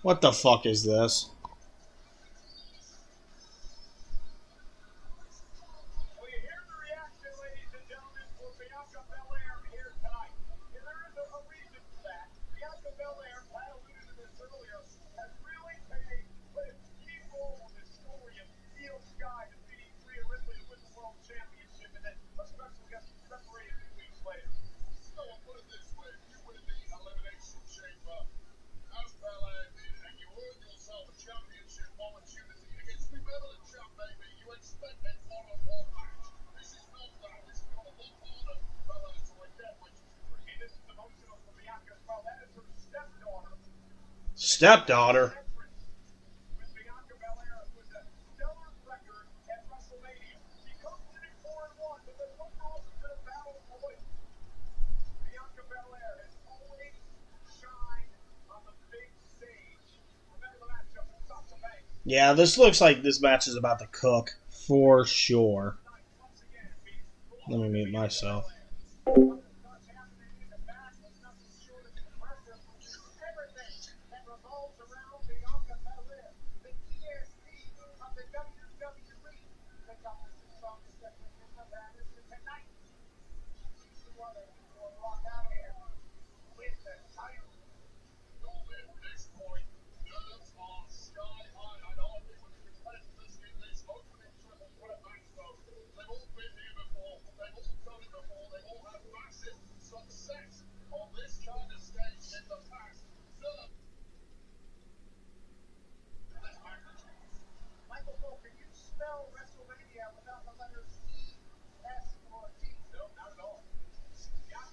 What the fuck is this? Stepdaughter? Yeah, this looks like this match is about to cook. For sure. Let me mute myself.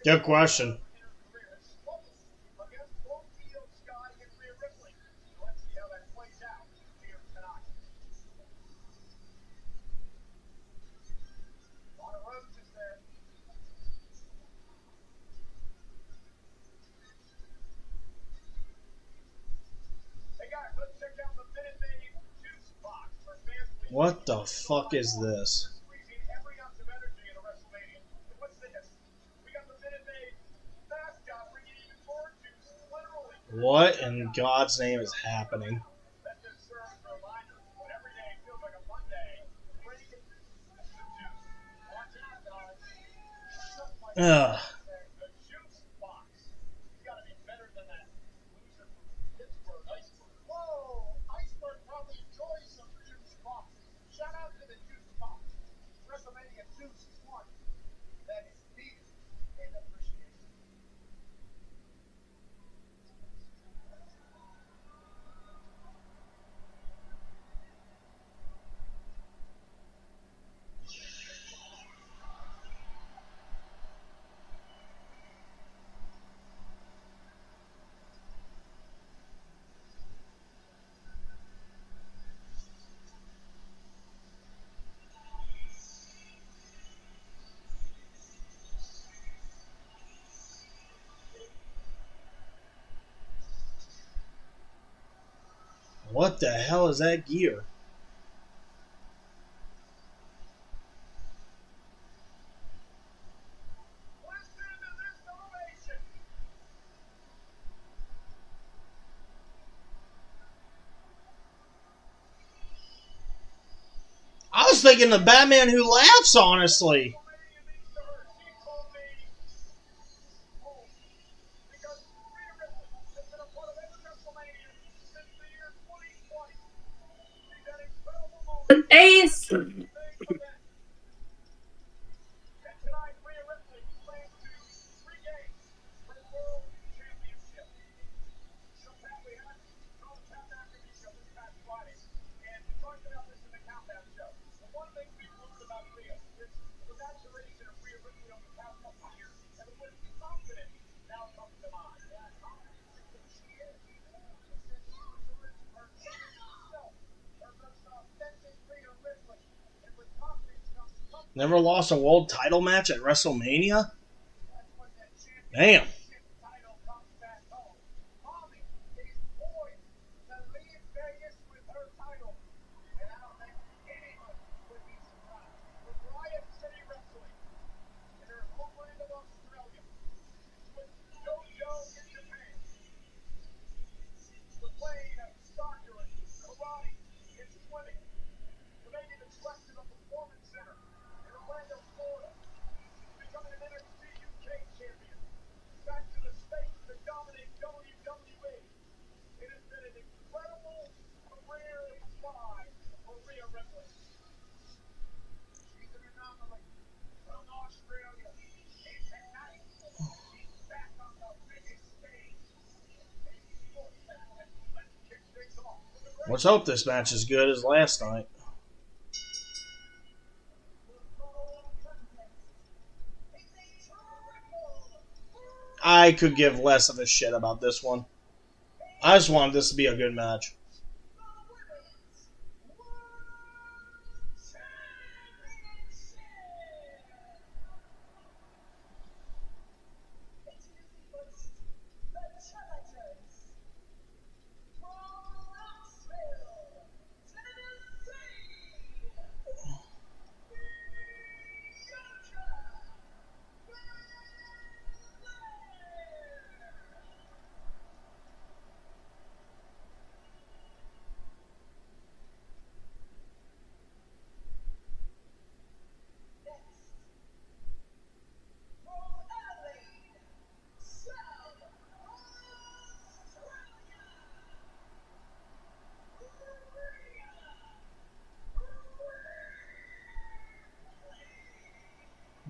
Good question. What the fuck is this? What in God's name is happening? Ugh. What the hell is that gear? I was thinking the Batman Who Laughs, honestly. Ace. Never lost a world title match at WrestleMania? Damn. Let's hope this match is good as last night. I could give less of a shit about this one. I just wanted this to be a good match.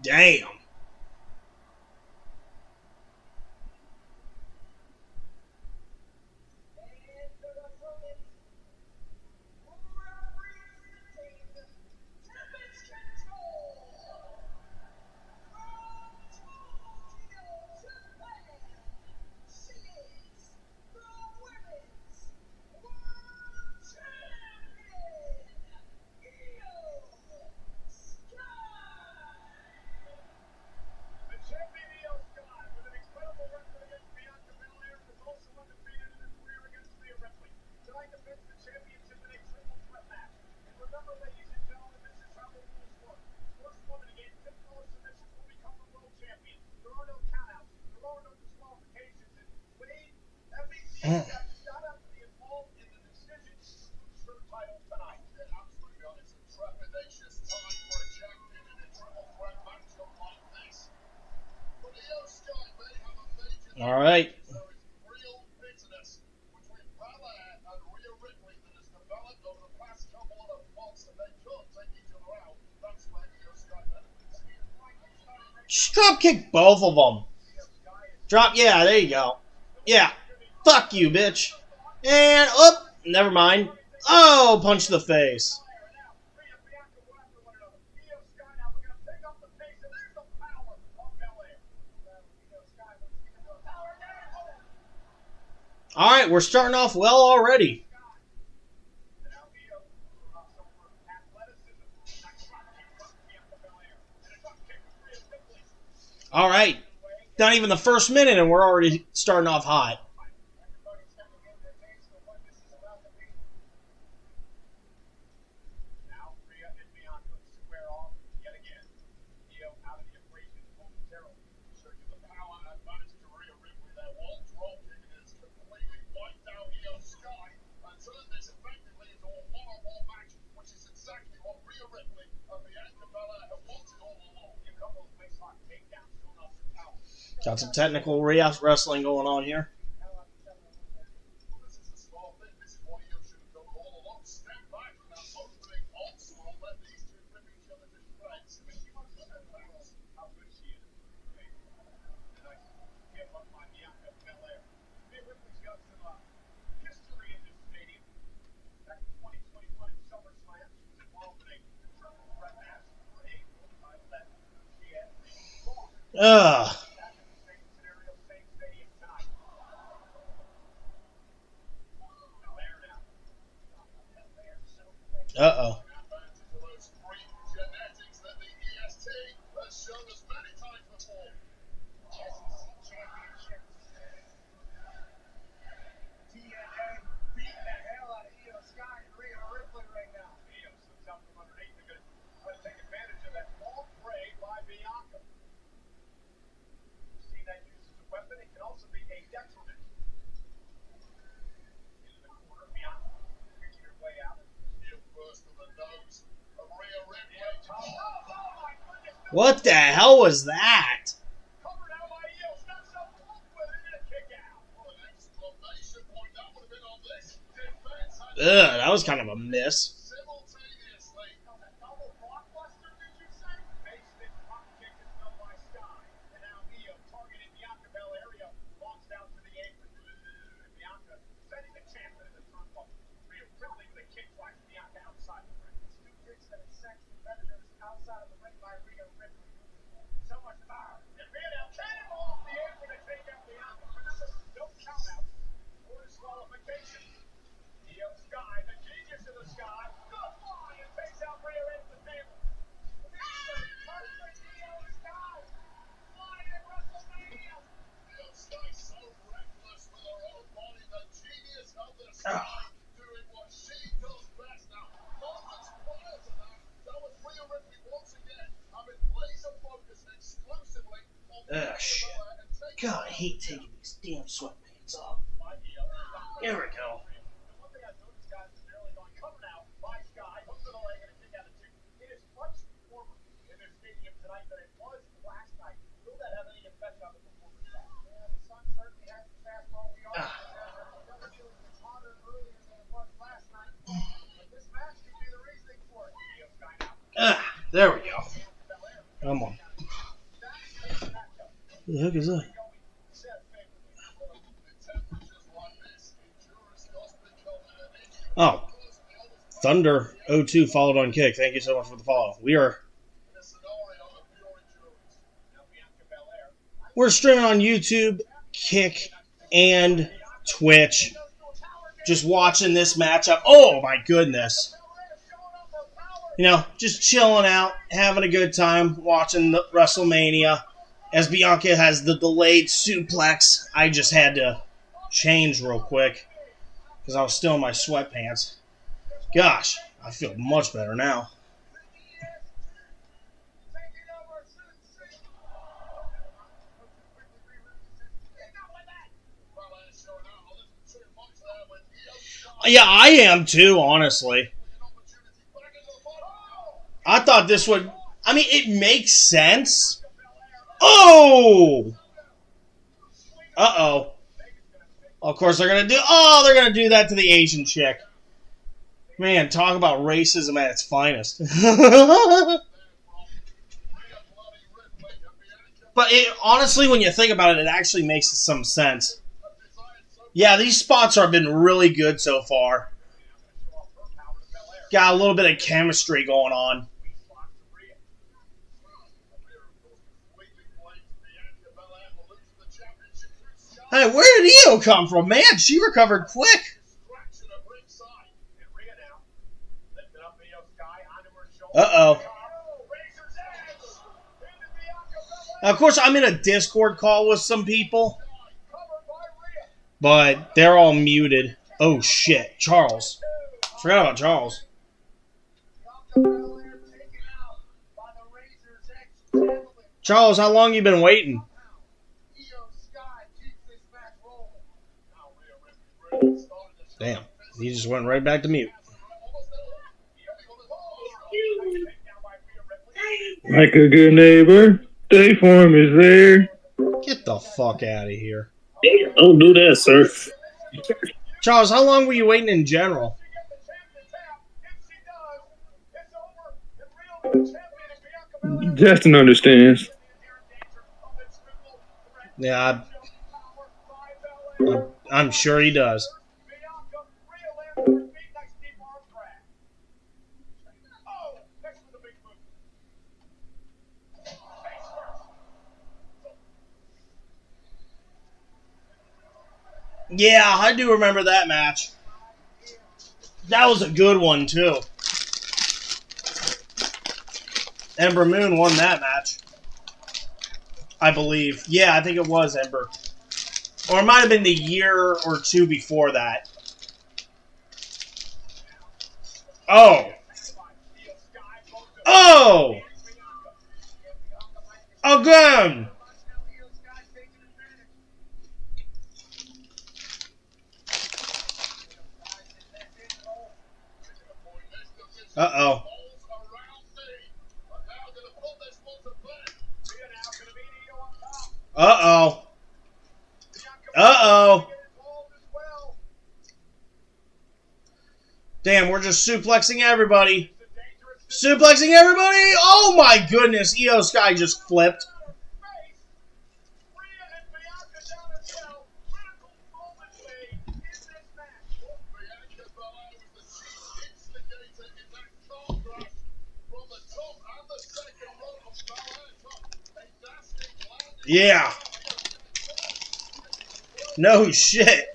Damn. All right. Just drop kick both of them. Drop, yeah, there you go. Yeah. Fuck you, bitch. And, oh, never mind. Oh, punch the face. All right, we're starting off well already. All right. Not even the first minute, and we're already starting off hot. Got some technical wrestling going on here. Ugh. Uh-oh. What the hell was that? Ugh, that was kind of a miss. Ah, shit. God, I hate taking these damn sweatpants off. There we go. There we go. Come on. What the heck is that? Oh. Thunder 02 followed on kick. Thank you so much for the follow. We're streaming on YouTube, Kick, and Twitch. Just watching this matchup. Oh my goodness. You know, just chilling out, having a good time, watching the Wrestlemania. As Bianca has the delayed suplex, I just had to change real quick because I was still in my sweatpants. Gosh, I feel much better now. Yeah, I am too, honestly. I thought this would... I mean, it makes sense. Oh! Uh-oh. Of course they're going to do... Oh, they're going to do that to the Asian chick. Man, talk about racism at its finest. But honestly, when you think about it, it actually makes some sense. Yeah, these spots have been really good so far. Got a little bit of chemistry going on. Hey, where did Io come from? Man, she recovered quick. Uh-oh. Now, of course, I'm in a Discord call with some people. But they're all muted. Oh, shit. Charles. Forgot about Charles. Charles, how long you been waiting? Damn. He just went right back to mute. Like a good neighbor, Stay Farm is there. Get the fuck out of here. Don't do that, sir. Charles, how long were you waiting in general? Justin understands. Yeah, I'm sure he does. Yeah, I do remember that match. That was a good one, too. Ember Moon won that match. I believe. Yeah, I think it was Ember. Or it might have been the year or two before that. Oh. Oh! Again! Uh-oh. Uh-oh. Uh-oh. Damn, we're just suplexing everybody. Suplexing everybody! Oh my goodness, Io Sky just flipped. Yeah. No shit.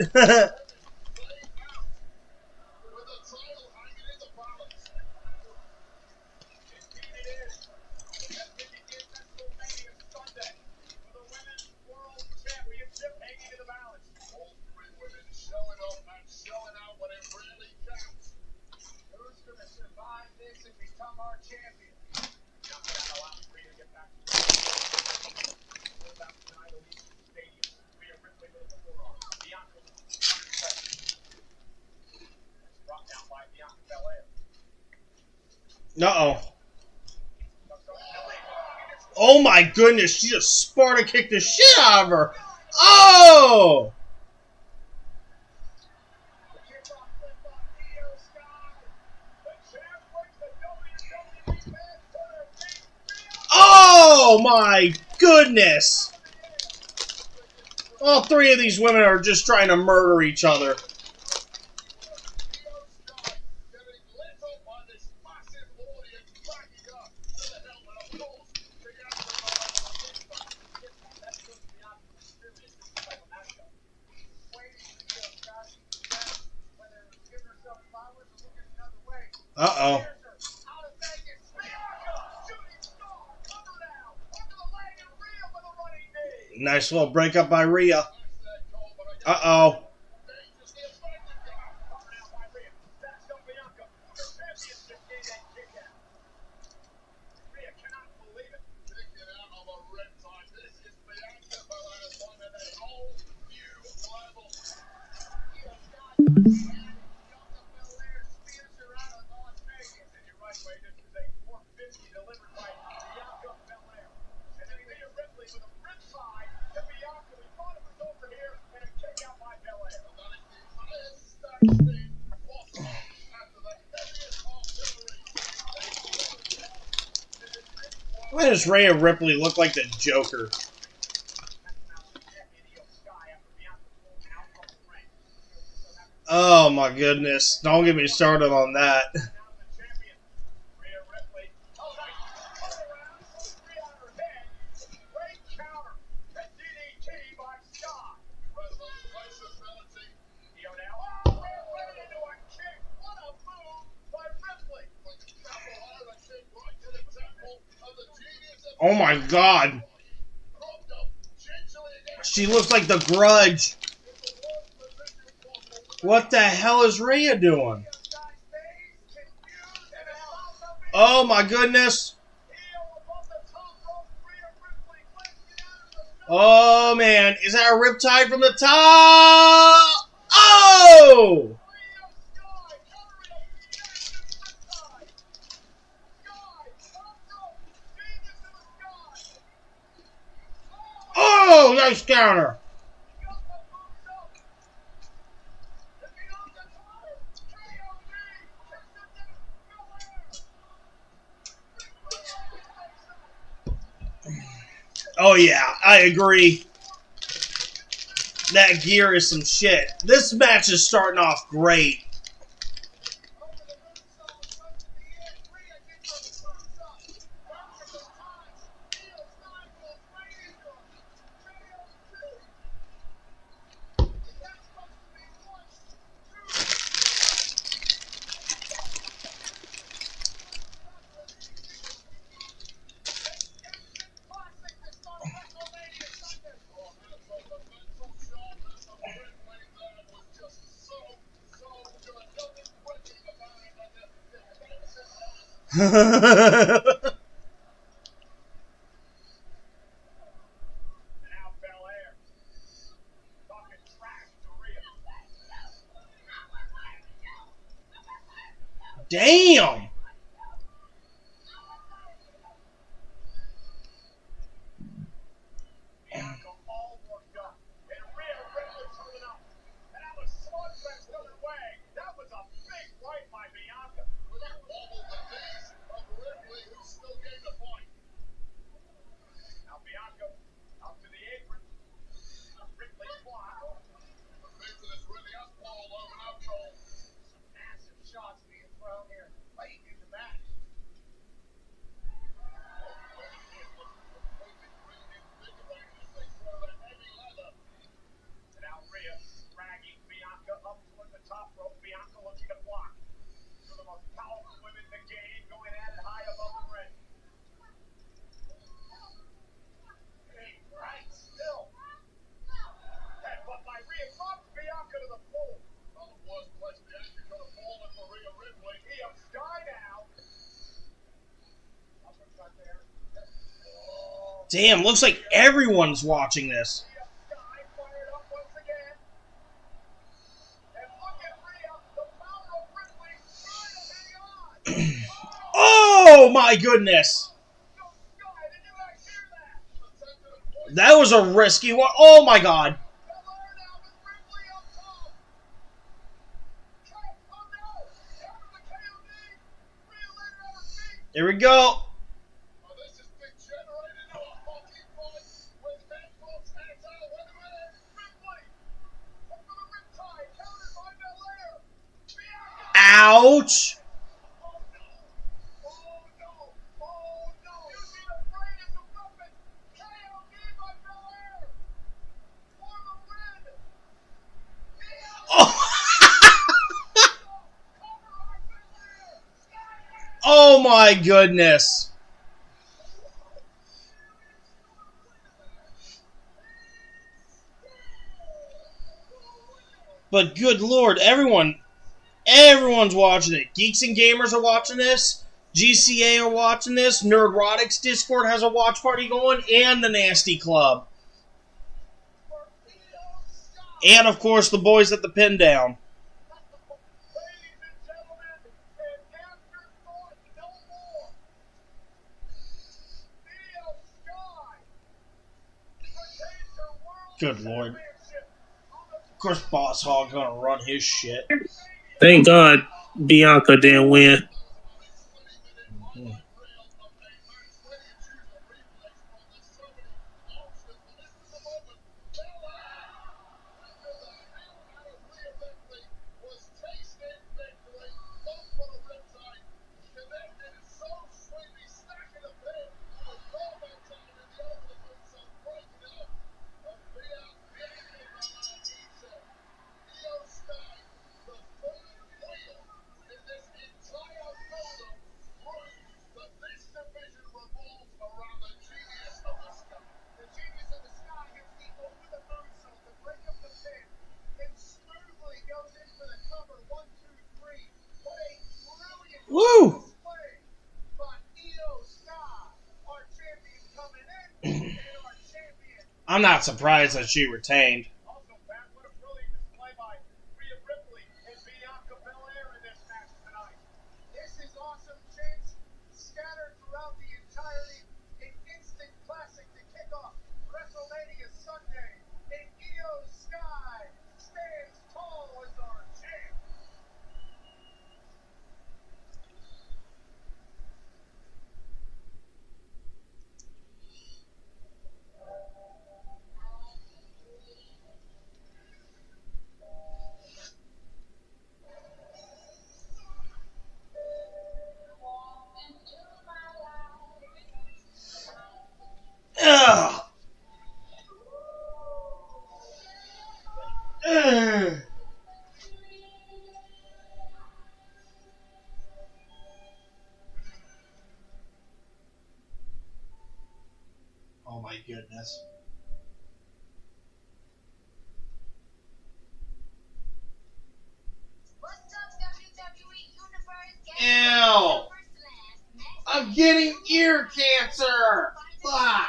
Uh-oh. Oh my goodness, she just Sparta kicked the shit out of her. Oh! Oh my goodness! All three of these women are just trying to murder each other. Uh-oh. Nice little breakup by Rhea. Uh-oh. Why does Rhea Ripley look like the Joker? Oh my goodness. Don't get me started on that. Oh my god. She looks like the Grudge. What the hell is Rhea doing? Oh my goodness. Oh man. Is that a riptide from the top? Oh! Oh, nice counter. Oh yeah, I agree. That gear is some shit. This match is starting off great. Damn. Damn, looks like everyone's watching this. Oh my goodness! That was a risky one. Oh my god. Here we go. Ouch. Oh my goodness. But good lord, everyone's watching it. Geeks and Gamers are watching this. GCA are watching this. Nerdrotics Discord has a watch party going. And the Nasty Club. And, of course, the boys at the Pin Down. Good lord. Of course, Boss Hogg's gonna run his shit. Thank God Bianca didn't win. Woo! I'm not surprised that she retained. Wrestlemania Sunday, and Io Sky stands tall as our champ. Ugh. Ugh. Oh my goodness. Ew! I'm getting ear cancer! Fuck!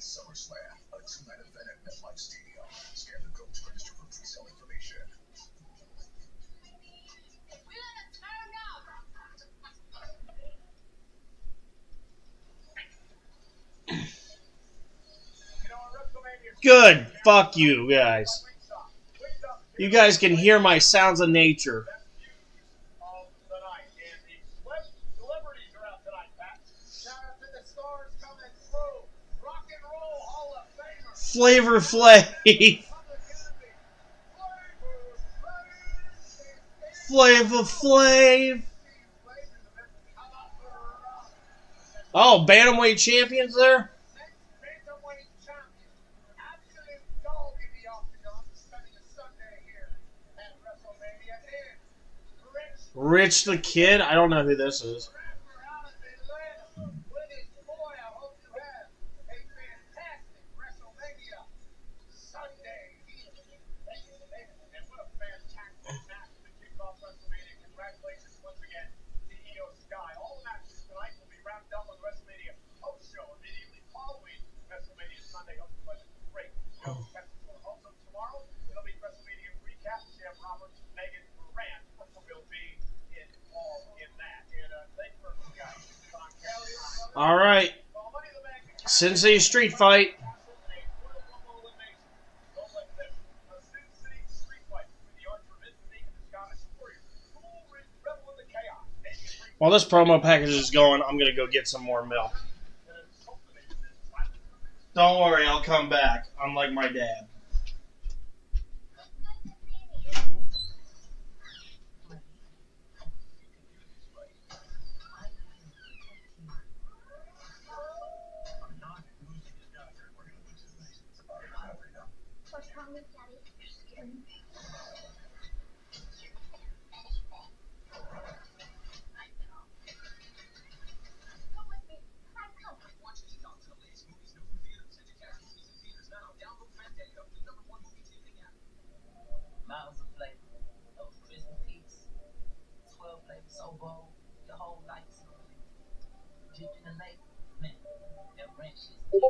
SummerSlam, a two-night event at MetLife Stadium. Scan the code to register for pre-sale information. Good. Fuck you guys. You guys can hear my sounds of nature. Flavor Flav. Flavor Flav. Oh, Bantamweight champions there? Rich the Kid? I don't know who this is. All right. Sensei Street Fight. While this promo package is going, I'm going to go get some more milk. Don't worry, I'll come back, unlike my dad. Miles of flavor. Those crispy peaks, 12 flavors so bold, your whole life is complete. Dipped in the lake, man, that ranch is deep.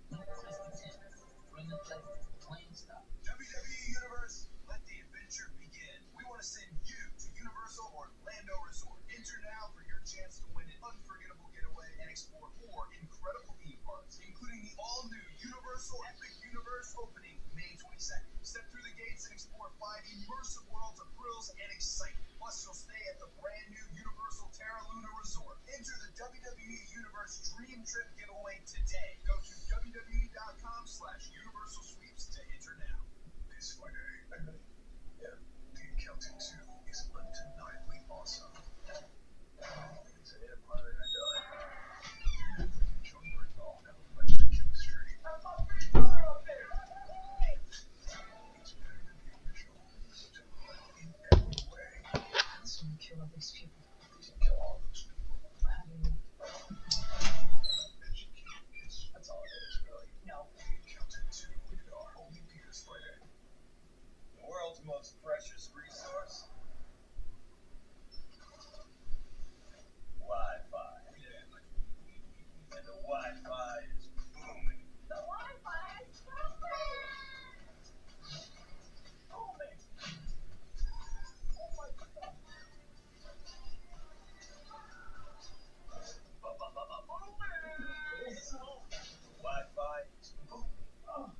Twisted tenders, bring the flavor, Wingstop. WWE Universe, let the adventure begin. We want to send you to Universal Orlando Resort. Enter now for your chance to win an unforgettable getaway and explore 4 incredible theme parks, including the all-new Universal Epic Universe opening May 22nd. Step through the gates and explore 5 immersive worlds of thrills and excitement. Plus, you'll stay at the brand new Universal Terra Luna Resort. Enter the WWE Universe Dream Trip giveaway today. Go to WWE.com/Universal Sweeps to enter now. This Friday, yeah, the Accountant 2 is undeniably awesome. It's an empire that died. John Bernthal have electric chemistry. That's my big brother up there. It's better than the original. In every way. So you kill all these people. They should kill all those people. How do you know? That's all it is, really. No. The Accountant 2 rated R. Only Peter's Friday. The world's most precious resource. Wi-Fi. Yeah. And the Wi-Fi is booming. The Wi-Fi is Booming. Oh my God. Wi-Fi is booming.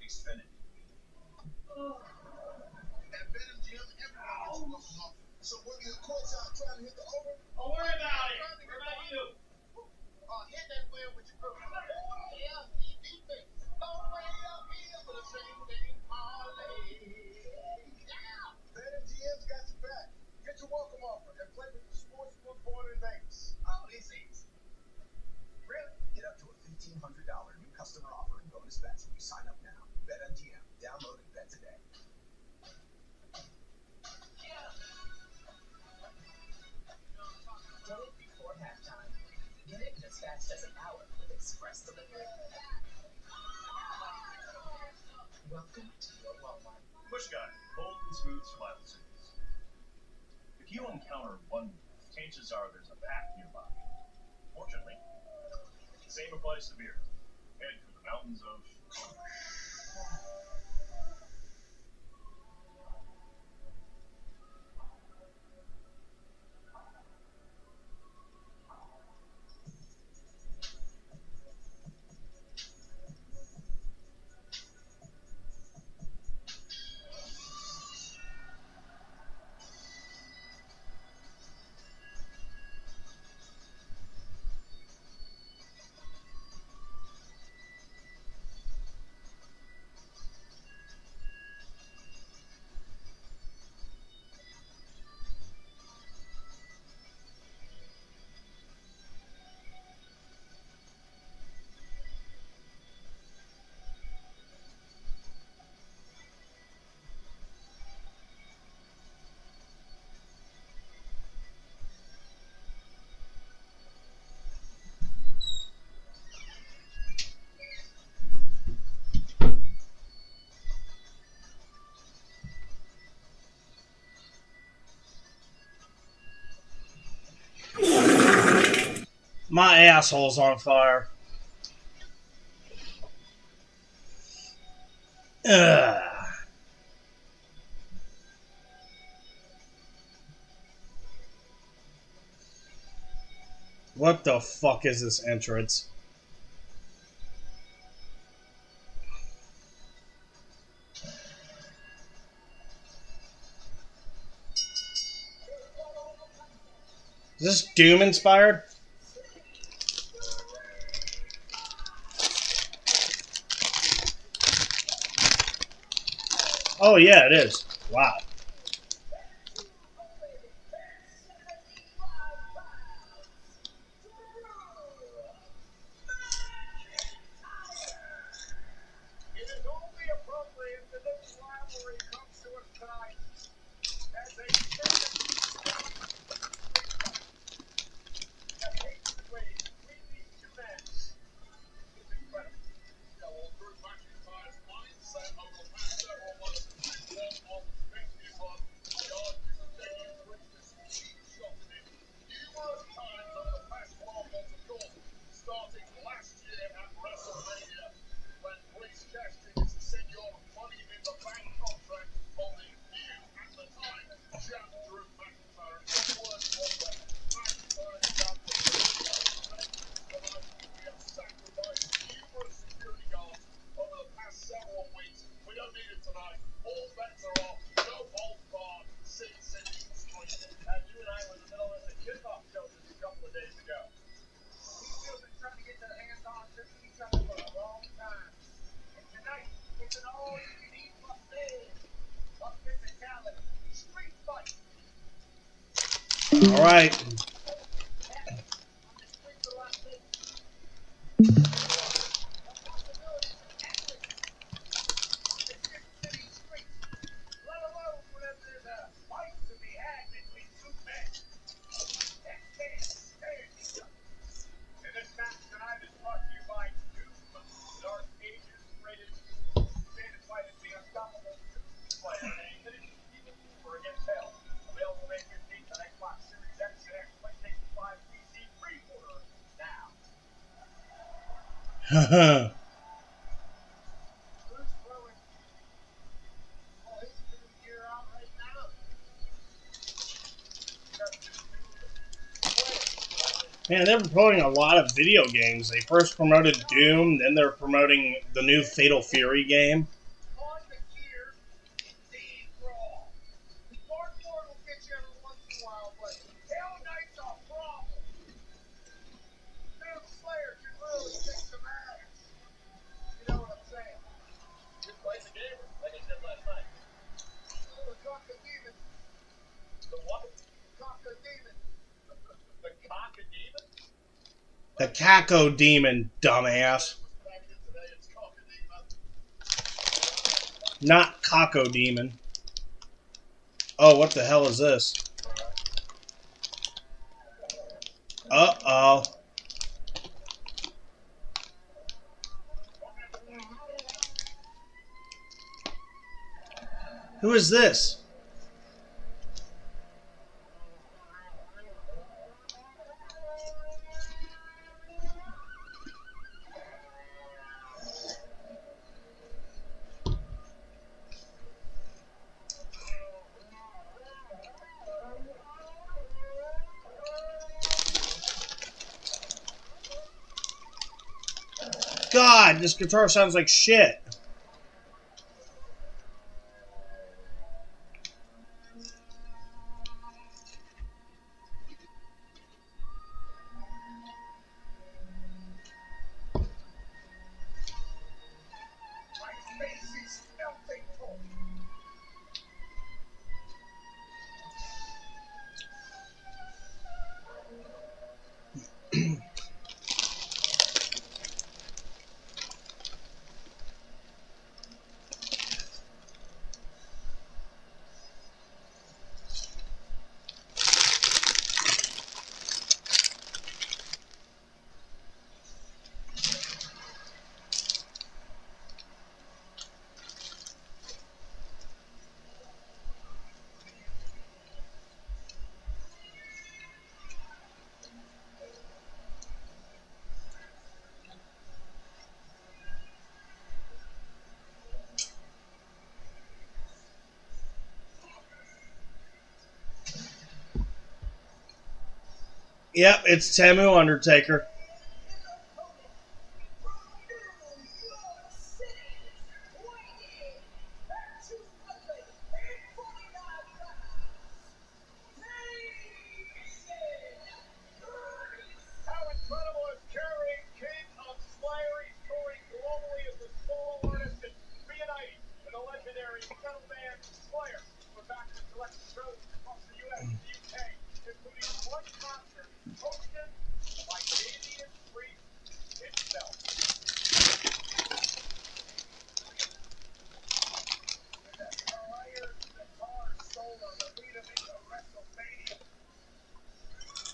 Xfinity. At Venom Gym, everyone's welcome home. So whether you're courtside trying to hit the over, Don't worry about it. What about you? hit that wheel with your girl. Yeah, defense. All the way up here for the same game parlay. Yeah. Venom GM's got your back. Get your welcome offer and play with the sportsbook born in Vegas. Oh, this is. Really? Get up to a $1,500 new customer offer and bonus bets when you sign up now. BetMGM. Download and bet today. Get it before halftime. Get it in as fast as an hour with express delivery. Welcome to your Walmart. Push Guy, bold and smooth survival series. If you encounter one wolf, chances are there's a pack nearby. Fortunately, the same applies to beer. Head for the mountains of... My asshole's on fire. Ugh. What the fuck is this entrance? Is this Doom inspired? Oh yeah, it is. Wow. It is only appropriate that this rivalry comes to us tonight as a between these two men. It's incredible. Drew McIntyre's mindset over the past several months has been one of thinking on God, that you bring this cheap shot in it numerous times over the past 12 months, of course, starting last year at Wrestlemania when Bruce cashed in to send your money in the bank contract on the new, at the time, champ Drew McIntyre. And what words was that? McIntyre is out there. We have sacrificed numerous security guards over the past several weeks. We don't need it tonight. All bets are off. No holds barred. Sin City Street. And you and I were in the middle of the kickoff show just a couple of days ago. These two have been trying to get their hands on each other for a long time. And tonight, it's an all-you-can-eat buffet of physicality. Street fight. All right. Man, they're promoting a lot of video games. They first promoted Doom, then they're promoting the new Fatal Fury game. On the gear, indeed raw. Hardcore will get you every once in a while, but Hell Knight's a problem. New Slayer can really kick some ass. You know what I'm saying? Just like the gamer, like I said last night. The Cocker Demon. The what? Cocker Demon. The Cocker Demon? The Caco Demon, dumbass. Not Caco Demon. Oh, what the hell is this? Uh-oh. Who is this? God, this guitar sounds like shit. My face is melting cold. Yep, it's Temu Undertaker. How incredible is Curry, king of Slayer? He's touring globally as a solo artist and reuniting with the legendary metal band Slayer. We're back to select shows across the U.S. and the U.K., including one concert hosted by Damian Priest himself. With that iron guitar solo to lead him into Wrestlemania.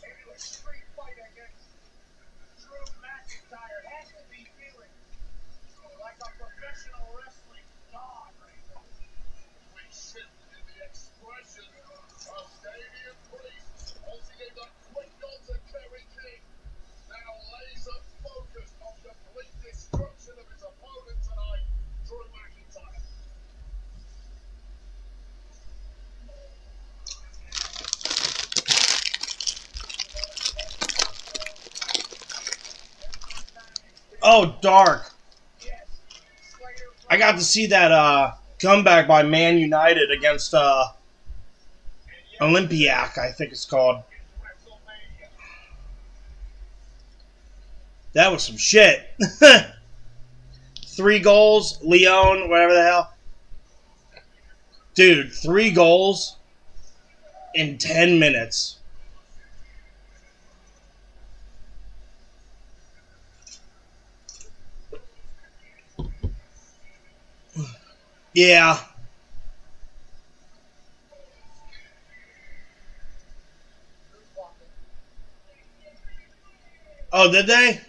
Into a street fight against Drew McIntyre. Has to be feeling like a professional wrestling god right now. We shift in the expression of Damian Priest as he gave that quick nod to Kerry King. Now laser focused on complete destruction of his opponent tonight, Drew McIntyre. Oh, dark. I got to see that comeback by Man United against Olympiac, I think it's called. That was some shit. 3 goals, Leon, whatever the hell. Dude, 3 goals in 10 minutes. Yeah. Oh, did they?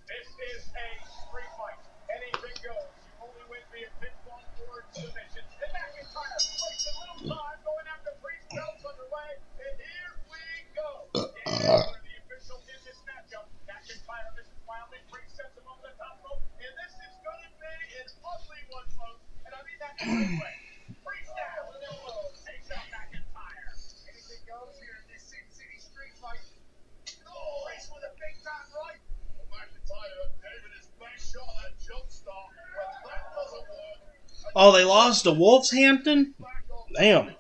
This is a street fight. Anything goes. You only win via pinfall or submission. And McIntyre wasting little time going after Priest. Belts underway. And here we go. Yeah, we're the official in this matchup. McIntyre misses wildly. Priest sets him over the top rope. And this is going to be an ugly one, folks. And I mean that in a good way. Priest down with elbows. Takes out McIntyre. Anything goes here in this Sin City street fight. Oh, Priest with a big time right. McIntyre gave it his best shot at jump start, but that doesn't work. Oh, they lost to Wolfhampton? Damn.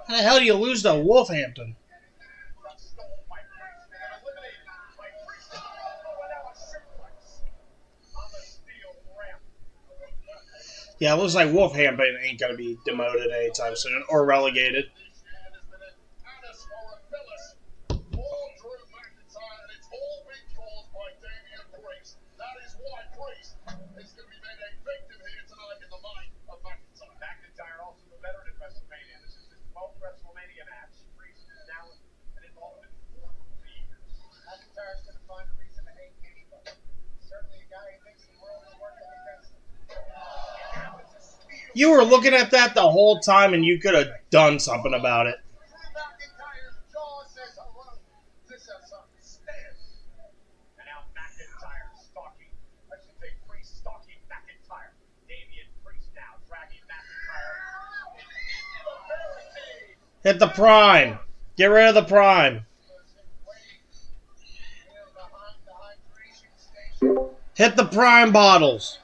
How the hell do you lose to Wolfhampton? Yeah, it looks like Wolfhampton ain't going to be demoted anytime soon or relegated. McIntyre also the veteran at Wrestlemania. This is his 12th Wrestlemania match. Priest is now been involved in 4 years. McIntyre's going to find a reason to hate anybody. Certainly a guy who thinks the world is working against him. And now it's a steal. You were looking at that the whole time and you could have done something about it. McIntyre's jaw says hello. This is a stand. And now McIntyre stalking. I should say Priest stalking McIntyre. Damian Priest now dragging McIntyre into the barricade. Hit the prime. Get rid of the prime. Hit the prime bottles.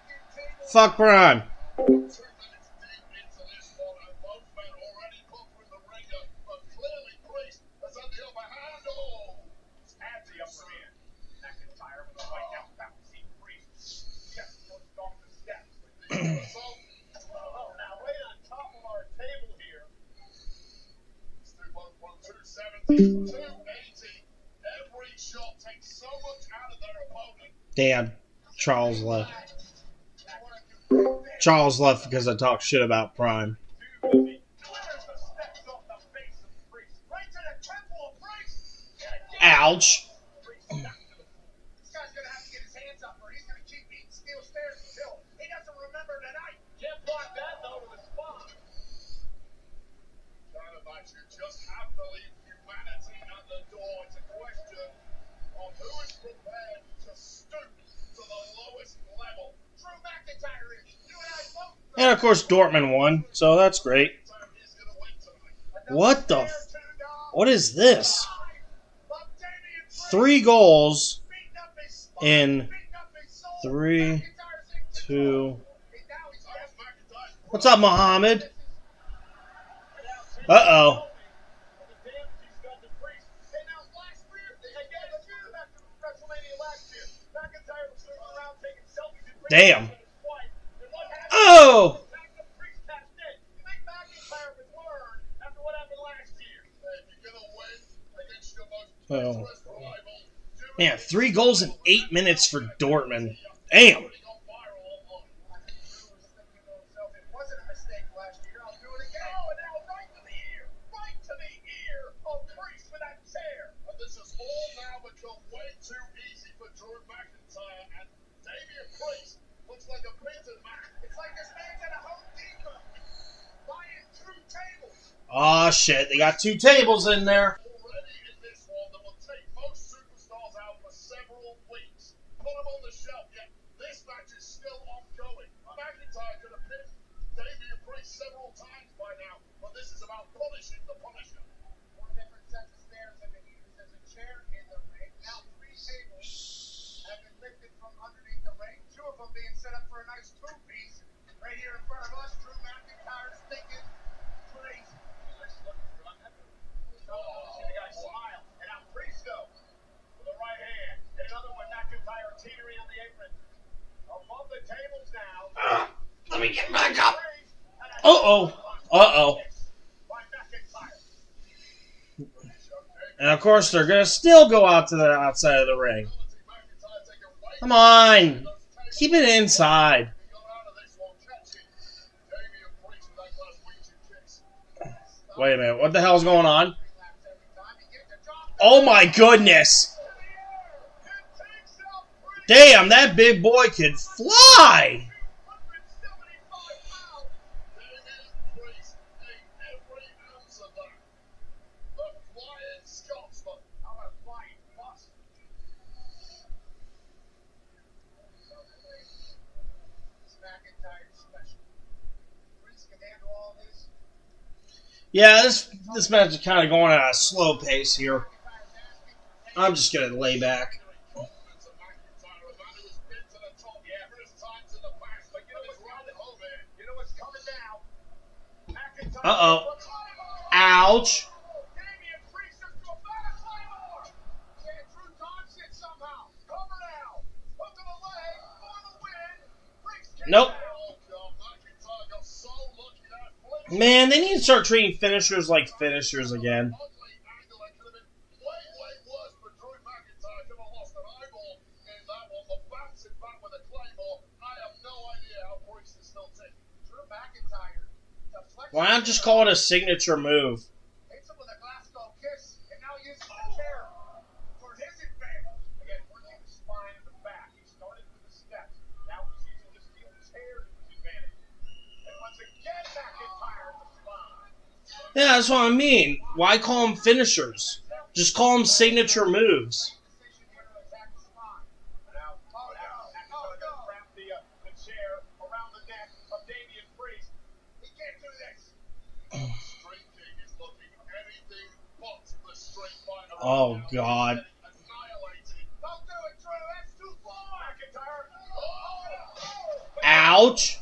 Fuck prime. 2 minutes deep into this one, and both men already put through the ringer, but clearly Priest has had the upper hand. Oh, he's had the upper hand. McIntyre with a right now, back to see Priest. Just pushed off the steps. Oh, now right on top of our table here. It's 270, 280. Every shot takes so much out of their opponent. Damn. Charles left. Charles left because I talked shit about Prime. Ouch. This guy's gonna have to get his hands up or he's gonna keep eating steel stairs until he doesn't remember tonight. Can't block that though to the spine. just have to leave humanity at the door. It's a question of who is prepared to stoop to the lowest level. Drew McIntyre is. You and I both. And of course, Dortmund won, so that's great. He's gonna win tonight. What the? What is this? 3 goals in 3, 2. What's up, Muhammad? Uh-oh. Damn. Oh! Oh. Man, 3 goals in 8 minutes for Dortmund. Damn. Oh shit, they got 2 tables in there. Already in this one that will take most superstars out for several weeks. Put them on the shelf, yet this match is still ongoing. McIntyre could have pinned Damian Priest several times by now, but this is about punishing the Punisher. 4 different sets of stairs have been used as a chair in the ring. Now 3 tables have been lifted from underneath the ring. 2 of them being set up for a nice 2-piece. Right here in front of us, Drew McIntyre's thinking crazy. See the guy smile, and now Pristo with the right hand, and another one, McIntyre teetering on the apron. Above the tables now. Let me get back up. Uh-oh. Uh-oh. And of course, they're going to still go out to the outside of the ring. Come on. Keep it inside. Wait a minute. What the hell's going on? Oh my goodness. Damn, that big boy could fly. Yeah, this match is kind of going at a slow pace here. I'm just going to lay back. Uh-oh. Ouch. Nope. Man, they need to start treating finishers like finishers again. Why not just call it a signature move? Yeah, that's what I mean. Why call them finishers? Just call them signature moves. Oh, God. Ouch.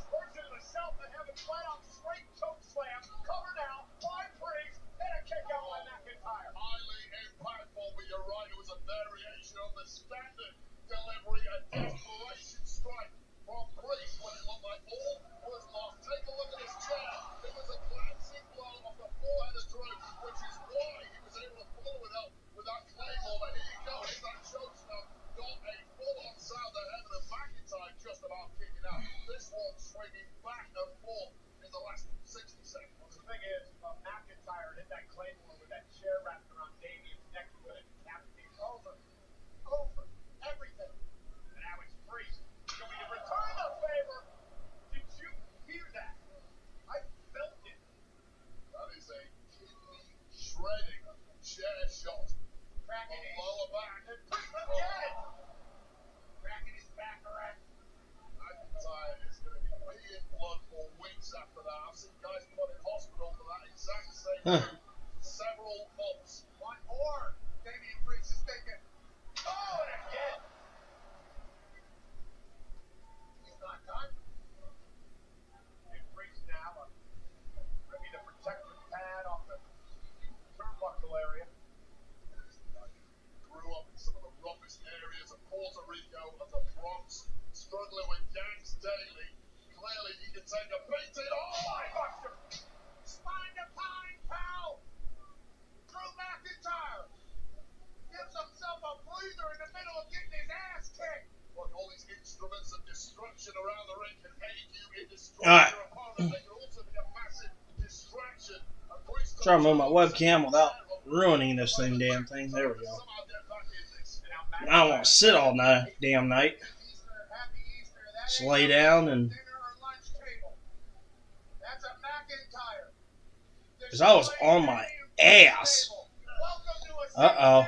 Huh. Several months. One more. Damian Priest is thinking. Oh, and again. He's not done. And Priest now ready to protect the pad off the turnbuckle area. Grew up in some of the roughest areas of Puerto Rico and the Bronx, struggling with gangs daily. Clearly, he can take a beating. Oh, my buster! Spine to pine, pal! Drew McIntyre gives himself a breather in the middle of getting his ass kicked. Look, all these instruments of destruction around the ring can aid you in destroying your opponent. They can also be a massive distraction. Try to move my webcam without ruining this damn thing. There we go. I don't want to sit all night, damn night. Just lay down and. Because I was on my ass. Uh-oh.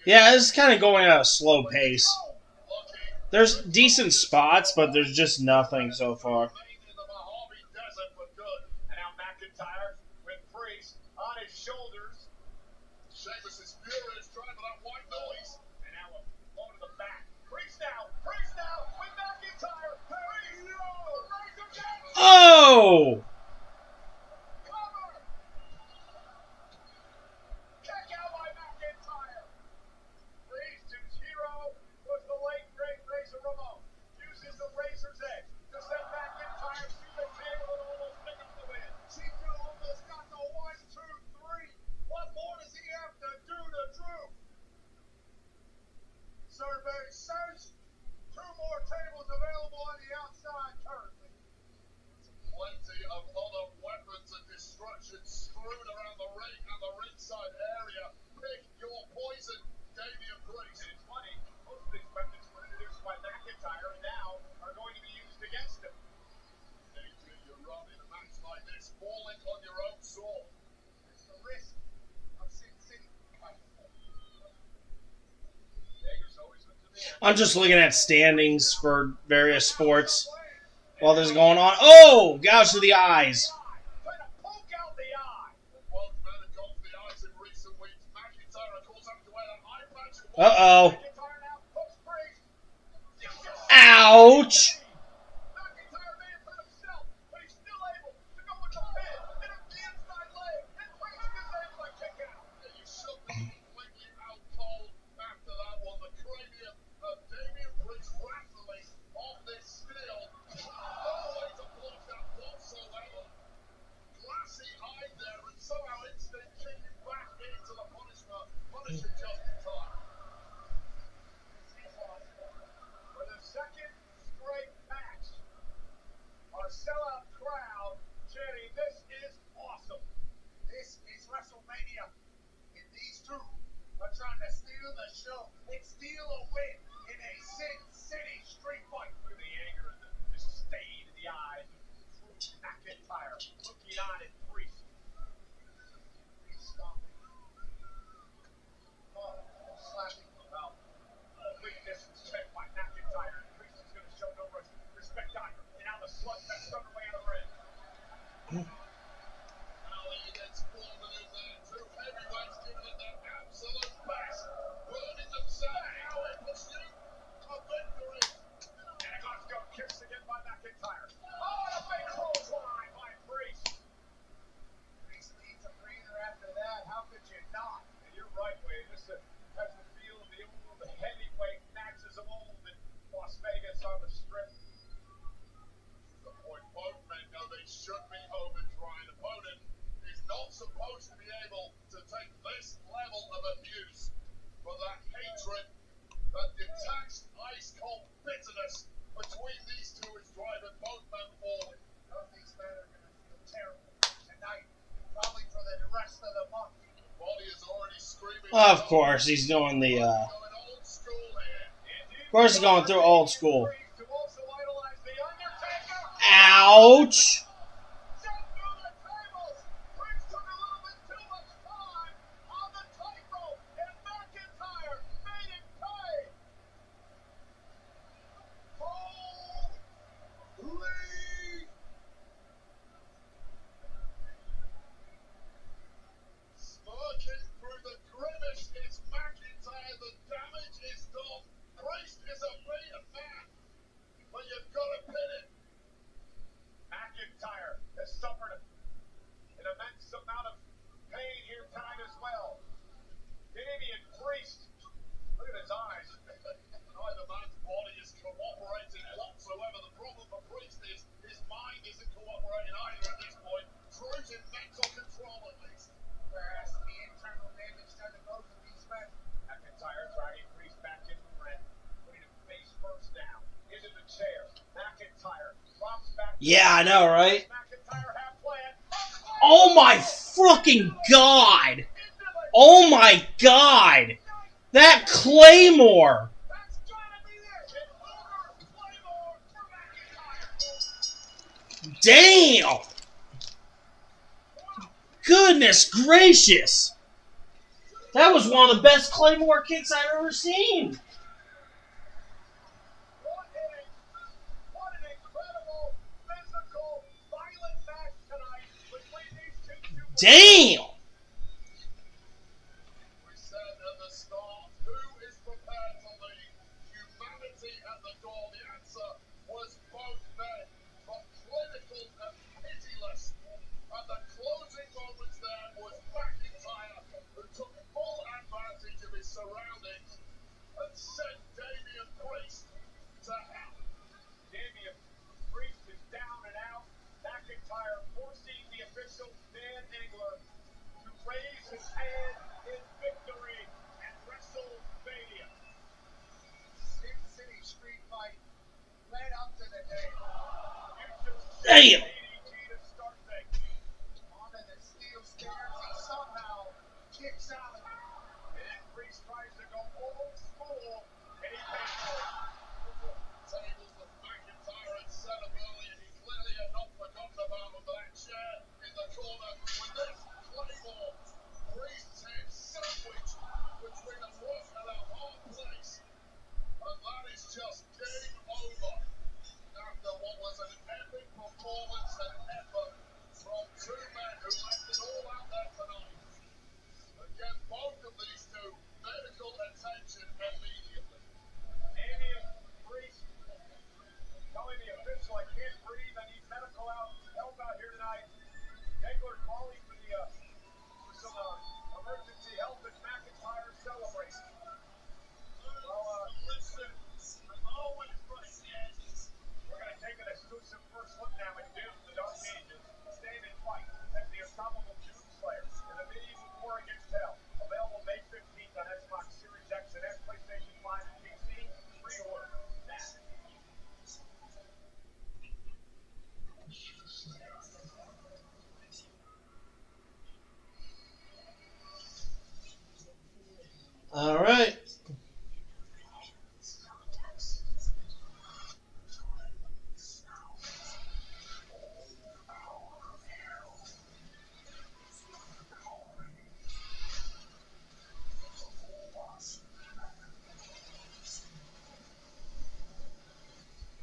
Yeah, this is kind of going at a slow pace. There's decent spots, but there's just nothing so far. Oh! Survey says 2 more tables available on the outside currently. Plenty of other weapons of destruction strewn around the ring and the ringside area. Pick your poison, Damian Priest. And it's funny, most of these weapons were introduced by McIntyre and now are going to be used against him. Danger you run in a match like this, falling on your own sword. It's the risk of Sin City fighting. I'm just looking at standings for various sports while this is going on. Oh! Gouge to the eyes. Uh-oh. Ouch! Sellout crowd chanting, "This is awesome! This is Wrestlemania!" And these two are trying to steal the show and steal a win in a Sin City street fight. Look at the anger and the disdain in the eyes of McIntyre looking on at Priest. He's stomping. Oh, slapping him about. Weakness is checked by McIntyre. Priest is going to show no respect either. And now the slugfest underway on the ring. Ali against Foreman in there. 2 heavyweights giving it their absolute best. Burning themselves. Now it was you. A victory. And a Glasgow kiss again by McIntyre. Oh, and a big clothesline by Priest. Priest needs a breather after that. How could you not? And you're right, Wade. This has the feel of the old heavyweight matches of old in Las Vegas on the Strip. The point both men know they should be home and dry. An opponent is not supposed to be able to take this level of abuse. But that hatred, that detached, ice-cold bitterness between these two is driving both men forward. Both these men are going to feel terrible tonight, probably for the rest of the month. The body is already screaming. Of course, he's doing the, Going old school here. Of course he's going through old school. Ouch! Yeah, I know, right? Oh my fucking god! Oh my god! That Claymore! Damn! Goodness gracious! That was one of the best Claymore kicks I've ever seen! What an incredible, physical, violent match tonight between these two Damn! We said at the start, who is prepared to lead? Humanity at the door. The answer was both men, but clinical and pitiless. At the closing moments there was McIntyre, who took full advantage of his surroundings and sent Damian Priest to hell. Damian Priest is down and out. McIntyre forcing the official Dan Engler to raise his hand in victory at WrestleMania. Sin City street fight led up to the day. Damn! DDT to start things. Onto the steel stairs, he somehow kicks out of it. And then Priest tries to go old school, and he pays for it. Tables with McIntyre and center belly, and he clearly had not forgotten about him. That chair in the corner with this Claymore. Priest's head sandwiched between a rock and a hard place. And that is just game over. After what was an epic performance and effort from two men who left it all out there tonight. Again, both of these two, medical attention immediately. Damian Priest telling the official, I can't breathe, I need medical help out here tonight. Engler calling for some emergency help as McIntyre celebrates. Well, listen, I'm always right, yes. We're going to take an exclusive first look now at Doom, the Dark Ages, stand and fight as the unstoppable Doomslayer in the medieval war against hell. Available May 15th on Xbox Series X and S, PlayStation 5, and PC. Pre-order now. Alright.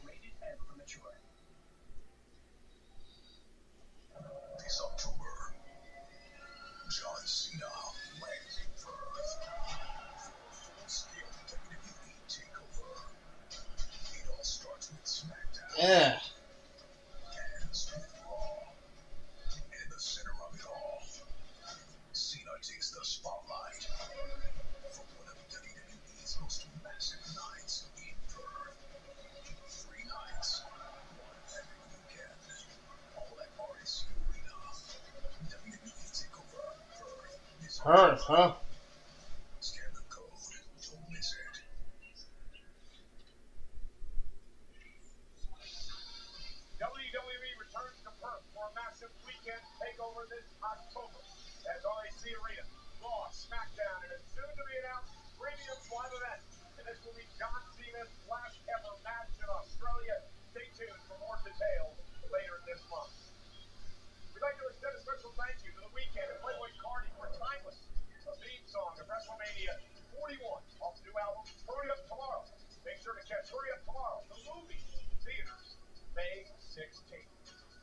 Rated M for mature. This October, John Cena lands in Perth for a full-scale WWE takeover. It all starts with SmackDown Yeah. and with Raw. In the center of it all, Cena takes the spotlight for one of WWE's most massive nights in Perth. 3 nights, 1 epic weekend, all at RSU Arena. WWE takeover Perth is Perth, huh? Scan the code. Don't miss it. WWE returns to Perth for a massive weekend takeover this October at RAC Arena. Raw, SmackDown, and a soon-to-be-announced premium live event. And this will be John Cena's last ever match in Australia. Stay tuned for more details later this month. We'd like to extend a special thank you to The Weeknd and Playboy Cardi for Timeless, a theme song of WrestleMania 41 off the new album Hurry Up Tomorrow. Make sure to catch Hurry Up Tomorrow, the movie, in theaters, May 16th.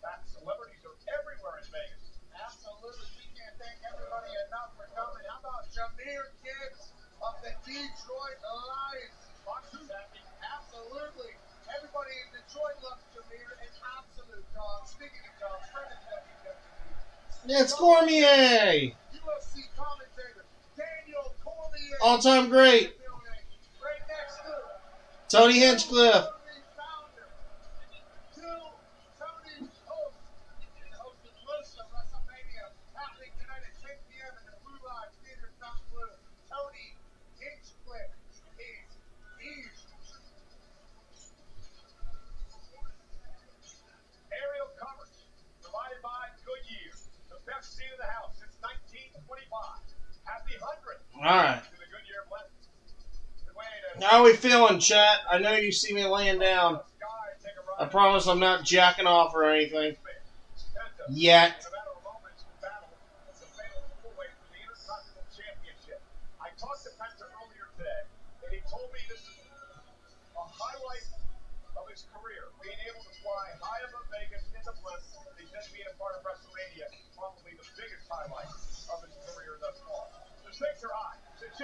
That celebrities are everywhere in Vegas. Absolutely. We can't thank everybody enough for coming. How about Jameer Gibbs of the Detroit Lions? Fox's happy. Absolutely. Everybody in Detroit loves Jameer. An absolute dog. Speaking of dogs, friend of WWE. It's Cormier! UFC commentator Daniel Cormier. All-time great. Right next to Tony Hinchcliffe. Tony Founder. Tony host. And hosted most of WrestleMania happening tonight at 10 p.m. in the Blue Lodge Theater, Fountain Blue. Tony Hinchcliffe is here. Area How are we feeling, chat? I know you see me laying down. I promise I'm not jacking off or anything. Yet. I talked to Penta earlier today, and he told me this is a highlight of his career, being able to fly high above Vegas into Bliss, and then being a part of Wrestlemania, probably the biggest highlight of his career thus far. The stakes are high.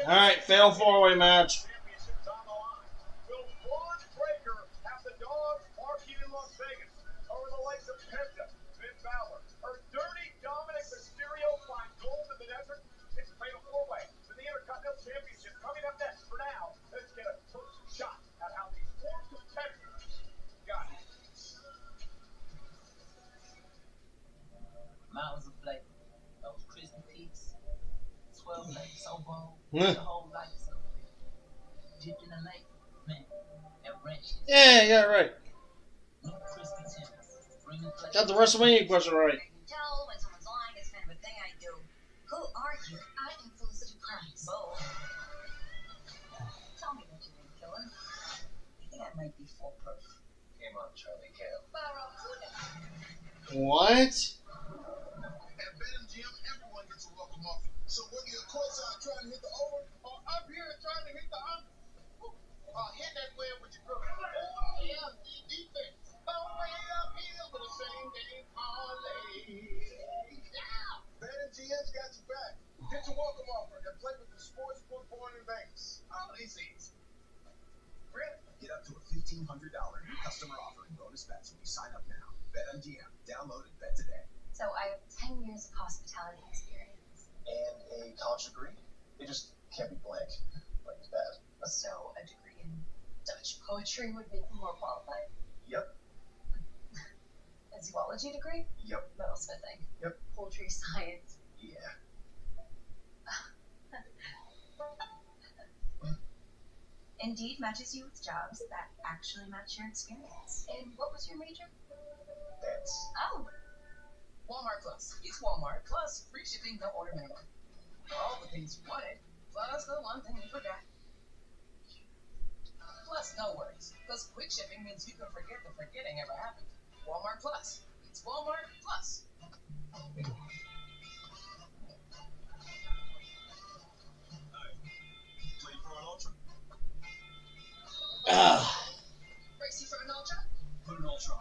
All right, fatal four-way match. Championship's on the line. Will Braun Breaker have the dogs barking in Las Vegas over the likes of Penta, Finn Balor, or Dirty Dominic Mysterio find gold in the desert? It's a fatal four-way to the Intercontinental Championship coming up next. For now, let's get a first shot at how these four competitors got it. Mountains of flavor, those crispy peaks, 12 lakes so bold, the whole life so clear. Dipped in the lake, man, that ranch is Yeah, right. new crispy timbers, bringing flavor. Got the WrestleMania question right. I can tell when someone's lying. It's kind of a thing I do. Who are you? I am Felicity Price. Bold. Tell me what you mean, killer. I think I might be foolproof. Came on, Charlie Cale. Barracuda. What? At BetMGM, everyone gets a welcome offer. So whether you're courtside trying to hit the over, or up here trying to hit the under, hit that whale with your girl. Oh, yeah, defense. All the way uphill with the same game parlay. Yeah. BetMGM's got your back. Get your welcome offer and play with the sportsbook born in Vegas. Holiday season. Get up to a $1,500 new customer offer and bonus bets when you sign up now. BetMGM. Download and bet today. So I have 10 years of hospitality experience. And a college degree? It just can't be blank. Like that. So a degree in Dutch poetry would make me more qualified. Yep. A zoology degree? Yep. Metalsmithing. Yep. Poultry science. Yeah. Indeed matches you with jobs that actually match your experience. And what was your major? That's. Oh, Walmart Plus. It's Walmart Plus. Free shipping, no order minimum. All the things you wanted, plus the one thing you forgot. Plus, no worries, because quick shipping means you can forget the forgetting ever happened. Walmart Plus. It's Walmart Plus. Ready for an ultra? Racy for an ultra? Put an ultra on.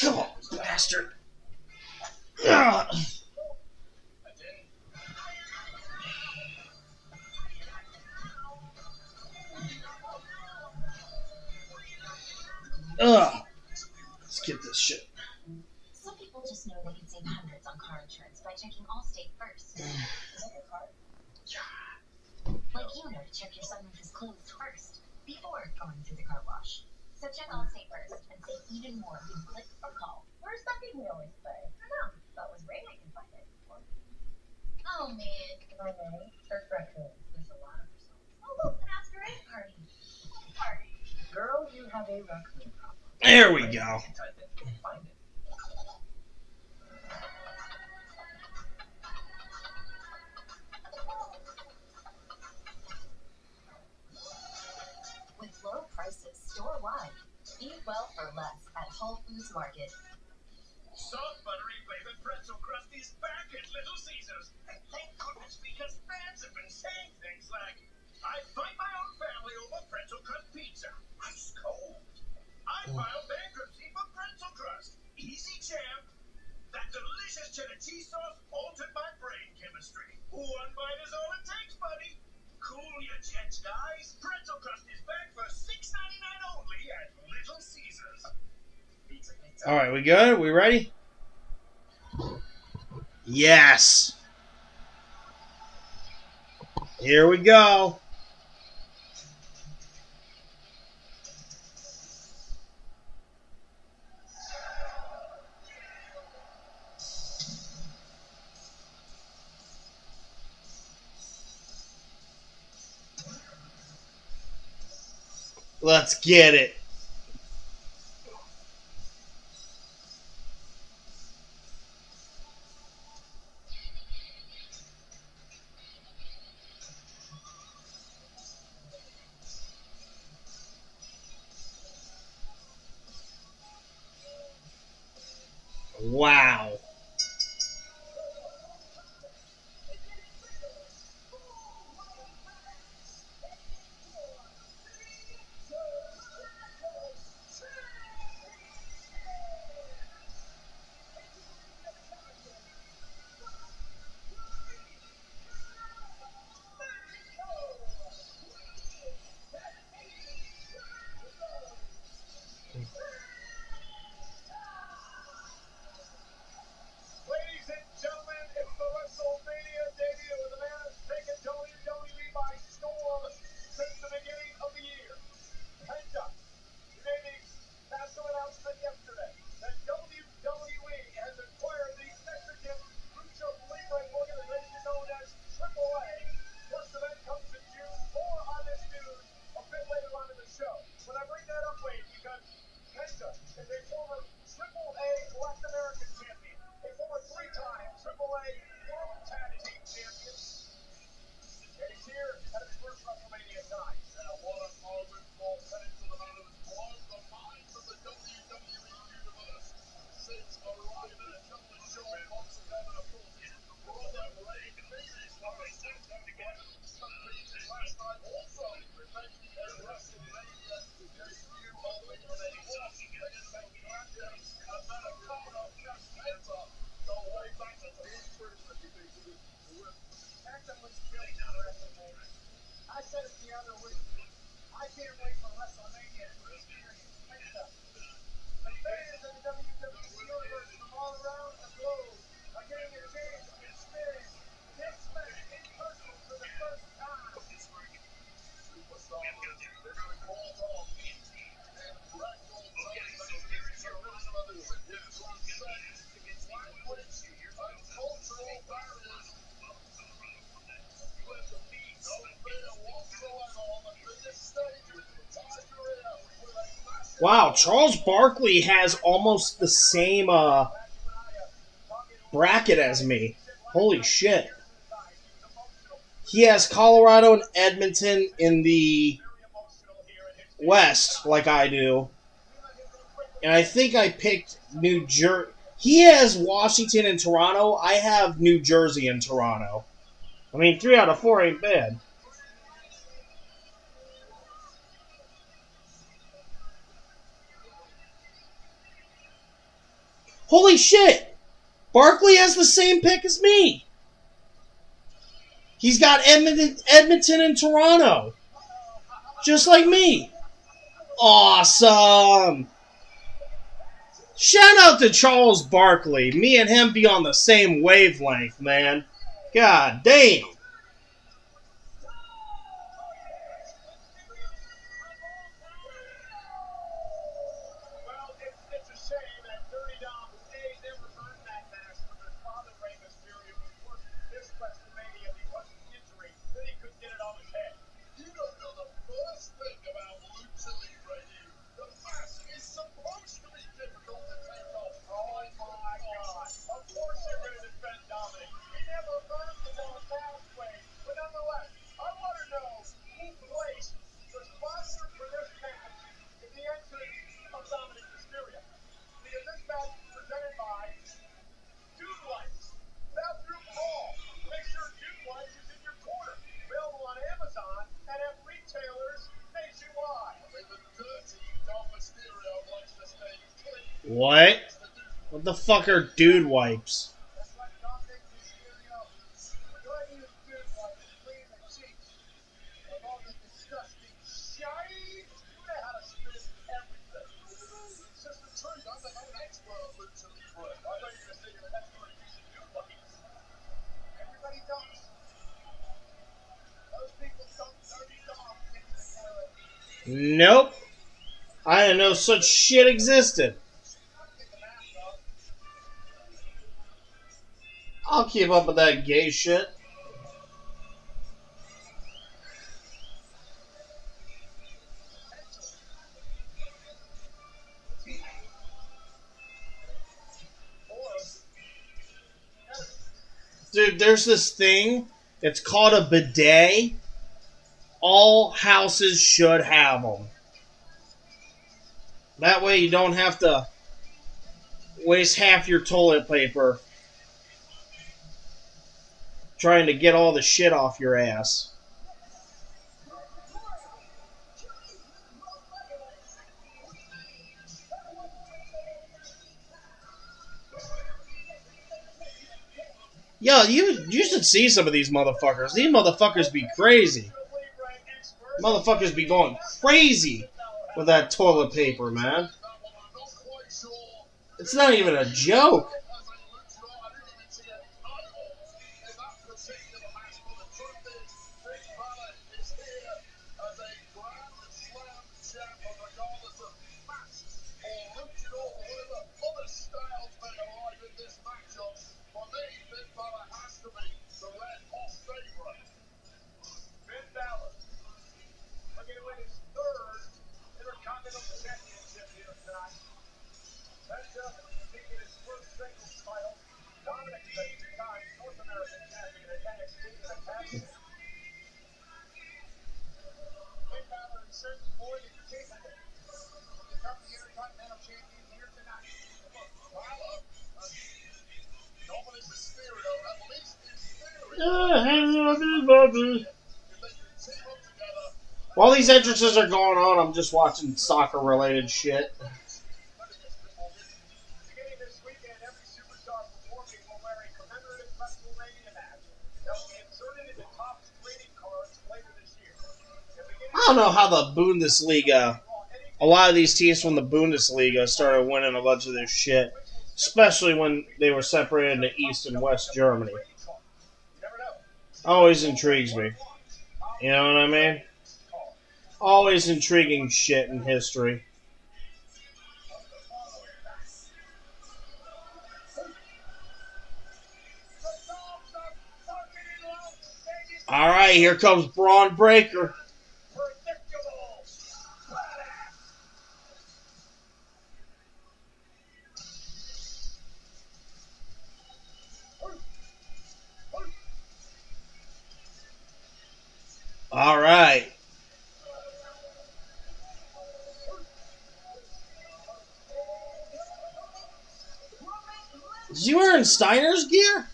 Come on, bastard. Ah. I did. Ugh. Let's get this shit. some people just know they can save hundreds on car insurance by checking Allstate first. Is that your car? Like you know to check your sunroof is closed first before going through the car wash. So check Allstate first and save even more if you click or call. Where's that thing we always play? I don't know. But with Ray, I can find it. Oh man. If I may, church raccoons. There's a lot of results. Oh look, the masquerade party. Party. Girl, you have a raccoon problem. There we go. Type it and find it. With low prices store-wide. Eat well for less at Whole Foods Market. Soft, buttery flavored pretzel crust is back at Little Caesars. And thank goodness, because fans have been saying things like, I fight my own family over pretzel crust pizza. Ice cold. I filed bankruptcy for pretzel crust. Easy, champ. That delicious cheddar cheese sauce altered my brain chemistry. One bite is all it takes, buddy. Cool your jets, guys. Pretzel crust is back for $6.99 only at Little Caesars. Pizza, pizza. All right, we good? We ready? Yes. Here we go. Let's get it. Wow. Ladies and gentlemen, it's the Wrestlemania debut, and the man has taken WWE by storm since the beginning of the year. Penta, you made the massive announcement yesterday that WWE has acquired the Mexican Lucha Libre organization known as AAA. First event comes in June, more on this news a bit later on in the show. But I bring that up, Wade, because Penta is a former AAA Latin American champion, a former three-time AAA World Tag Team champion. And he's here at his first Wrestlemania time. Yeah, what a moment for Penta, the man who has blown the minds of the WWE universe since arriving at the show months ago. And of course, his brother Ray Phoenix last night also making a WrestleMania debut of the Force against Atlanta and Americana Penta. Go way back to the history that you think it is. Penta was killed in WrestleMania. I said it the other week. I can't wait for WrestleMania to experience Penta. The fans of the WWE Universe from all around the globe are getting a chance to experience this match in person for the first time. Superstars, they're going to call it off. And ragdoll language and cultural barriers. You have to meet no fear whatsoever on the biggest stage of your entire career with a massive. Wow, Charles Barkley has almost the same bracket as me. Holy shit. He has Colorado and Edmonton in the West, like I do. And I think I picked New Jersey. He has Washington and Toronto. I have New Jersey and Toronto. I mean, 3 out of 4 ain't bad. Holy shit! Barkley has the same pick as me. He's got Edmonton and Toronto. Just like me. Awesome! Shout out to Charles Barkley. Me and him be on the same wavelength, man. God damn. Well, it's a shame that Dirty Dom never earned that match with his father, Rey Mysterio, who pushed this WrestleMania because of injury, that he couldn't get it on his head. You don't know the first thing about Lucha Libre, you. The mask is supposed to be difficult to take off. Oh my God. Of course you're going to defend Dominic. He never earned the mask way. But nonetheless, I want to know who placed the sponsor for this match in the entrance of Dominic Mysterio. Because this match is presented by Dude Lights. Bathroom Brawl. Make sure Dude Lights is in your corner. Available on Amazon and at retailers nationwide. I mean, the dirty Dom Mysterio likes to stay clean. What? What the fuck are dude wipes? That's like Dominic Mysterio. Go ahead and use Dude Lights to clean the cheeks of all the disgusting shite. You know how to spin everything. It's just the truth. I'm an expert on Lucha Libre. I thought you were going to say you're an expert at using Dude Lights. Everybody does. Those people don't dirty Dom into the toilet. Nope. I didn't know such shit existed. I'll keep up with that gay shit. Dude, there's this thing. It's called a bidet. All houses should have them. That way you don't have to Waste half your toilet paper trying to get all the shit off your ass. Yo, you should see some of these motherfuckers. These motherfuckers be crazy. Motherfuckers be going crazy with that toilet paper, man. It's not even a joke. While these entrances are going on, I'm just watching soccer-related shit. I don't know how the Bundesliga, a lot of these teams from the Bundesliga started winning a bunch of this shit, especially when they were separated into East and West Germany. Always intrigues me. You know what I mean? Always intriguing shit in history. Alright, here comes Braun Breaker. Alright. Is he wearing Steiner's gear?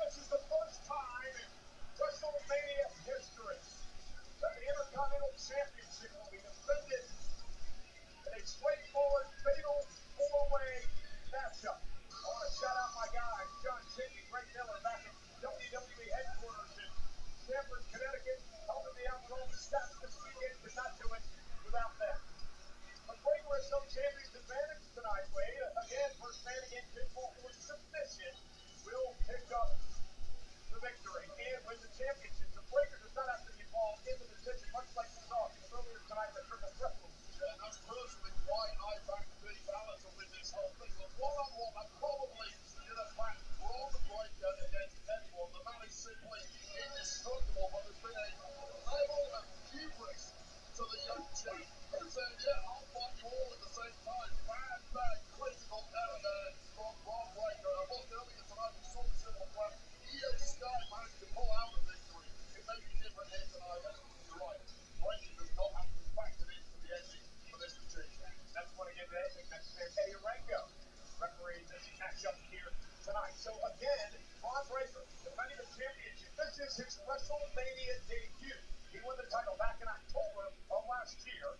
This is the first time in Wrestlemania history that the Intercontinental Championship will be defended in a straightforward, fatal, four-way matchup. I want to shout out my guy, John Cheney, Greg Miller, back at WWE headquarters in Stamford, Connecticut, helping me out with all the stats this weekend. Could not do it without them. But Breaker has some champion's advantage tonight, Wade. Again, first man again, pinfall or submission will pick up the victory and win the championship. The Breaker does not have to be involved in the decision, much like we saw earlier tonight in the triple threat move. Yeah, and that's personally why I backed Big Balor to win this whole thing. But one-on-one, I probably should have backed Braun Breaker against anyone. The man is simply indestructible, but there's been a level of hubris to the young chap who said, yeah, I'll fight you all at the same time. Bad, critical error there from Braun Breaker. I looked earlier tonight, we saw the triple threat. EO Sky managed to pull out the victory. It may be different here tonight. You're right. Breaker does not have to factor into the ending for this decision. That's what again, that's Eddie Rango refereeing this matchup here tonight. So again, Braun Breaker defending the championship. This is his WrestleMania debut. He won the title back in October of last year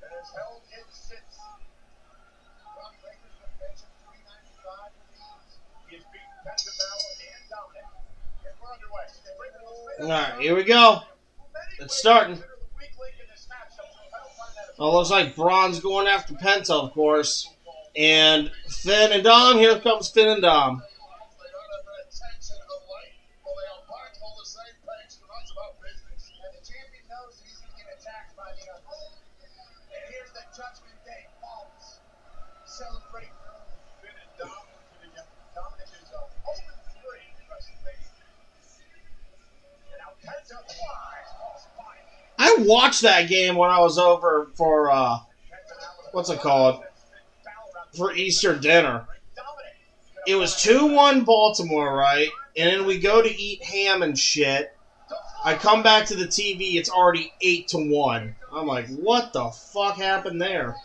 and has held it since. Braun Breaker's been mentioned 395 release. He has beaten Penta Balor and Dominic. And we're underway. Alright, here we go. It's starting. Well, looks like Braun's going after Penta, of course. And Finn and Dom, here comes Finn and Dom. I watched that game when I was over for, what's it called? For Easter dinner. it was 2-1 Baltimore, right? And then we go to eat ham and shit. I come back to the TV, it's already 8-1. I'm like, what the fuck happened there?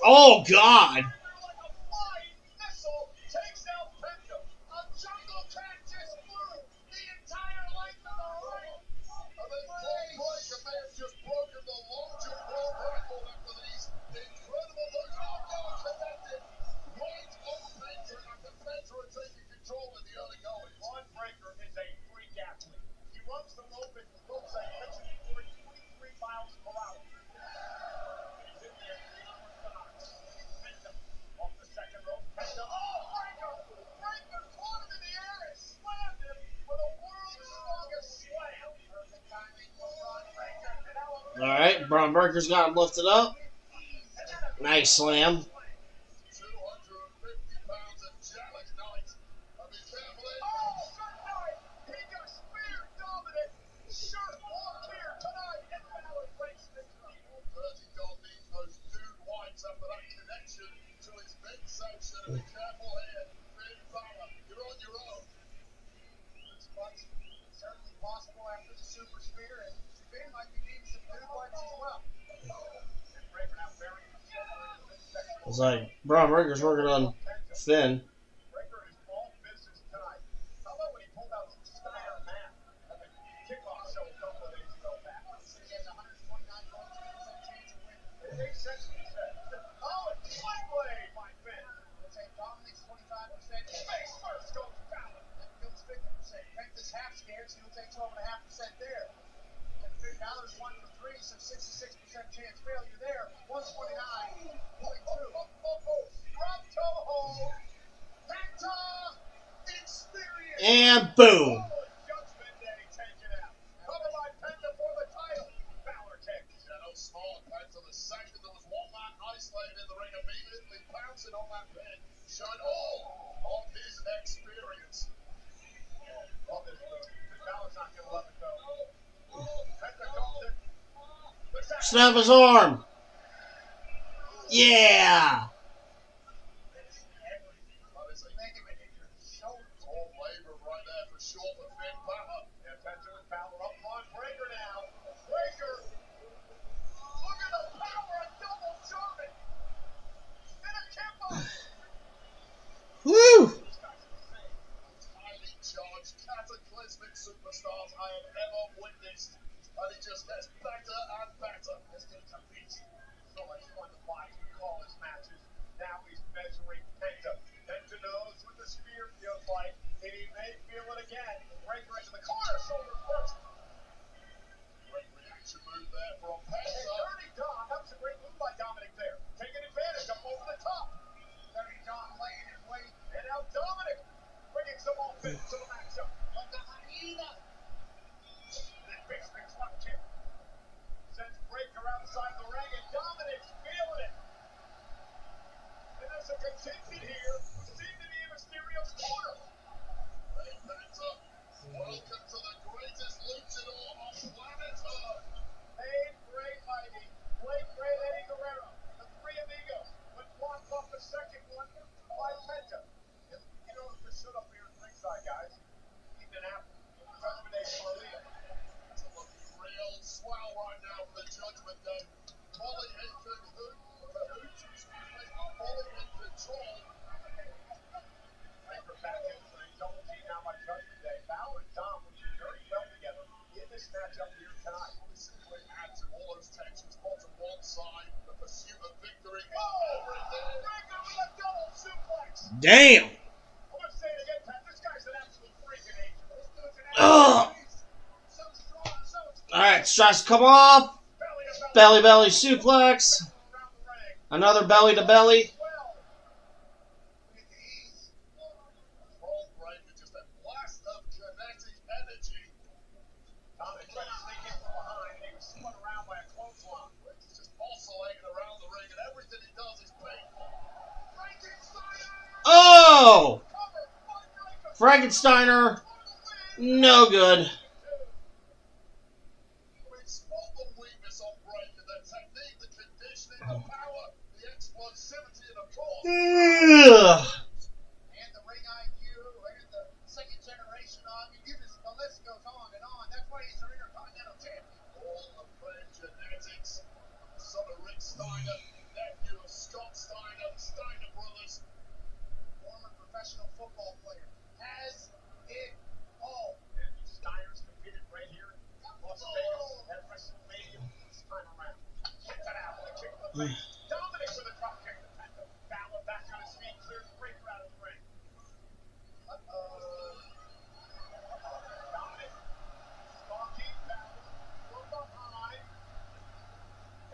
Oh, God. Alright, Braun Breaker's got him lifted up. Nice slam. It's like Braun Breaker's working on Finn. And boom. Snap his arm. Yeah. Woo! Superstars I have ever witnessed, and it just gets better and better. This game's a beast. So much fun to watch and call his matches. Now he's measuring Penta. Head to nose with the spear feels like, and he may feel it again. Breaker into the corner, shoulder first. Great reaction move there from Penta. Dirty Dom, that was a great move by Dominic there. Taking advantage, up over the top. Dirty Dom laying in wait, and now Dominic bringing some offense to the matchup. Sends Breaker outside the ring, and Dominic's feeling it. And there's a contingent here who seem to be in Mysterio's corner. Hey, Penta, welcome to the greatest luchador on planet Earth. Made great mighty, Blake Great Eddie Guerrero, the three amigos, but blocked off the second one by Penta. And you know who just stood up here at ringside, guys? Eating an apple. Judgment Day Carlia. That's a real swell right now for the Judgment Day. Molly in control. Breaker back into the double team now by Judgment Day. Balor and Dom working very well together in this matchup here tonight. Simply add to all those tensions. Bottom one side, the pursuit of victory. Oh! Breaker with a double suplex. Damn. I'm gonna say it again, Pat. This guy's an absolute freaking angel. This dude's an Ugh. so strong, so Alright, strikes come off. Belly belly suplex. around the ring. Another belly to belly. Well, with ease. Cold Breaker, just a blast of kinetic energy. Dominic tried to sneak in from behind, and he was spun around by a clothesline. He's just oscillating around the ring, and everything he does is painful. Frankensteiner! Oh! Cover by Breaker. Frankensteiner. No good. We spot the weakness on the power, the explosivity, and of course, Ugh. and the ring IQ, and the second generation on you. The list goes on and on. That's why he's our Intercontinental Champion. All the brand genetics. Son of Rick Steiner, nephew of Scott Steiner, the Steiner brothers. Former professional football player. Has it all. And the Steiners competed right here in Las Vegas at WrestleMania this time around. Hit that out with a kick to the face. Dominic with a drop kick to Penta. Balor back on his feet, clears Breaker out of the ring. Dominic stalking Balor from behind.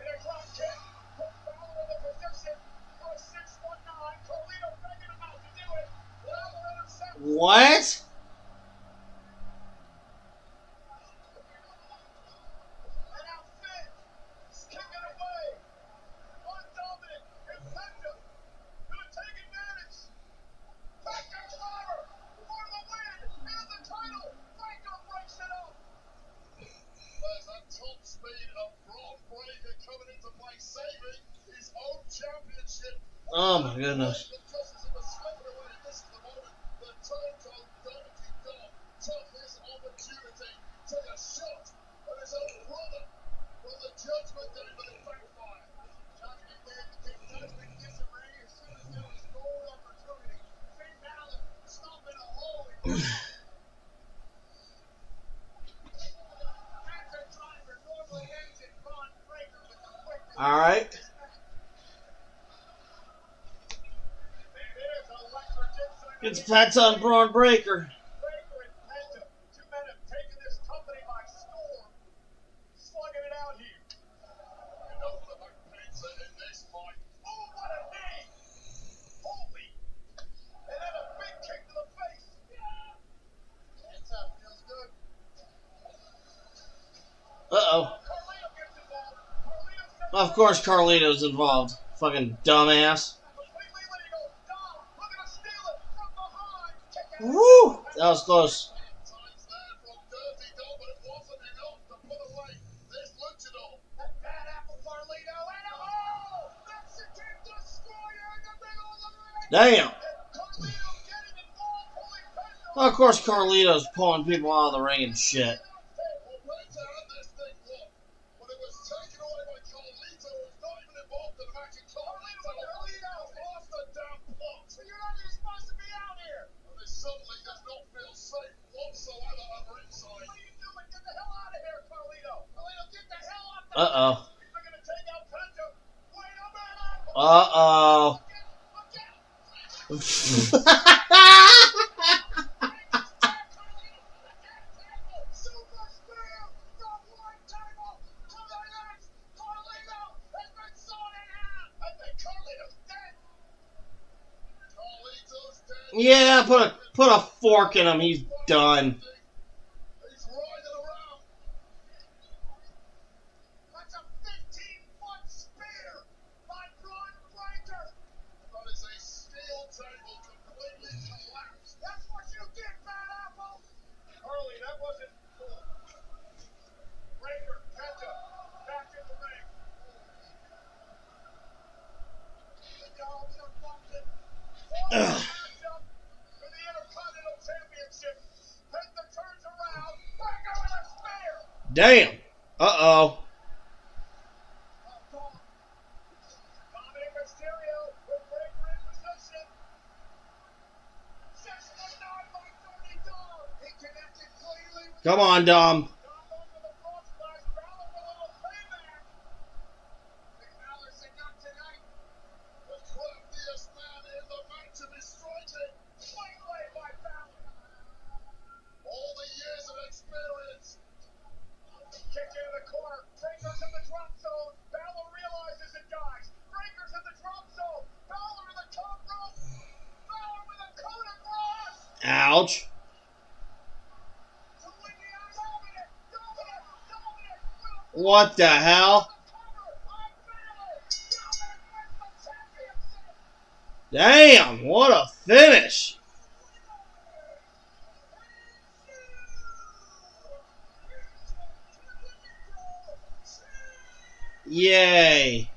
And a drop kick. Puts Balor in the position for a 619. Carlito begging him out to do it. Balor intercepts. What? And now Finn is kicking away on Dominic and Penta. Gonna take advantage. Penta driver for the win and the title. Franco breaks it up. There's a top speed of Braun Breaker coming into play, saving his own championship. Oh my goodness. Just as he was slipping away, this is the moment the Turncoat Dirty Dog took his opportunity, took a shot at his own brother from the Judgment Day, but it backfired. Judgment Day became Judgment Disagree as soon as there was gold opportunity. Finn Balor stomping a hole in Penta driver normally ends in Braun Breaker with the quickness. All right. It's Pets on Braun Breaker. Breaker and Penta, two men have taken this company by storm, slugging it out here. You know the back Penta in this fight. Oh, what a knee! Holy! And then a big kick to the face. Penta feels good. Uh-oh. Carlito gets involved. Carlito says Of course Carlito's involved. Fucking dumbass. completely legal. Dom looking to steal it from behind. Kick out. Woo! That was close. Times there from Dirty Dog, but it wasn't enough to put away this luchador. That bad apple Carlito and a hole! Mexican destroyer in the middle of the ring. Damn. And Carlito getting involved, pulling Penta. Of course Carlito's pulling people out of the ring and shit. Well, Penta had this thing blocked, but it was taken away by Carlito, who's not even involved in the match. And Carlito lost the damn plot. So you're not even supposed to be out here. And this suddenly does not feel safe whatsoever on ringside. What are you doing? Get the hell out of here, Carlito. Carlito, get the hell out of here. Uh-oh. They're going to take out Penta. Wait a minute. Uh-oh. Look out. Super spear from one table to the next. Carlito has been sawn in half. I think Carlito's dead. Carlito's dead. Yeah, put a fork in him. He's done. He's riding around. That's a 15-foot spear by Braun Breaker. That is a steel table completely collapsed. That's what you get, Bad Apple. Carly, that wasn't cool. Breaker, Penta, back in the ring. The dogs are bumping. Matchup for the Intercontinental Championship. Penta turns around. Breaker with a spear. Damn. Uh-oh. Dominic Mysterio with Breaker in position. 619 by 30 Dom. He connected cleanly with Come on, Dom. Dom over the front splash. Balor with a little payback. Big Balor said not tonight. The craftiest man in the match to be striking. Swing away by Balor. All the years of experience. Kick into the corner. Breaker's in the drop zone. Balor realizes it, guys. Breaker's in the drop zone. Balor in the top rope. Balor with a coup de grace. Ouch. To win the Dominic. Dominic. What the hell? Cover on Balor. Dominic wins the championship. Damn, what a finish. Yay.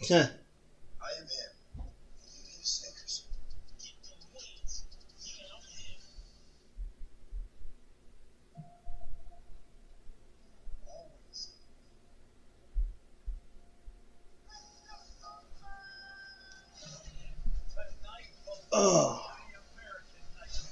Heh. I am him. You need a Snickers. Get them wings. Yeah, I'm him. Always. Tonight, folks, Ugh. the American nightmare.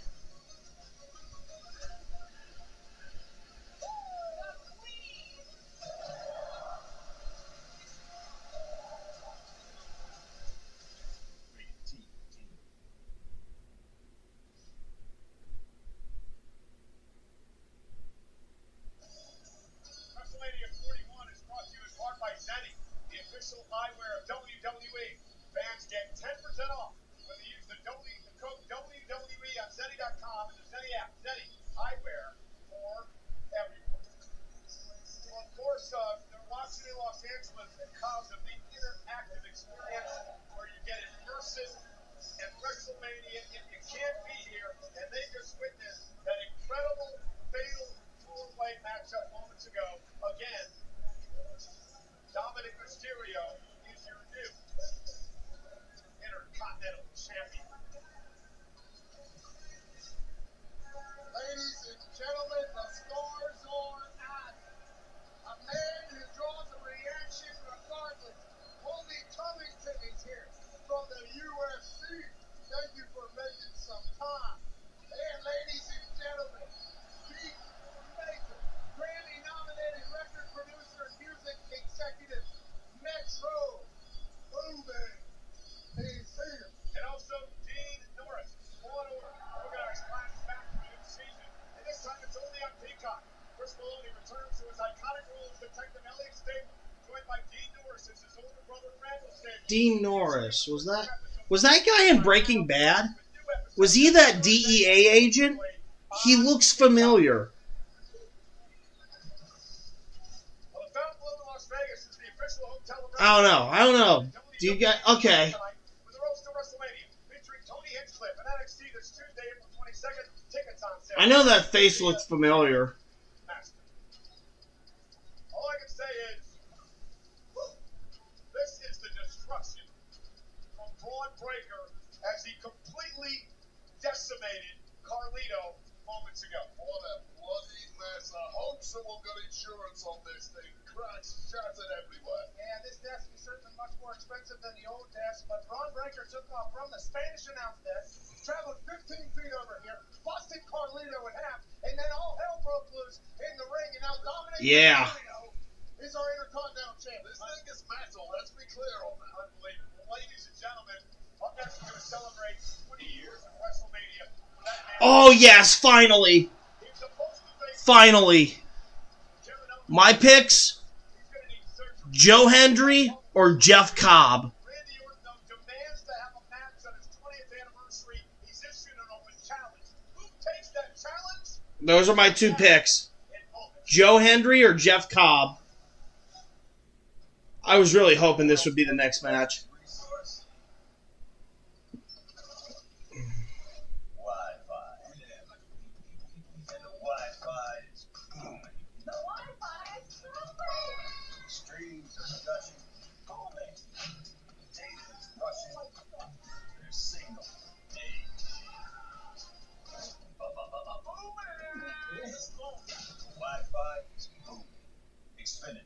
WrestleMania 41 is brought to you in part by Zenni, the official eyewear of WWE. Fans get 10% off when they use the code WWE on Zenni.com and the Zenni app. Zenni, eyewear for everyone. Well, of course, they're watching in Los Angeles because of the interactive experience where you get immersive at WrestleMania if you can't be here, and they just witnessed that incredible fatal four-way matchup moments ago. Again, Dominic Mysterio is your new Intercontinental Champion. Ladies and gentlemen, the stars are out. A man who draws a reaction regardless. Colby Covington is here from the UFC. Thank you for making some time. And ladies and gentlemen, Beat Maker, Grammy-nominated record producer and music executive, Metro Boomin is here. And also Dean Norris, Law and Order, organized classes back for a new season. And this time it's only on Peacock. Chris Maloney returns to his iconic role as Detective Elliot Stabler, joined by Dean Norris as his older brother Randall Stabler. Dean Norris. Was that guy in Breaking Bad? Was he that DEA agent? He looks familiar. Well, the Fountain in Las Vegas is the official hotel of I don't know. Do you get okay? With the roast to WrestleMania, featuring Tony Hinchcliffe and NXT this Tuesday, April 22nd. Tickets on sale. I know that face looks familiar. Master. All I can say is, this is the destruction from Braun Breaker as he completely decimated Carlito moments ago. What a bloody mess. I hope someone got insurance on this thing. Cracks shattered everywhere. Yeah, this desk is certainly much more expensive than the old desk, but Braun Breaker took off from the Spanish announce desk, traveled 15 feet over here, busted Carlito in half, and then all hell broke loose in the ring, and now Dominic Mysterio is our Intercontinental Champ. This thing is metal. Let's be clear on that. Unbelievable. Ladies and gentlemen, up next we're going to celebrate 20 years of WrestleMania. For that man, Oh yes, finally, he's supposed to face finally. Kevin Owens. My picks: He's going to need surgery. Joe Hendry or Jeff Cobb. Randy Orton, though, demands to have a match on his 20th anniversary. He's issued an open challenge. Who takes that challenge? Those are my two picks: And Owen. Joe Hendry or Jeff Cobb. I was really hoping this would be the next match. Resource. Wi-Fi. And the Wi-Fi is booming. The Wi-Fi is Streams are gushing. Booming. Data is rushing. Their signal. Booming. Wi-Fi is booming. Xfinity.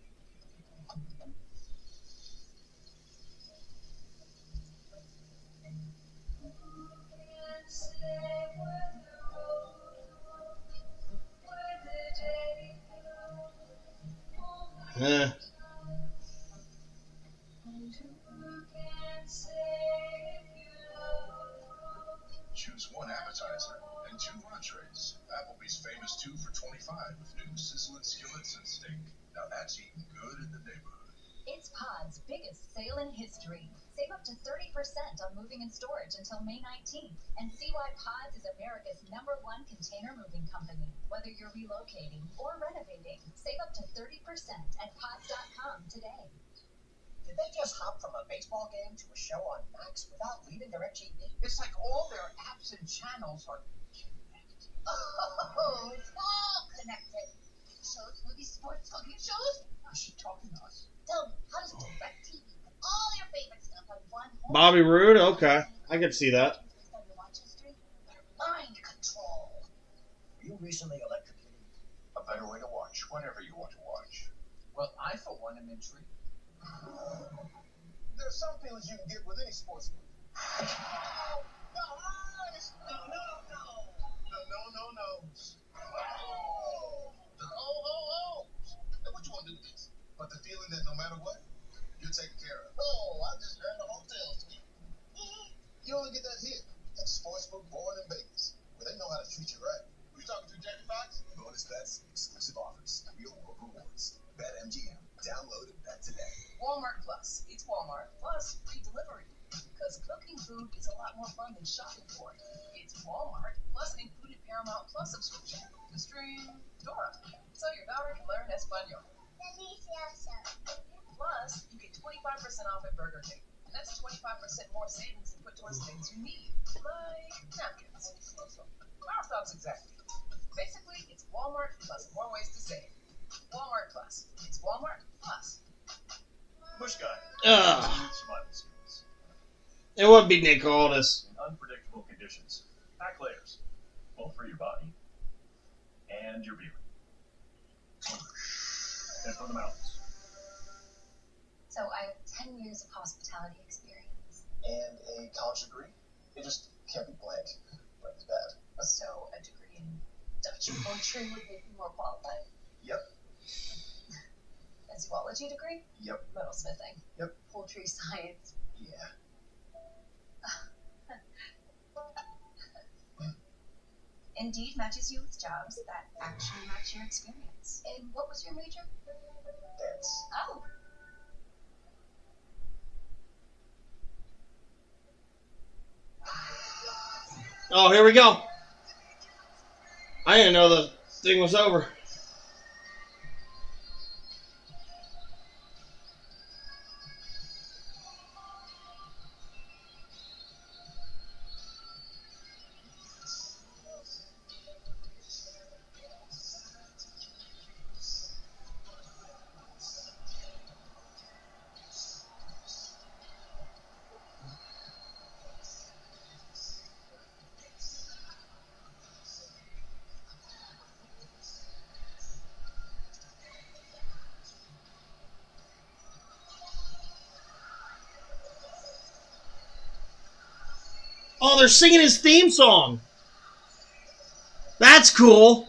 Eh. Choose one appetizer and two entrees. Applebee's famous 2 for $25 with new sizzling skillets and steak. Now that's eating good in the neighborhood. It's Pod's biggest sale in history. Save up to 30% on moving and storage until May 19th. And see why Pods is America's #1 container moving company. Whether you're relocating or renovating, save up to 30% at pods.com today. Did they just hop from a baseball game to a show on Max without leaving their MTV? It's like all their apps and channels are connected. Oh, it's all connected. Shows, movies, sports, talking shows. Is she talking to us? Tell me, how does DirecTV all your favorite stuff on one whole Bobby Roode? Okay. I can see that. Mind control. You recently electrocuted. A better way to watch whenever you want to watch. Well, I for one am intrigued. There's some feelings you can get with any sportsman. No, no's. Hey, what you want to do with this? But the feeling that no matter what, you're taken care of. Oh, I just earned a hotel suite. You only get that here at Sportsbook Born in Vegas, where they know how to treat you right. Who you talking to, Jamie Foxx? Bonus bets, exclusive offers, real world rewards. Bet MGM. Download and bet today. Walmart Plus. It's Walmart Plus free delivery. Because cooking food is a lot more fun than shopping for it. It's Walmart Plus an included Paramount Plus subscription to stream Dora, so your daughter can learn Espanol. Plus, you get 25% off at Burger King. And that's 25% more savings to put towards things you need, like napkins. Our thoughts exactly. Basically, it's Walmart Plus more ways to save. Walmart Plus. It's Walmart Plus. Bush guy. Ugh. Survival skills. It would be Nick Aldis. In unpredictable conditions, pack layers, both for your body and your beard. And for the mountains. So I have 10 years of hospitality experience. And a college degree. It just can't be blank. Blank is bad. So a degree in Dutch poetry would make me more qualified. Yep. A zoology degree? Yep. Metalsmithing? Yep. Poultry science? Yeah. Indeed matches you with jobs that actually match your experience. And what was your major? Dance. Oh. Oh, here we go. I didn't know the thing was over. Oh, they're singing his theme song. That's cool.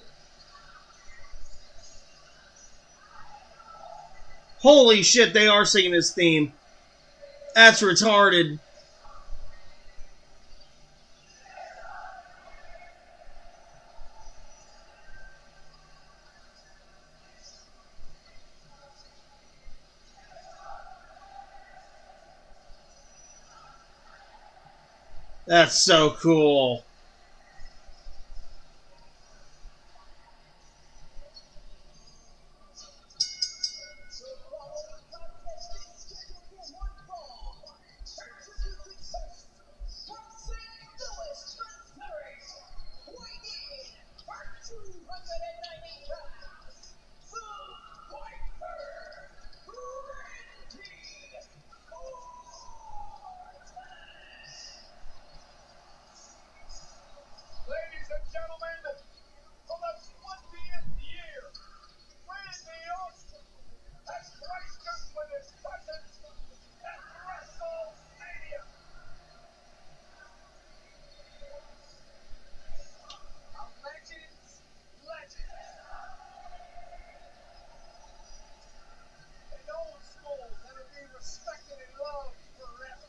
Holy shit, they are singing his theme. That's retarded. That's so cool. Ladies and gentlemen, for the 20th year, Randy Orton has graced us with his presence at Wrestlemania. A legend's legend. An old school that'll be respected and loved forever.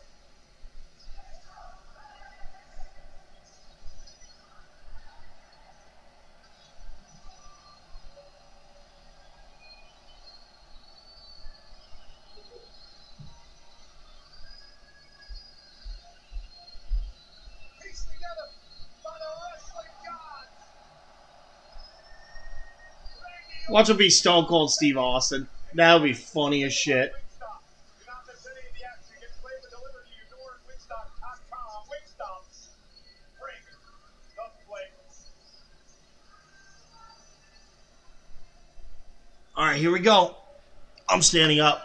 Pieced together by the wrestling gods. Randy Watch him be Stone Cold Steve Austin. That would be funny as shit. Wingstop. Do not miss any of the action. Get flavor delivered to your door at wingstop.com. Wingstop. Bring the flavors. Alright, here we go. I'm standing up.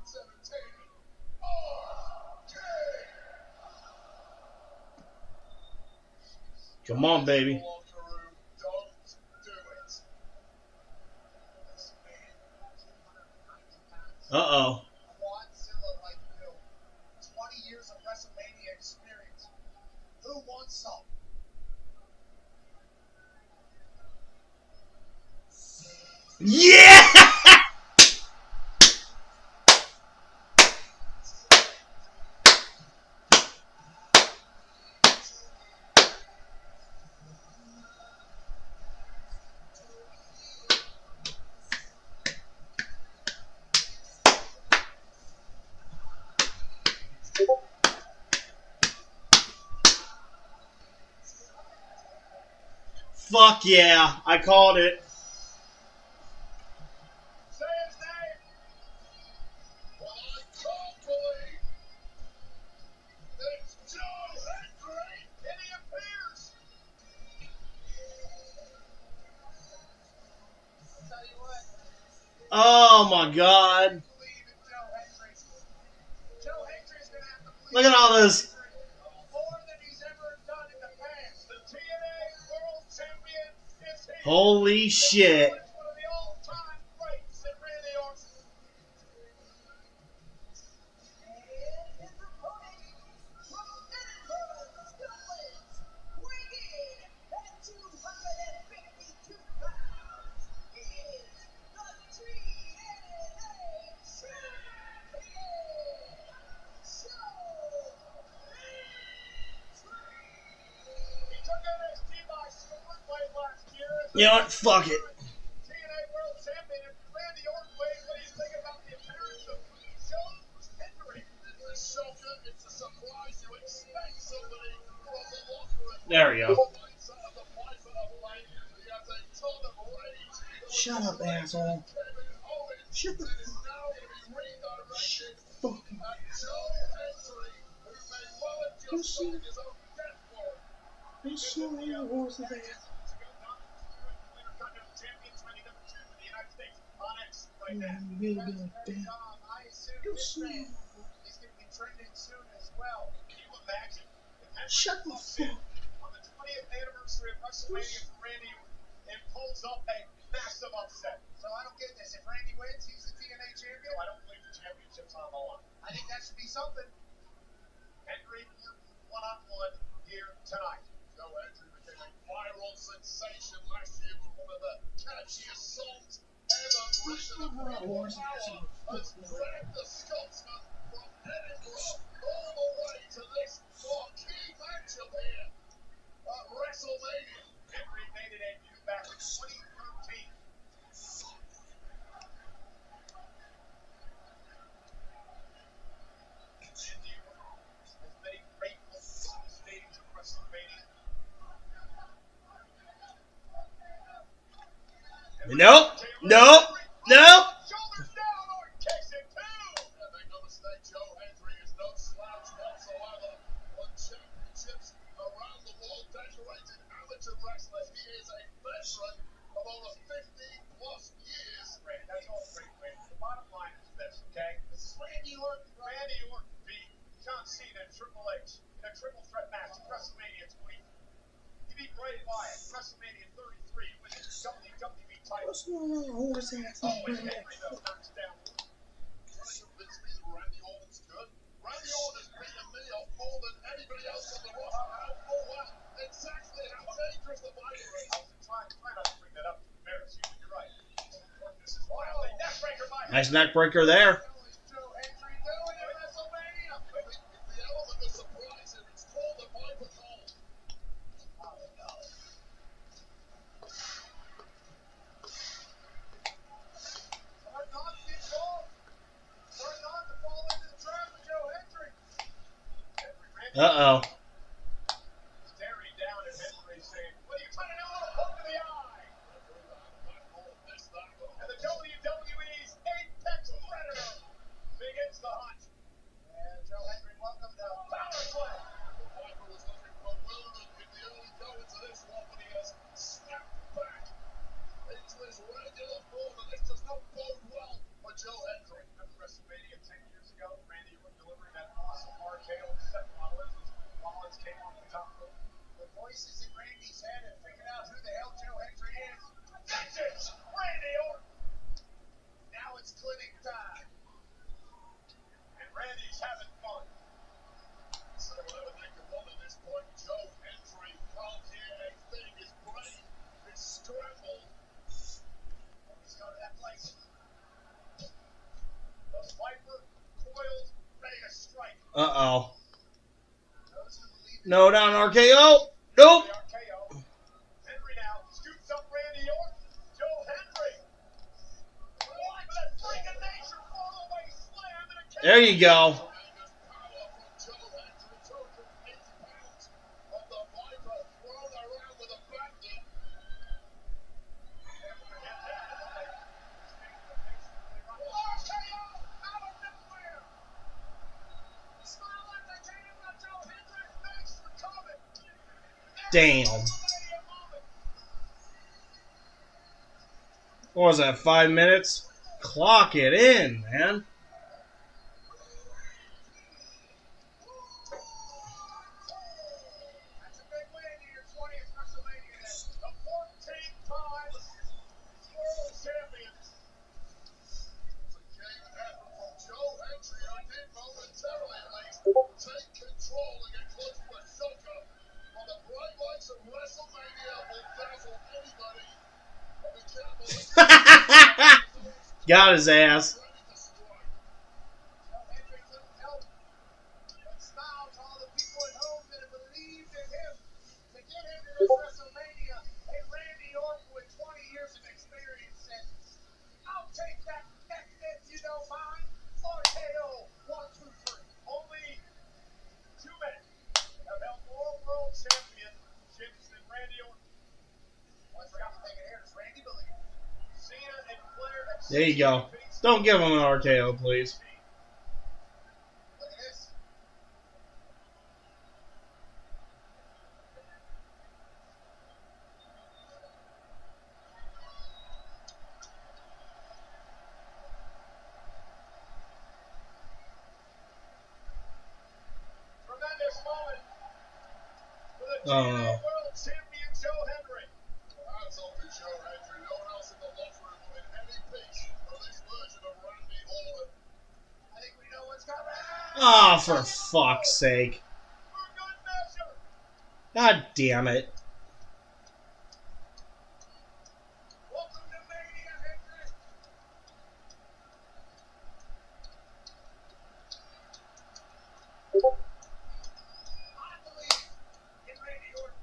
117. RK. Come on, baby. Locker room, don't do it. This man, 290 pounds. Uh-oh. Quadzilla like you. 20 years of Wrestlemania experience. Who wants some? Yeah! Fuck yeah, I called it. Say his name. Well, I can't believe it's Joe Hendry, and he appears. I'll tell you what. Oh my god. Believe in Joe Hendry. Joe Hendry's gonna have to believe Look at all this. more than he's ever done in the past. The TNA World Champion is here. Holy shit. One of the all-time greats in Randy Orton. He took NXT by storm late last year. You know what? Fuck it. TNA World Champion and Randy Orton weighs what he's thinking about the appearance of Joe Hendry. It's a shocker. It's a surprise. You expect somebody from the locker room. There we go. Shut up, asshole. Shut the fucking. Go see. Go see your horse's ass. Really like that. Go see. He's going to be trending soon as well. Can you imagine? Shut the fuck. On the 20th anniversary of WrestleMania for Randy and pulls up a massive upset. So I don't get this. If Randy wins, he's the TNA champion. I don't believe the championship's on the line. I think that should be something. Hendry one-on-one here tonight. Joe Hendry became a viral sensation last year with one of the catchiest songs ever written of Raw. Has dragged the Scotsman from Edinburgh all the way to this marquee matchup here at WrestleMania. Hendry made a debut back in 2013. Randy has been grateful on the stage of WrestleMania. Nope. Nope. Nope. Shoulders down or kicks it too. Yeah, make no mistake, Joe Hendry is no slouch whatsoever. Won championships around the world, decorated amateur wrestler. He is a veteran of over 15 plus years. That's all great, Randy. The bottom line is this, okay? This is Randy Orton. Randy Orton beat John Cena and Triple H in a triple threat match at WrestleMania 20. He beat Bray Wyatt at WrestleMania 33 with his WWE title. What's going on, horse ass? Oh, and Henry though knocks down. Trying to convince me that Randy Orton's good. Randy Orton has beaten me off more than anybody else on the roster. I know well exactly how dangerous the fighter is. I was trying not to bring that up to embarrass you, but you're right. This is wild. The neckbreaker by Nice neckbreaker there. What is Joe Hendry doing at WrestleMania? It's the element of surprise here. It's called the Viper Call. Oh, no. Hard not to get called. Hard not to fall into the trap of Joe Hendry. Uh-oh. Staring down at Hendry saying, what are you trying to do? A little poke in the eye. And the WWE's Apex Predator begins the hunt. And Joe Hendry, welcome to Power Play. The Viper was looking bewildered in the early goings of this one, but he has snapped back into his regular form, and this does not bode well for Joe Hendry. After WrestleMania 10 No down RKO. Nope. Henry now scoops up Randy Orton. Joe Henry. What? With a freak of nature fall-away slam and a There you go. Damn. What was that, 5 minutes? Clock it in, man. That's a big win in your 20th WrestleMania. The 14th time world champions. Game happened from Joe Hendry, who did momentarily at least take control and get close to a shocker. But the bright lights of WrestleMania will dazzle anybody. But be careful. Got his ass. Joe Henry couldn't help but smile to all the people at home that have believed in him to get him to this WrestleMania. And Randy Orton with 20 years of experience said, I'll take that neck if you don't mind. RKO 1, 2, 3. Only 2 men have held more world championships than Randy Orton. Well, I forgot to take it here. Does Randy believe it? Cena and Flair have There you go. Don't give him an RKO, please. Look at this. Tremendous moment for the Oh, TNA no. World Champion Joe Henry. Hats off to Joe Hendry. No one else in the locker room will win any piece of this version of Randy Orton. I think we know what's coming. Oh, for fuck's sake. For good measure. God damn it. Welcome to Mania, Henry. I believe in Randy Orton.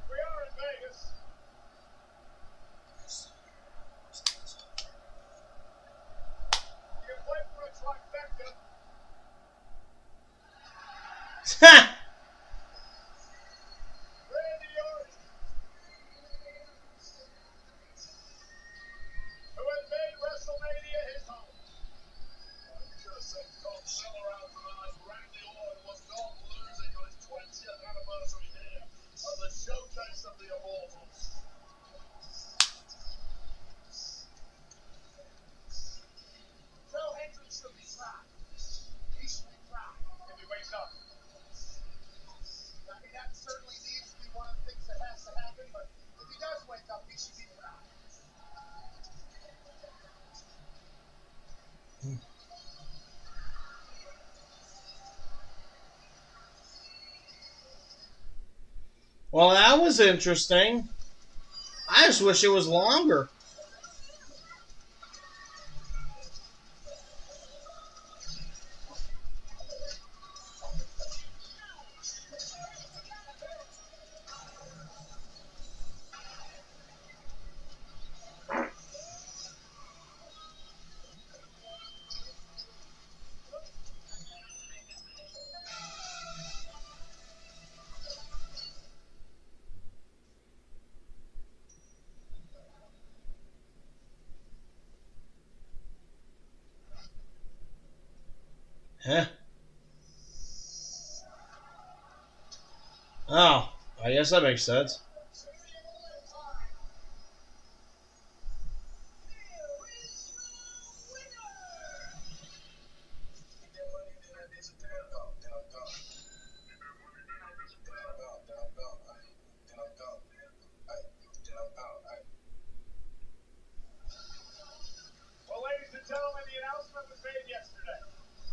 We are in Vegas. You can play for a trifecta. Ha! Randy Orton, who has made WrestleMania his home. You could have sent Tom Zeller out tonight. Randy Orton was not losing on his 20th anniversary here of the showcase of the Immortals. Joe Hendry should be proud. He should be proud if he wakes up. I mean, that certainly needs to be one of the things that has to happen, but if he does wake up, he should be proud. Well, that was interesting. I just wish it was longer. Huh? Oh, I guess that makes sense. Well, ladies and gentlemen, the announcement was made yesterday.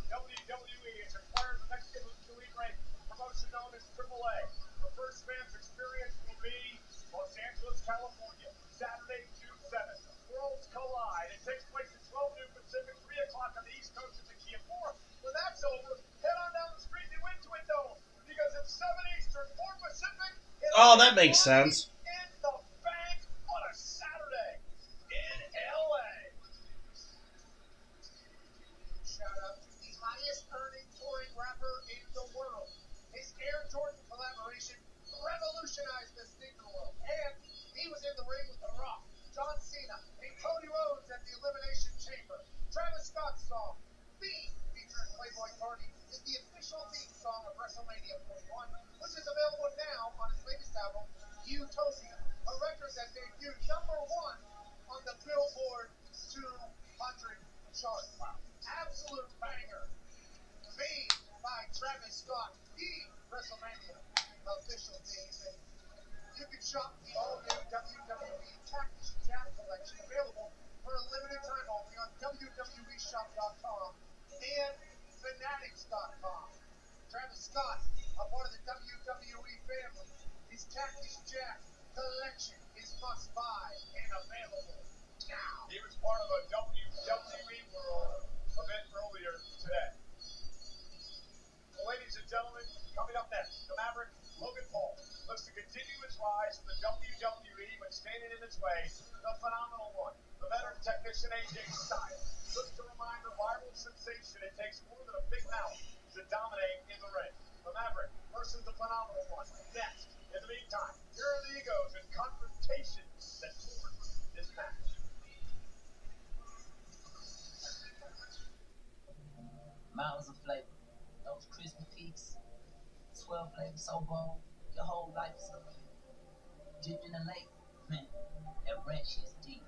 WWE has acquired the Mexican Lucha Libre promotion known as AAA. The first fans' experience will be Oh, that makes sense. In the bank on a Saturday in LA. Shout out to the highest earning touring rapper in the world. His Air Jordan collaboration revolutionized the sneaker world. And he was in the ring with The Rock, John Cena, and Cody Rhodes at the Elimination Chamber. Travis Scott's song, Theme, featuring Playboy Cardi, is the official theme song of WrestleMania 41, which is available now on his latest album, Utopia, a record that debuted #1 on the Billboard 200 chart. Wow. Absolute banger. Made by Travis Scott, the WrestleMania official theme. You can shop the all-new WWE Cactus Jack collection, available for a limited time only on WWEshop.com and Fanatics.com. Travis Scott, a part of the WWE family, his Cactus Jack collection is must-buy and available now. He was part of a WWE World event earlier today. Well, ladies and gentlemen, coming up next, the Maverick, Logan Paul, looks to continue his rise in the WWE, but standing in his way, the phenomenal one, the veteran technician AJ Styles, looks to remind the viral sensation it takes more than a big mouth to dominate in the ring. The Maverick versus the phenomenal one. Next, in the meantime, here are the egos and confrontations that formed this match. Mountains of flavor, those crispy peaks, 12 flavors so bold, your whole life is complete. Dipped in the lake, man, that ranch is deep.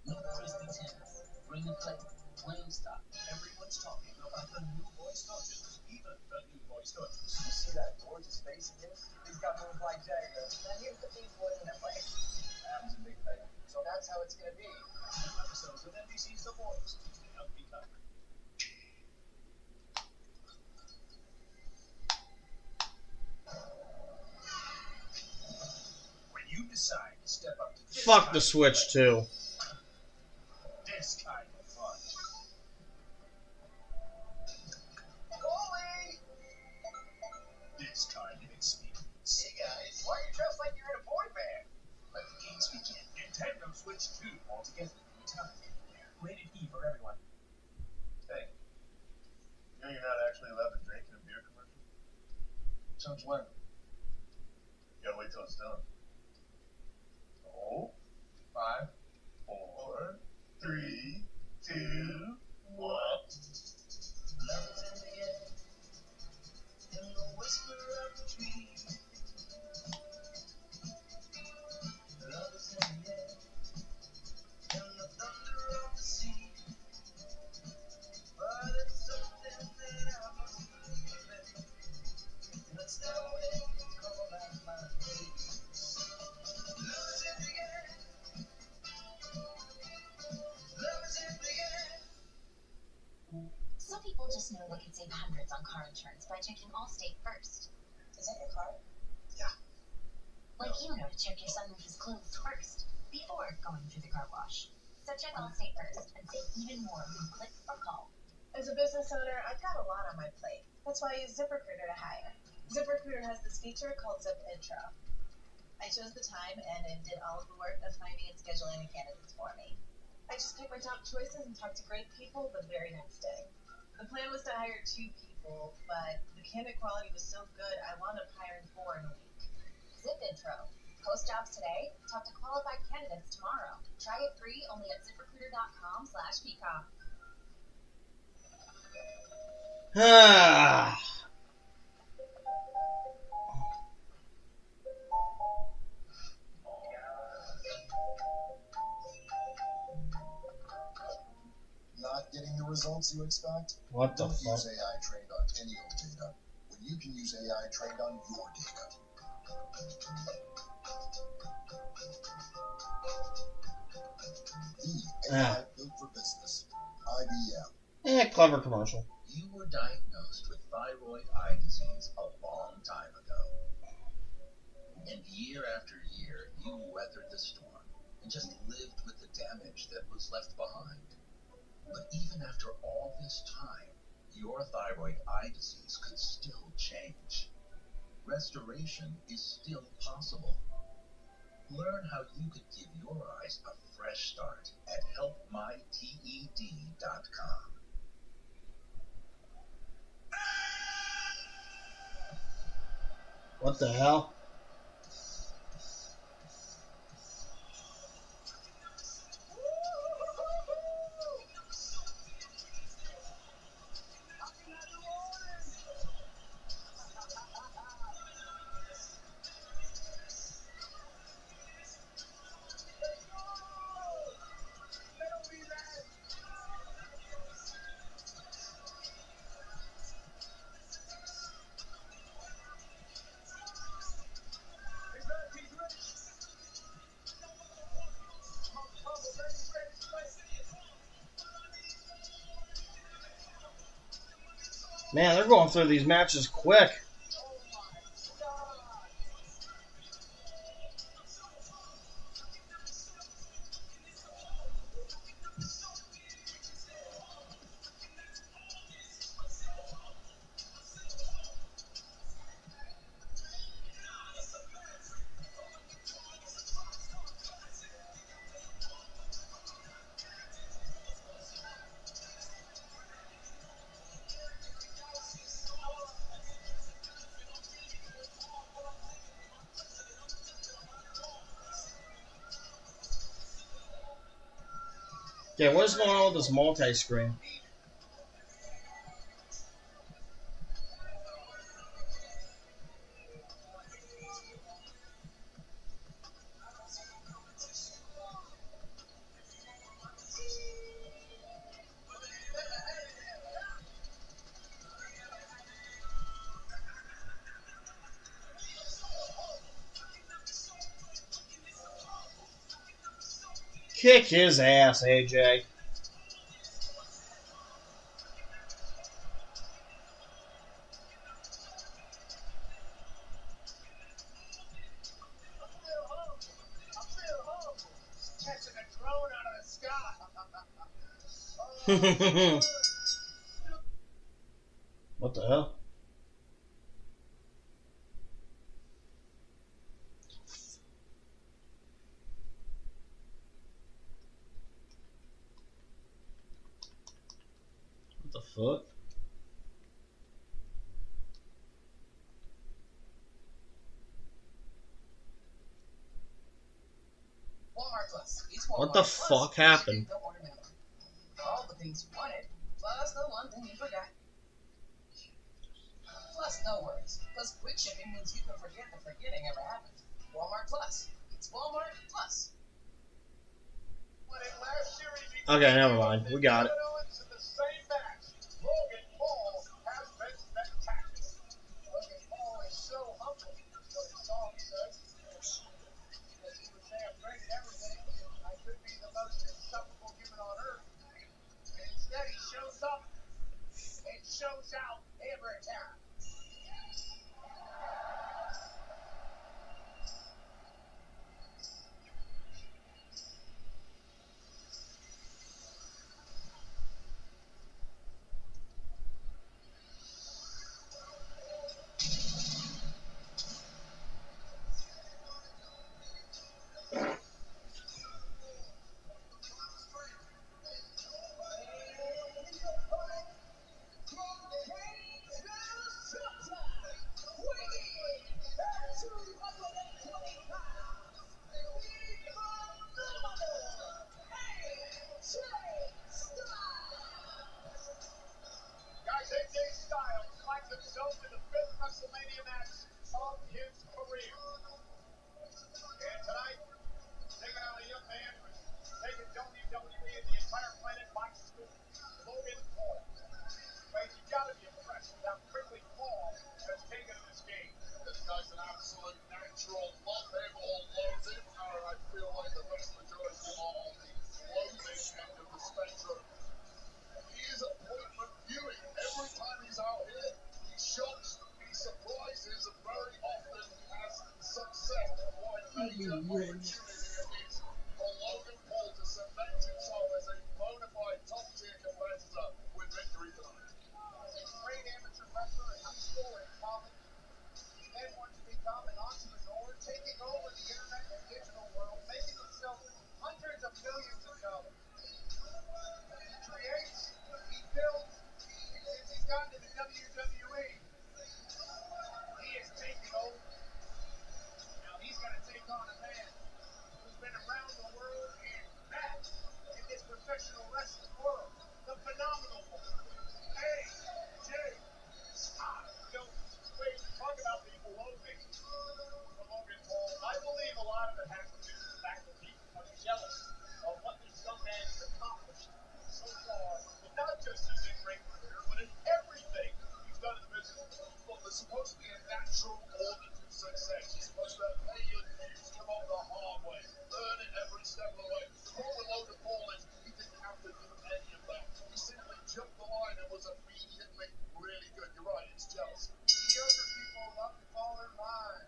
New crispy tenders, bring the flavor, Wingstop. Everyone's talking about the new voice coaches, even the new voice coaches. You see that gorgeous face of his? He's got moves like Jagger. Now here's the thing for in a place. That was a big thing. So that's how it's gonna be. New episodes of NBC's The Voice. Now be covered. When you decide to step up to this Fuck kind the of Switch play, too. this kind of fun. Holy! This kind of experience. Hey guys, why are you dressed like you're in a boy band? Let the games begin. Nintendo Switch 2 altogether anytime, anywhere. Rated E for everyone. Hey, you know you're not actually allowed to drink in a beer commercial? Since when? You gotta wait till it's done. Oh, 5, 4, 3, 2, 1. Some people just know they can save hundreds on car insurance by checking Allstate first. Is that your car? Like you know to check your sunroof is closed first, before going through the car wash. So check Allstate first and save even more when you click or call. As a business owner, I've got a lot on my plate. That's why I use ZipRecruiter to hire. ZipRecruiter has this feature called Zip Intro. I chose the time and it did all of the work of finding and scheduling the candidates for me. I just picked my top choices and talked to great people the very next day. The plan was to hire 2 people, but the candidate quality was so good I wound up hiring 4 in a week. Zip Intro. Post jobs today. Talk to qualified candidates tomorrow. Try it free only at ZipRecruiter.com/peacock. Ah. Not getting the results you expect? What the Don't fuck? use AI trained on any old data when you can use AI trained on your data. The AI built for business. IBM. Clever commercial. You were diagnosed with thyroid eye disease a long time ago. And year after year, you weathered the storm and just lived with the damage that was left behind. But even after all this time, your thyroid eye disease could still change. restoration is still possible. Learn how you could give your eyes a fresh start at helpmyted.com. What the hell? Man, they're going through these matches quick. Yeah, what is going on with this multi-screen? Kick his ass, AJ. Catching a drone out of the sky. What the hell? What the fuck? Walmart Plus. It's What Walmart the Plus. fuck happened? Don't order minimum. All the things you wanted, plus the one thing you forgot. Plus, no worries. Plus, quick shipping means you can forget the forgetting ever happened. Walmart Plus. It's Walmart Plus. Okay, never mind. We got it. In the same match, Logan Paul has been spectacular. Logan Paul is so humble, is what his song says. Because he would say, I've traded everything. I could be the most insufferable human on earth. And instead, he shows up and shows out every time. Guys, AJ Styles finds himself in the 5th Wrestlemania match of his career. And tonight, taking on a young man who's taken WWE and the entire planet by storm, Logan Paul. Right, you've got to be impressed with how quickly Paul has taken to this game. This guy's an absolute natural. Love him or loathe him. I feel like the vast majority are on the loathing end of the spectrum. He is appointment viewing. Every time he's out here, he shocks, he surprises, and very often he has success. What a major opportunity it is for Logan Paul to cement himself as a bona fide top-tier competitor with victory tonight. He's a great amateur wrestler in high school and college. He then went become an entrepreneur, taking over the internet and digital world, making himself hundreds of millions of dollars. He creates, he builds, and since he's gotten to the WWE, he is taking over. Now he's going to take on a man who's been around the world and back in this professional wrestling world, the phenomenal one, AJ Styles. You know, wait, talk about people loathing for Logan Paul. I believe a lot of it has to do with the fact that people are jealous of what this young man has accomplished so far, but not just his in-ring career, but in everything he's done in the business. Look, there's supposed to be a natural order to success. You're supposed to pay your dues, come on the hard way, earn it every step of the way. The problem with Logan Paul is he didn't have to do any of that. He simply jumped the line and was immediately really good. You're right, it's jealousy. The younger people love to call their line.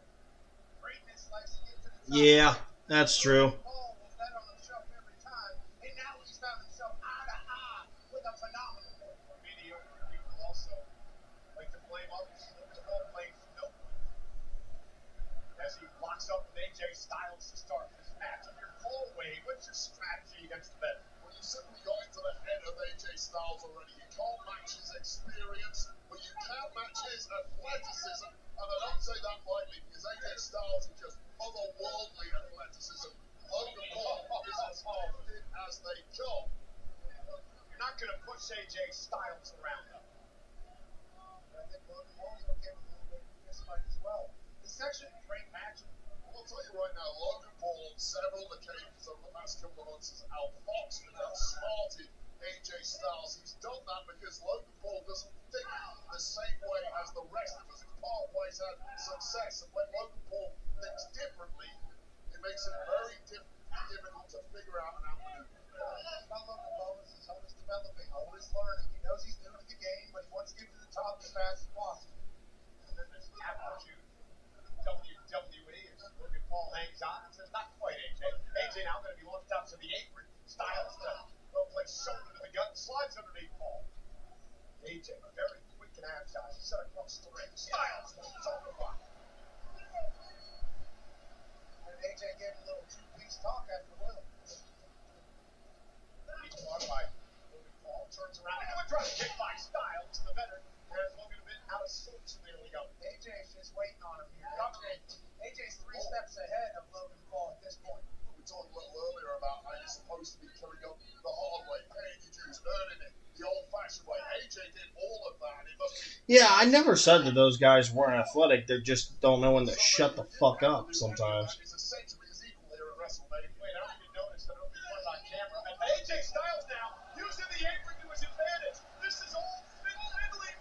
Greatness likes to get to the top. Yeah, that's true. Paul will bet on himself every time, and now he's found himself eye to eye with a phenomenal one. Mediocre people also like to blame others. Paul blames no one. As he locks up with AJ Styles to start this match. If you're Paul Wade, what's your strategy against the veteran? Well, you simply got into the head of AJ Styles already. You can't match his experience, but you can match his athleticism. And I don't say that lightly because AJ Styles is just otherworldly athleticism. Logan Paul is as talented as they come. You're not going to push AJ Styles around, though. I think Logan Paul's okay with a little bit of this fight as well. The section, great match. I'll tell you right now, Logan Paul on several occasions over the past couple of months has outfoxed and outsmarted AJ Styles. He's done that because Logan Paul doesn't think the same way as the rest of us. He's always had success, and when Logan Paul thinks differently, it makes it very difficult to figure out and outmaneuver. About Logan Paul is he's always developing, always learning. He knows he's new to the game, but he wants to get to the top as fast as possible. And then there's the attitude. WWE is Logan Paul hangs on and says, not quite AJ. AJ now going to be launched out to the apron. Styles to go play shoulder to the gut, slides underneath Paul. AJ, very quick and agile. He's set across the ring. Styles moves on the block. And AJ gave him a little two-piece talk after Will. He's won by Logan Paul. Turns around into a drop kick by Styles. The veteran has Logan a bit out of sorts in the early going. AJ's just waiting on him here. AJ's 3 steps ahead of Logan Paul at this point. We talked a little earlier about how you're supposed to be coming up the hard way, paying your dues, earning it, the old-fashioned way. AJ did all of that, and it must be... Yeah, I never said that those guys weren't athletic. They just don't know when to shut the fuck up sometimes. He's essentially his equal here at Wrestlemania. Wait, I don't even notice that it'll be put on camera. And AJ Styles now using the apron to his advantage. This is all fiddly.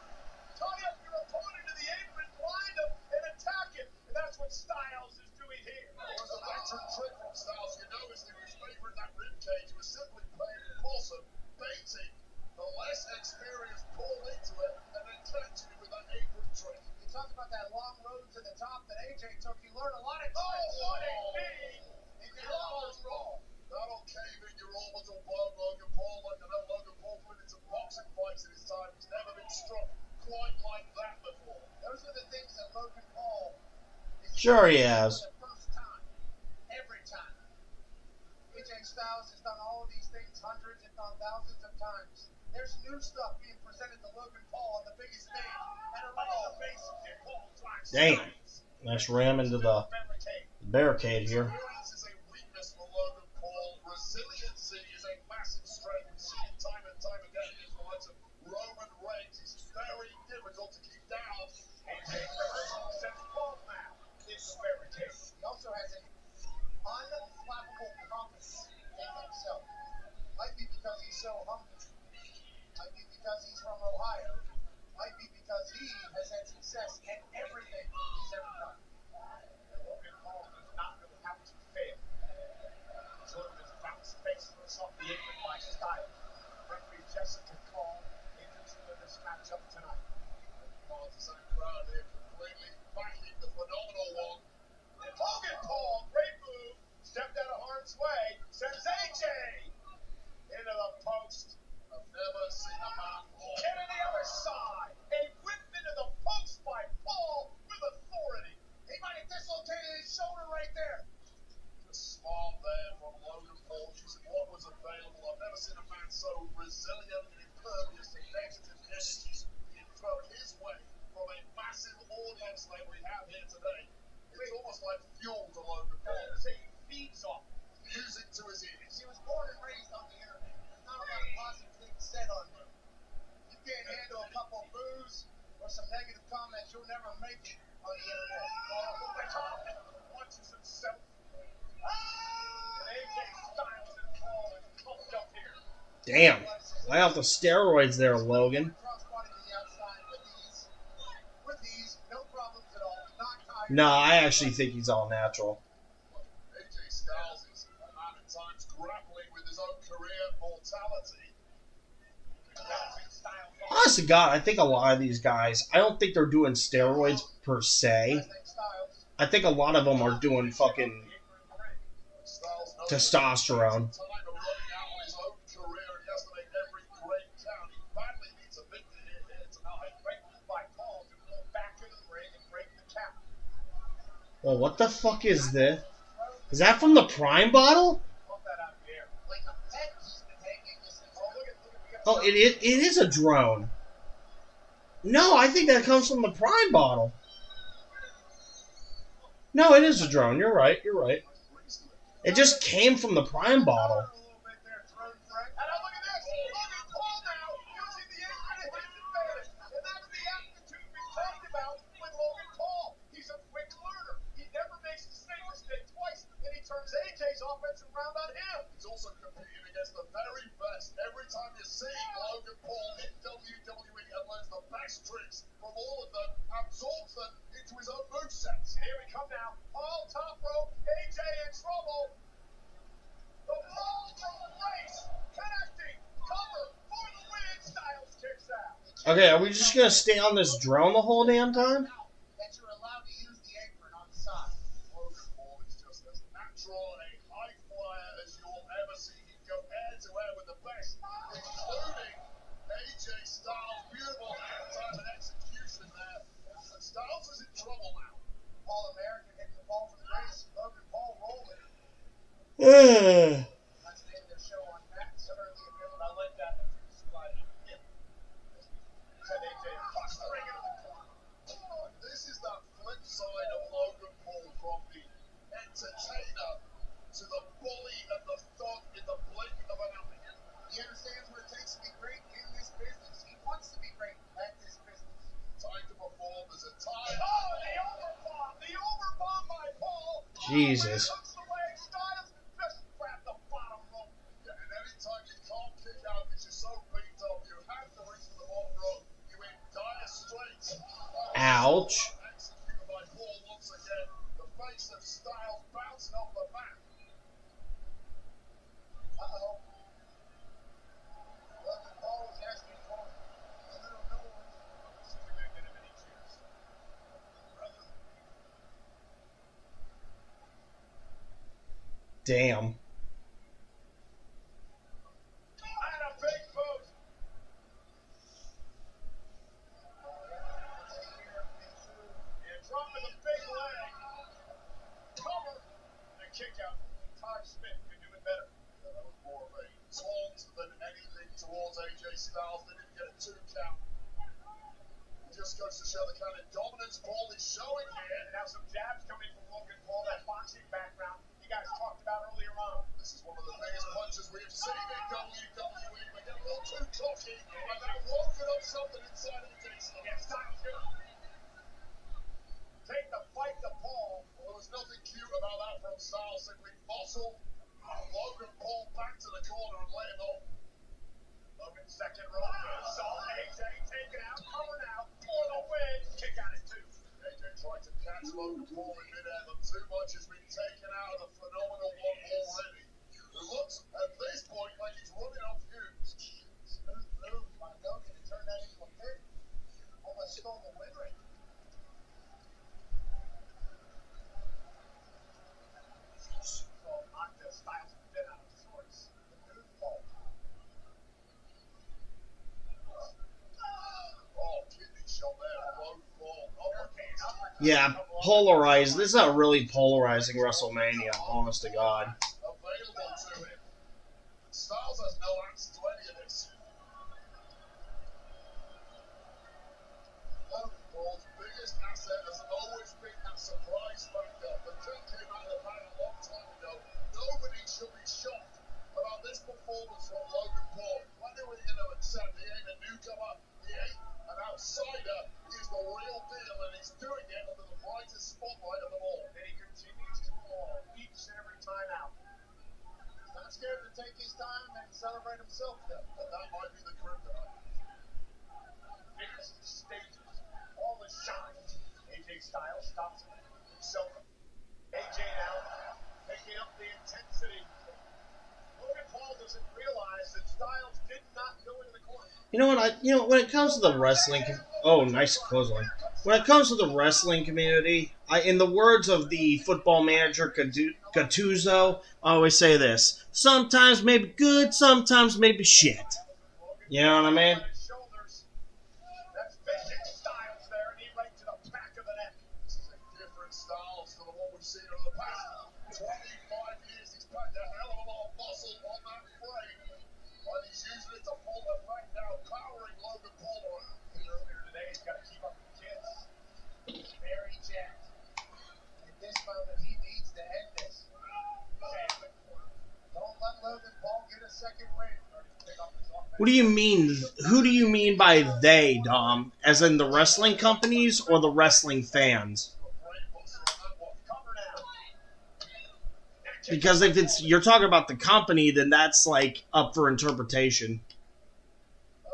Tie up your opponent to the apron, blind him, and attack him. And that's what Styles is doing here. It was a veteran trick from Styles. You noticed he was favoring that ribcage. He was simply playing impulsive, baiting the less experienced Paul into it, and then catching him with that apron trick. You talk about that long road to the top that AJ took. He learned a lot of Oh, tricks. what a knee! And you're almost wrong. That'll cave in your orbital bone, Logan Paul. Like I know Logan Paul put into boxing fights in his time. He's never been struck quite like that before. Those are the things that Logan Paul is Sure he doing has. for the first time. Every time. AJ Styles has done all of these things hundreds, if not thousands of times. There's new stuff being presented to Logan Paul on the biggest stage. And already the basics. And Paul drives Damn. Styles. Nice ram into the barricade here. Endurance is a weakness for Logan Paul. Resiliency is a massive strength. We've seen it time and time again against the likes of Roman Reigns. He's very difficult to keep down. AJ sends Paul now into the barricade. He also has an unflappable confidence in himself. Might be because he's so humble. Might be because he's from Ohio. Might be because he has had success in everything he's ever done. And Logan Paul does not really have to fail. Jordan is about to face himself the apron by Styles. Referee Jessica Call into this matchup tonight. Partisan crowd here completely backing the phenomenal one. And Logan Paul, great move, stepped out of harm's way, sends AJ into the post. I've never seen a man more. Get on the other side, a whip into the post by Paul. resilient and impervious to negative energies being thrown his way from a massive audience like we have here today. It's almost like fuel to Logan Paul. He feeds off music to his ears. He was born and raised on the internet. There's not a lot of positive things said on him. You can't handle a couple of boos or some negative comments, you'll never make it on the internet. Watches himself. And AJ Styles and Paul is pumped up here. Damn. Lay off the steroids there, Logan. Crossbody to the outside with ease, no problems at all. Not tired. No, I actually think he's all natural. AJ Styles is a man at times grappling with his own career mortality. Honest to God, I think a lot of these guys, I don't think they're doing steroids per se. I think a lot of them are doing fucking testosterone. Well, what the fuck is this? Is that from the Prime bottle? Oh, it is a drone. No, I think that comes from the Prime bottle. No, it is a drone. You're right. You're right. It just came from the Prime bottle. Turns AJ's offensive round on him. He's also competing against the very best. Every time you see Logan Paul in WWE and learns the best tricks from all of them, absorbs them into his own movesets. Here we come now. Paul top rope, AJ in trouble. The Paul race connecting, cover for the win. Styles kicks out. Okay, are we just gonna stay on this drone the whole damn time? That you're allowed to use the apron on the side. Logan Paul is just as natural and a high flyer as you'll ever see. He'd go head to head with the best, including AJ Styles. Beautiful time and execution there. And Styles is in trouble now. All American hitting the ball from grace. Logan Paul rolling. That's the end of their show on Max. I like that. Slide up. Yeah. Said AJ across the ring into the corner. This is the flip side of Logan Paul from the entertainer to the bully and the thug in the blink of an eye. He understands what it takes to be great in this business. He wants to be great at this business. Time to perform. There's a time. Oh, the overbomb! The overbomb by Paul! Jesus. Hooks the leg. Styles just grab the bottom rope. Yeah, and anytime you can't kick out because you're so beat up, you have to reach for the bottom rope. You in dire straits. Ouch. Executed by Paul once again. The face of Styles bouncing off the mat. Uh-oh. Logan Paul is asking for a little noise. See if we can get him any cheers. Brother. Damn. And a big boot. Yeah, dropping the big leg. Cover. And kick out. Todd Smith could do it better. That was more of a taunt than anything towards AJ Styles. They didn't get a 2 count. It just goes to show the kind of dominance Paul is showing here. And now some jabs coming from Logan Paul, that boxing background you guys talked about earlier on. This is one of the biggest punches we've seen in WWE. They get a little too cocky, and they're walking up something inside of AJ Styles. Yeah, Styles gonna take the fight to Paul. Well, there was nothing cute about that from Styles. Simply muscle Logan Paul back to the corner and let him off. Logan second rope. Saw AJ taken out. Cover now for the win. Kick out at 2. AJ tried to catch Logan Paul in midair, but too much has been taken out of the phenomenal one already. It looks at this point like he's running off fumes. Smooth move by Logan to turn that into a pin. Almost stole the win rate. So knocked the Styles a bit out of sorts. The new fault. Oh, kidney shot there for Logan Paul. Uppercut. Yeah, polarized. This is a really polarizing WrestleMania, honest to God. Available to him. Styles has no answer to any of this. Logan Paul's biggest asset has always been that surprise factor. The thing came out of the bag a long time ago. Nobody should be shocked about this performance from Logan Paul. When they were going to accept he ain't a newcomer, he ain't an outsider, he's the real deal, and he's doing it under the brightest spotlight of them all. And he continues to evolve each and every time out. He's not scared to take his time and celebrate himself, though. And that might be the kryptonite. Biggest stages, all the shines. AJ Styles stops him. So AJ now picking up the intensity. Logan Paul doesn't realize that Styles did not go into the corner. You know what? When it comes to the wrestling, nice clothesline. When it comes to the wrestling community, in the words of the football manager Gattuso, I always say this: sometimes maybe good, sometimes maybe shit. You know what I mean? Shoulders. That's vintage Styles there, and he right to the back of the neck. This is a different Styles to the one we've seen over the past 25 years. He's packed a hell of a lot of muscle on that frame. And he's using it to full effect now, powering Logan Paul around. Earlier today, he's got to keep up with the kids. Very jacked. At this moment, he needs to end this. Don't let Logan Paul get a second win. What do you mean? Who do you mean by they, Dom? As in the wrestling companies or the wrestling fans? Because if you're talking about the company, then that's like up for interpretation.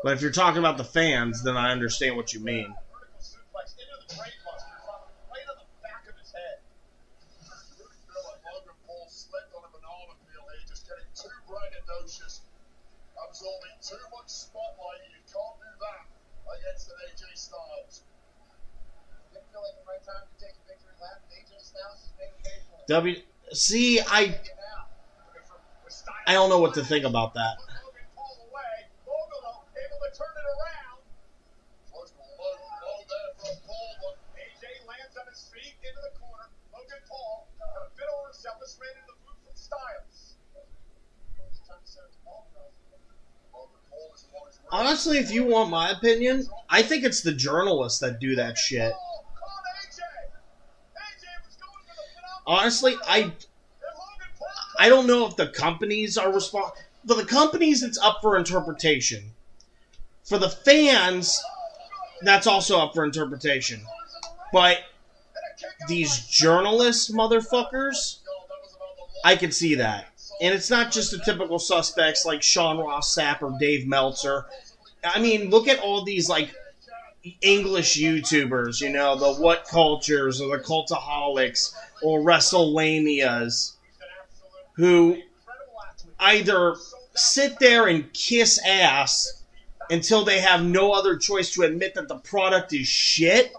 But if you're talking about the fans, then I understand what you mean. Vertical suplex into the brainbuster, dropping right on the back of his head. Really feel like Logan Paul slipped on a banana peel here, just getting too braggadocious, absorbing too much spotlight. You can't do that against an AJ Styles. Didn't feel like the right time to take a victory lap. AJ Styles is making pay for it. See, I don't know what to think about that. Logan Paul away. Logan able to turn it around. Close to low there from Paul, but AJ lands on his feet into the corner. Logan Paul got a bit over himself. This ran into the boot from Styles. He's trying to send it to Paul. Logan Paul is on his Honestly, if you want my opinion, I think it's the journalists that do that shit. Caught AJ. AJ was going for the phenomenal. Honestly, And Logan Paul. I don't know if the companies are responsible. For the companies, it's up for interpretation. For the fans, that's also up for interpretation. But these journalist motherfuckers, I can see that. And it's not just the typical suspects like Sean Ross Sapp or Dave Meltzer. I mean, look at all these, like, English YouTubers, you know, the What Cultures or the Cultaholics or Wrestlemanias, who either sit there and kiss ass until they have no other choice to admit that the product is shit,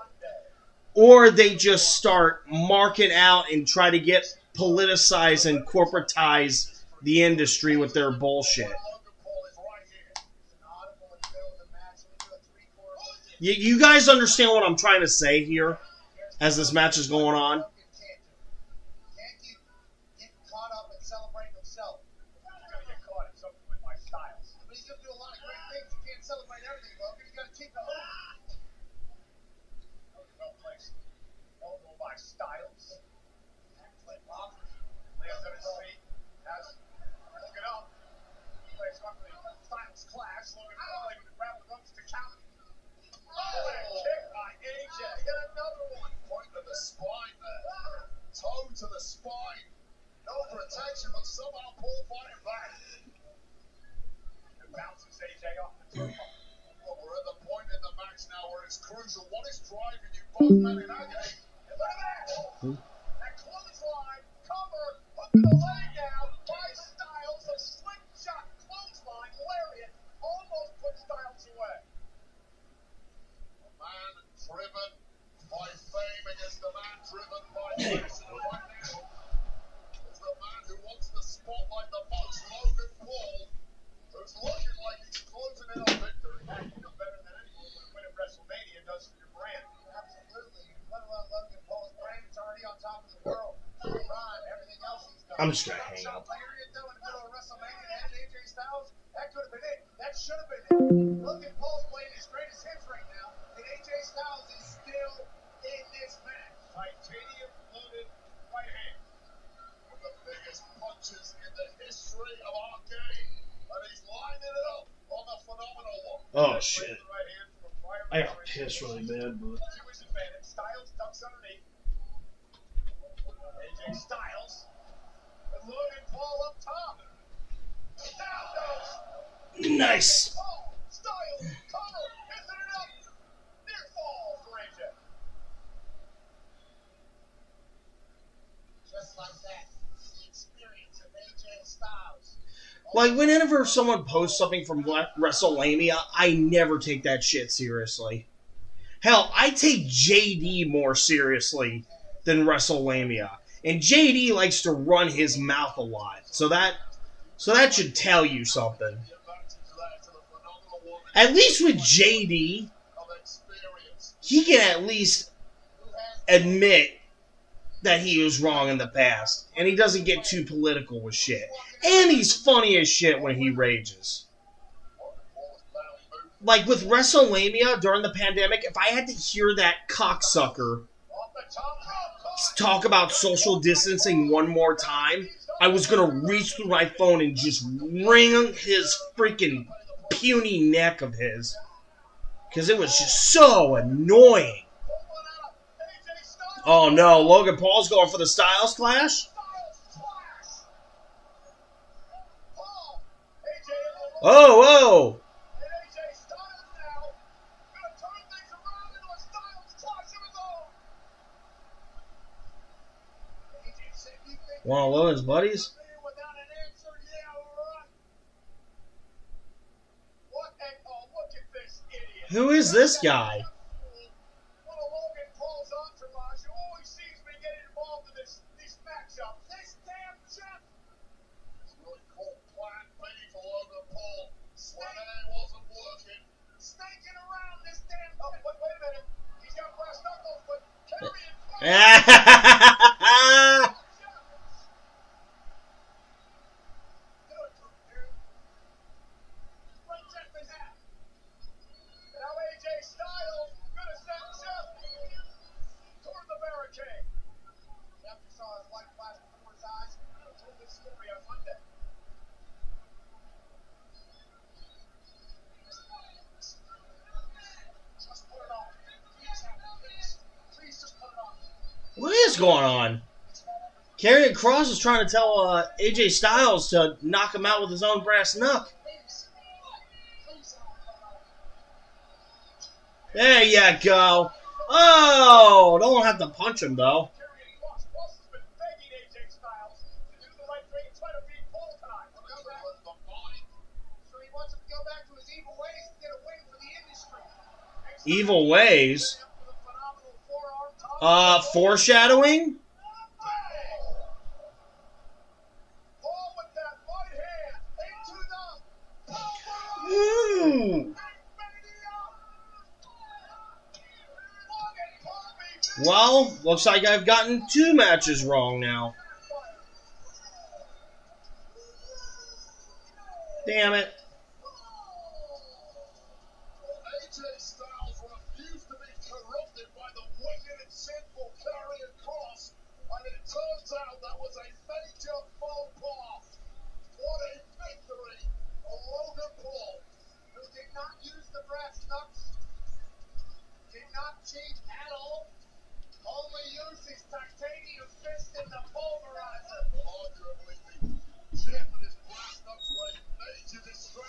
or they just start marking out and try to get politicize and corporatize the industry with their bullshit. You guys understand what I'm trying to say here as this match is going on? Can't keep getting caught up and celebrating himself. He's going to get caught in something with my Styles. But he's going to do a lot of great things. You can't celebrate everything, Logan. You got to keep it moving. Well placed. Elbow by Styles. Play off. Lands on his feet. Has Logan up. Plays on the Styles clash. Logan Paul able to grab the ropes to count. Oh, and a kick by AJ. Get another one. point to the spine there. Toe to the spine. No protection, but somehow Paul fighting back. And bounces AJ off the table. Well, we're at the point in the match now where it's crucial. What is driving you both men in agony? And look at that! That clothesline cover up to the leg now by Styles. A slingshot clothesline lariat almost put Styles away. A man driven by fame against the man driven by passion right now. It's the man who wants the spotlight the most, Logan Paul, who's looking like he's closing in on victory. You know better than anyone what a win at Wrestlemania does for your brand. Absolutely. Let alone Logan Paul's brand is already on top of the world. Everything else he's done. I'm just gonna hang up. Period, though, in the middle of WrestleMania and AJ Styles. could have been it. That should have been it. Logan Paul's playing his greatest hits right now, and AJ Styles is still in this match. Titanium loaded right hand. One of the biggest punches in the history of our game. And he's lining it up on the phenomenal one. Oh, shit. Right hand from a prior I got pissed really bad, but... To his advantage, Styles ducks underneath. AJ Styles. And Logan Paul up top. Down goes. Nice. Paul, Styles, Connor, isn't it up? Near fall for AJ. Just like that, the experience of AJ Styles. Like, whenever someone posts something from Wrestlemania, I never take that shit seriously. Hell, I take JD more seriously than Wrestlemania. And JD likes to run his mouth a lot. So that should tell you something. At least with JD, he can at least admit that he was wrong in the past. And he doesn't get too political with shit. And he's funny as shit when he rages. Like with Wrestlemania during the pandemic, if I had to hear that cocksucker talk about social distancing one more time, I was going to reach through my phone and just wring his freaking puny neck of his. Because it was just so annoying. Oh no, Logan Paul's going for the Styles Clash? Oh, whoa! One of Logan's buddies? Who is this guy? What is going on? Karrion Kross is trying to tell AJ Styles to knock him out with his own brass knuck. There you go. Oh, don't have to punch him though. Evil ways? Foreshadowing? Ooh. Well, looks like I've gotten 2 matches wrong now. Damn it. AJ Styles refused to be corrupted by the wicked and sinful Karrion Kross, and it turns out that was a major faux pas. What a victory for Logan Paul, who did not use the brass knucks, did not cheat at all, only used his titanium fist in the pulverizer. Arguably, the champ and his brass knucks were a major distraction.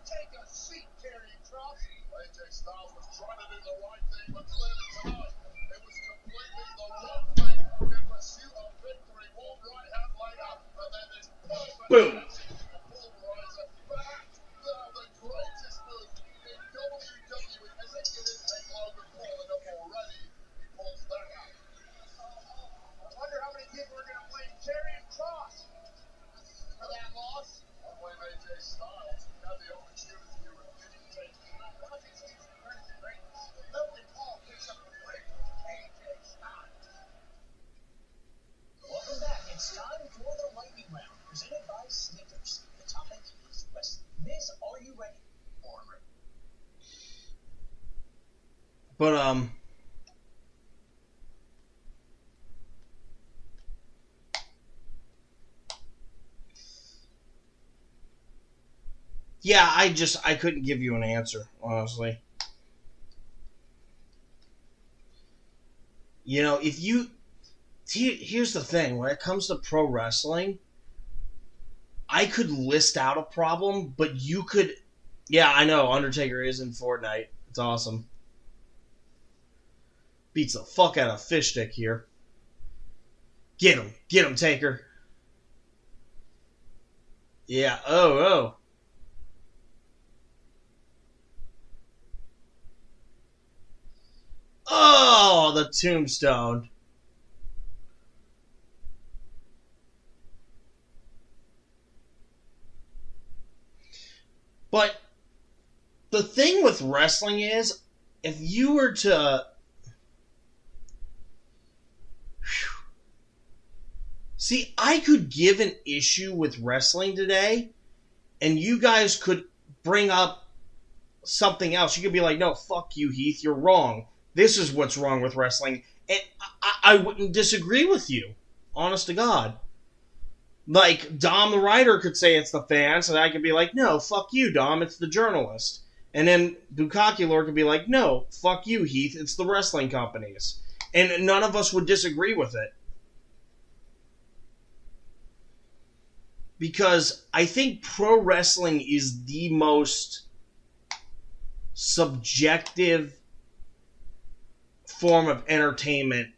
Take a seat, Karrion Kross. AJ Styles was trying to do the right thing, but clearly tonight it was completely the wrong thing in pursuit of victory. One right hand later, and then this perfect Boom. pulverizer back. Now the greatest move in WWE. As if you didn't take Logan Paul enough already, he pulls that out. I wonder how many people are going to blame Karrion Kross for that loss. I blame AJ Styles. He had the opportunity to didn't take it. Logan Paul picks up the win. AJ Styles. Welcome back. It's time for the lightning round, presented by Snickers. The topic is wrestling. Miz, are you ready? Or ready? But yeah, I couldn't give you an answer, honestly. You know, here's the thing, when it comes to pro wrestling, I could list out a problem, but you could, yeah, I know, Undertaker is in Fortnite. It's awesome. Beats the fuck out of Fish Stick here. Get him, Taker. Yeah, oh. Oh, the tombstone. But the thing with wrestling is, if you were to... See, I could give an issue with wrestling today, and you guys could bring up something else. You could be like, no, fuck you, Heath, you're wrong. This is what's wrong with wrestling. And I wouldn't disagree with you. Honest to God. Like, Dom the writer could say it's the fans, and I could be like, no, fuck you, Dom, it's the journalist. And then Bukkake Lord could be like, no, fuck you, Heath, it's the wrestling companies. And none of us would disagree with it. Because I think pro wrestling is the most subjective form of entertainment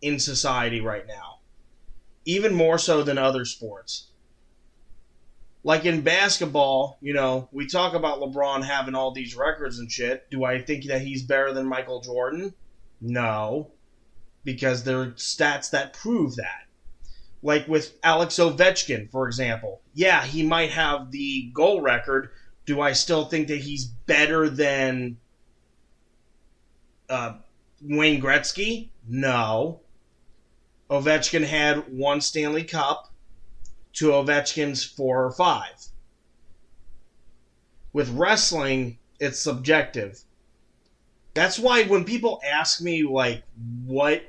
in society right now. Even more so than other sports. Like in basketball, you know, we talk about LeBron having all these records and shit. Do I think that he's better than Michael Jordan? No. Because there are stats that prove that. Like with Alex Ovechkin, for example. Yeah, he might have the goal record. Do I still think that he's better than Wayne Gretzky? No. Ovechkin had 1 Stanley Cup to Ovechkin's 4 or 5. With wrestling, it's subjective. That's why when people ask me, like, what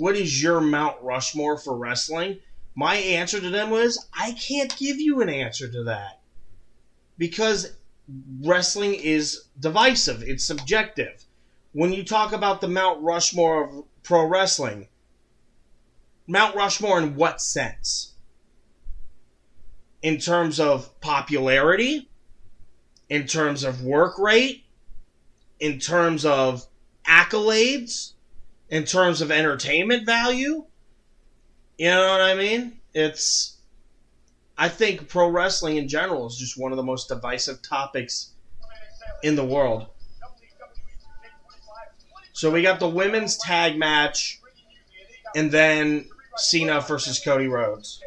is your Mount Rushmore for wrestling? My answer to them was, I can't give you an answer to that. Because wrestling is divisive. It's subjective. When you talk about the Mount Rushmore of pro wrestling, Mount Rushmore in what sense? In terms of popularity? In terms of work rate? In terms of accolades? In terms of entertainment value? You know what I mean? I think pro wrestling in general is just one of the most divisive topics in the world. So we got the women's tag match, and then Cena versus Cody Rhodes.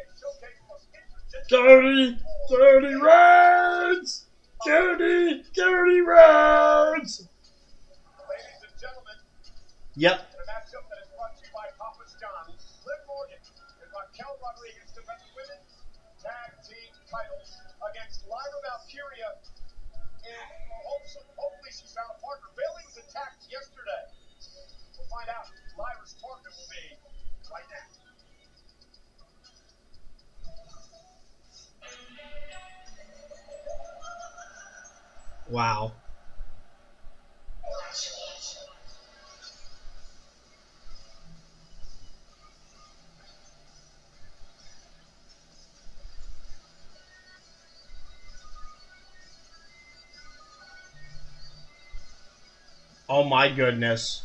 Cody Rhodes! Cody Rhodes! Ladies and gentlemen, Yep. in a matchup that is brought to you by Papa's John's, Liv Morgan and Raquel Rodriguez defend the women's tag team titles against Lyra Valkyria, and hopefully she's found a partner. Bayley was attacked yesterday. We'll find out who Lyra's partner will be right now. Wow. Oh my goodness.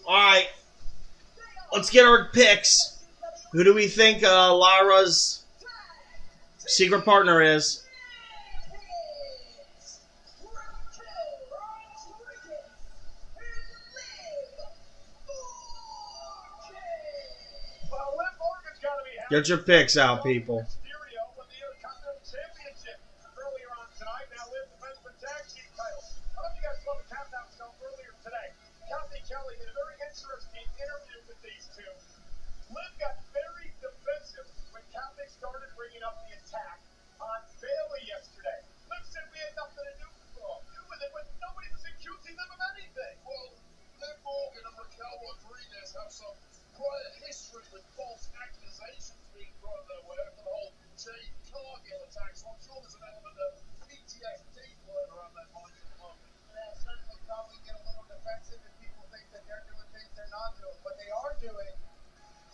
Alright. Let's get our picks. Who do we think Lyra's secret partner is? Get your picks out, people. Liv got very defensive when Kaepernick started bringing up the attack on Bailey yesterday. Liv said we had nothing to do with it, but nobody was accusing them of anything. Well, Liv Morgan and Raquel Rodriguez have some prior history with false accusations being thrown their way after the whole Jade Cargill attack, so I'm sure there's an element of PTSD floating around their minds at the moment. Yeah, certainly probably get a little defensive if people think that they're doing things they're not doing. What they are doing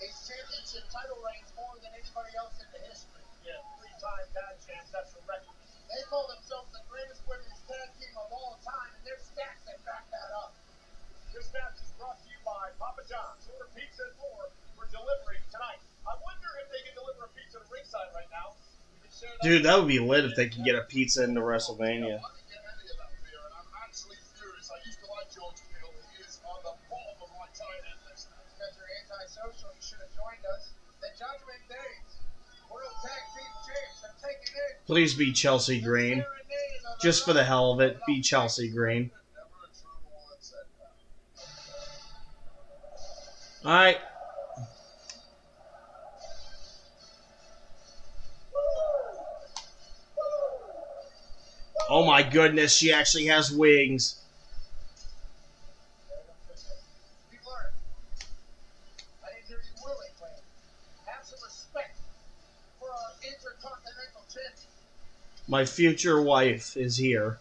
is championship title reigns more than anybody else in the history. Yeah, 3-time tag champs, that's a record. They call themselves the greatest women's tag team of all time, and there's stats that back that up. This match is brought to you by Papa John's. Order pizza and more for delivery tonight. I wonder if they can deliver a pizza to ringside right now. Dude, that would be lit if they could get a pizza into WrestleMania. Social, you should have joined us. The Judgment Days, World Tag Team Champs, have taken in. Please be Chelsea Green. Just for the hell of it, be Chelsea Green. Alright. Oh my goodness, she actually has wings. My future wife is here.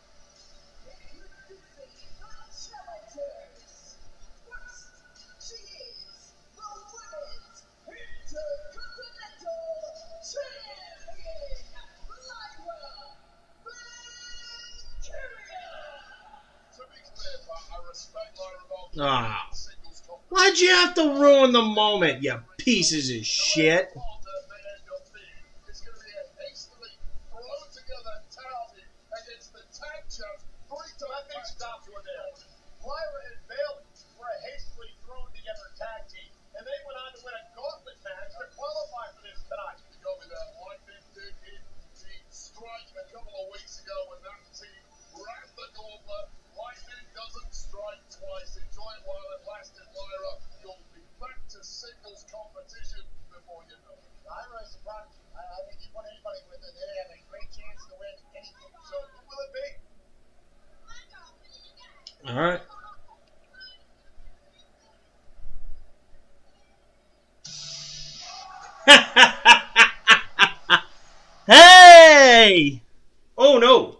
Ah. Why'd you have to ruin the moment, you pieces of shit? Lyra and Bailey were a hastily thrown together tag team, and they went on to win a gauntlet match to qualify for this tonight. You got me that Lightning did hit Team Strike a couple of weeks ago when that team ran the gauntlet. Lightning doesn't strike twice. Enjoy it while it lasted, Lyra. You'll be back to singles competition before you know it. Lyra is a prodigy. I think you put anybody with her, they have a great chance to win anything. So who will it be? All right. Hey! Oh no.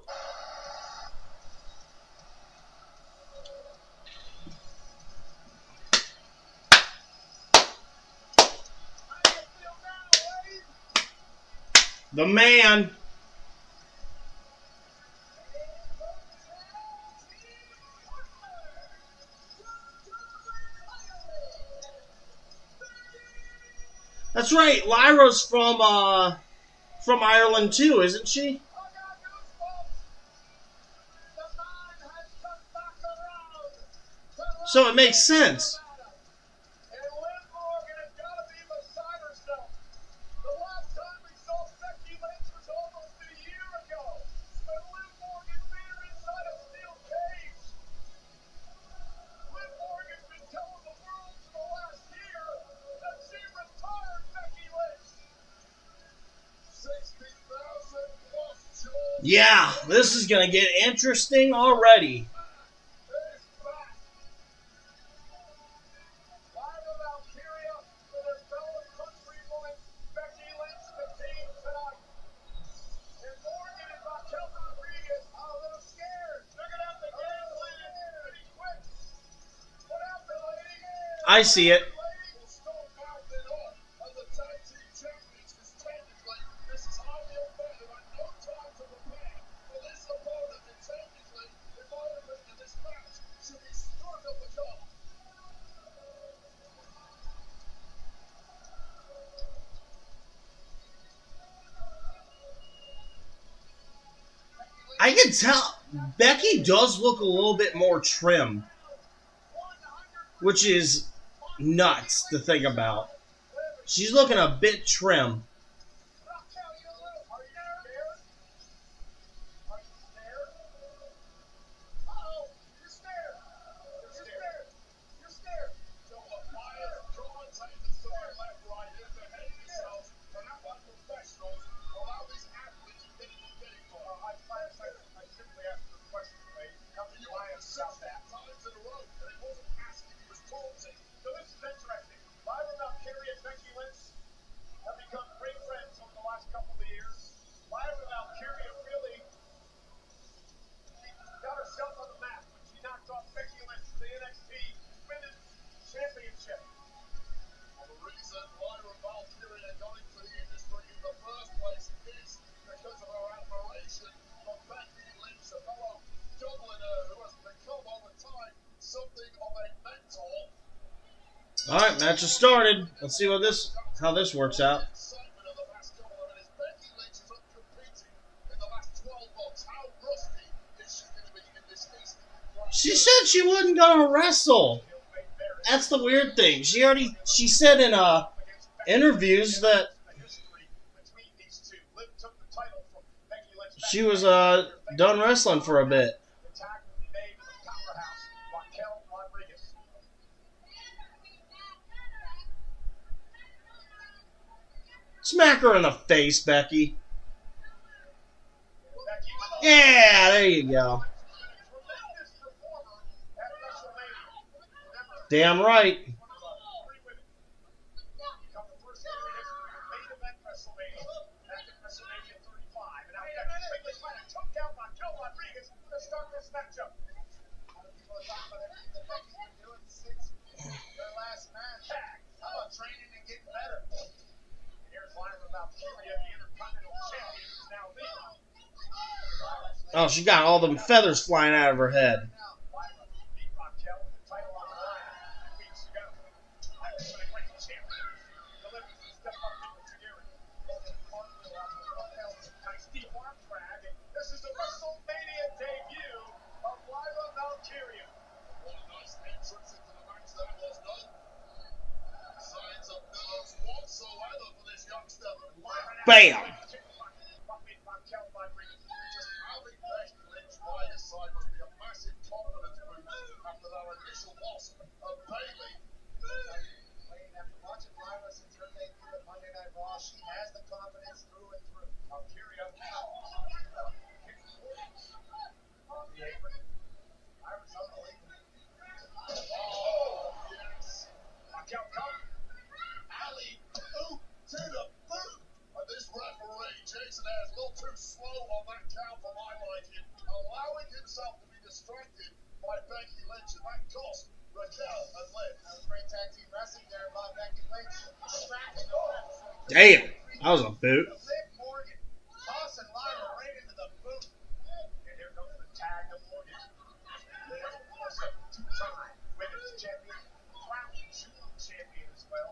The man. That's right. Lyra's from Ireland too, isn't she? So it makes sense. Yeah, this is going to get interesting already. I see it. I can tell Becky does look a little bit more trim, which is nuts to think about. She's looking a bit trim. All right, match has started. Let's see how this works out. She said she wasn't gonna wrestle. That's the weird thing. She said in interviews that she was done wrestling for a bit. Smack her in the face, Becky. Yeah, there you go. Damn right. Oh, she got all them feathers flying out of her head. This is the Wrestlemania debut of Lyra Valkyria. What a nice entrance into the match that was done. Signs of nerves whatsoever for this youngster. Bam! She has the confidence through and through. Valkyria on the apron. Ira's unbelievable. Oh, yes. Raquel come. Alley boot to the boot. This referee, Jason, is a little too slow on that count for my liking, allowing himself to be distracted by Becky Lynch, and that cost Raquel and Lynch. That was great tag team wrestling there by Becky Lynch. Damn, that was a boot. Liv Morgan tossing Lyra right into the boot. And here comes the tag to Morgan. Liv, of course, a two-time women's champion, crown jewel champion as well.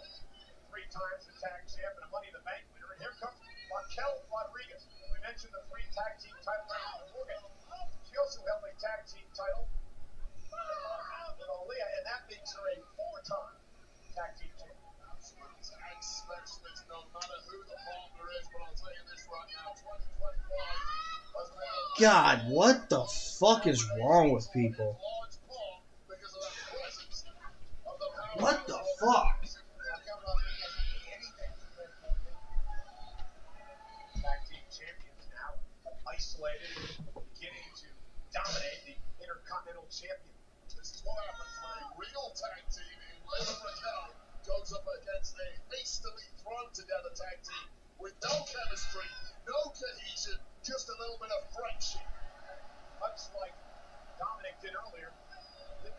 3 times the tag champ and a Money in the Bank winner. And here comes Raquel Rodriguez. We mentioned the 3 tag team title reigns for Morgan. She also held a tag team title with Aaliyah, and that makes her a 4-time tag team champion. Tag specialist, no matter who the partner is, but I'll tell you this right now, 2025. God, what the fuck is wrong with people? What the fuck? Tag team champions now, isolated, beginning to dominate the Intercontinental Champion. This is what happens when a real tag team in Liv Raquel goes up against a hastily thrown together tag team with no chemistry, no cohesion, just a little bit of friendship. Much like Dominic did earlier,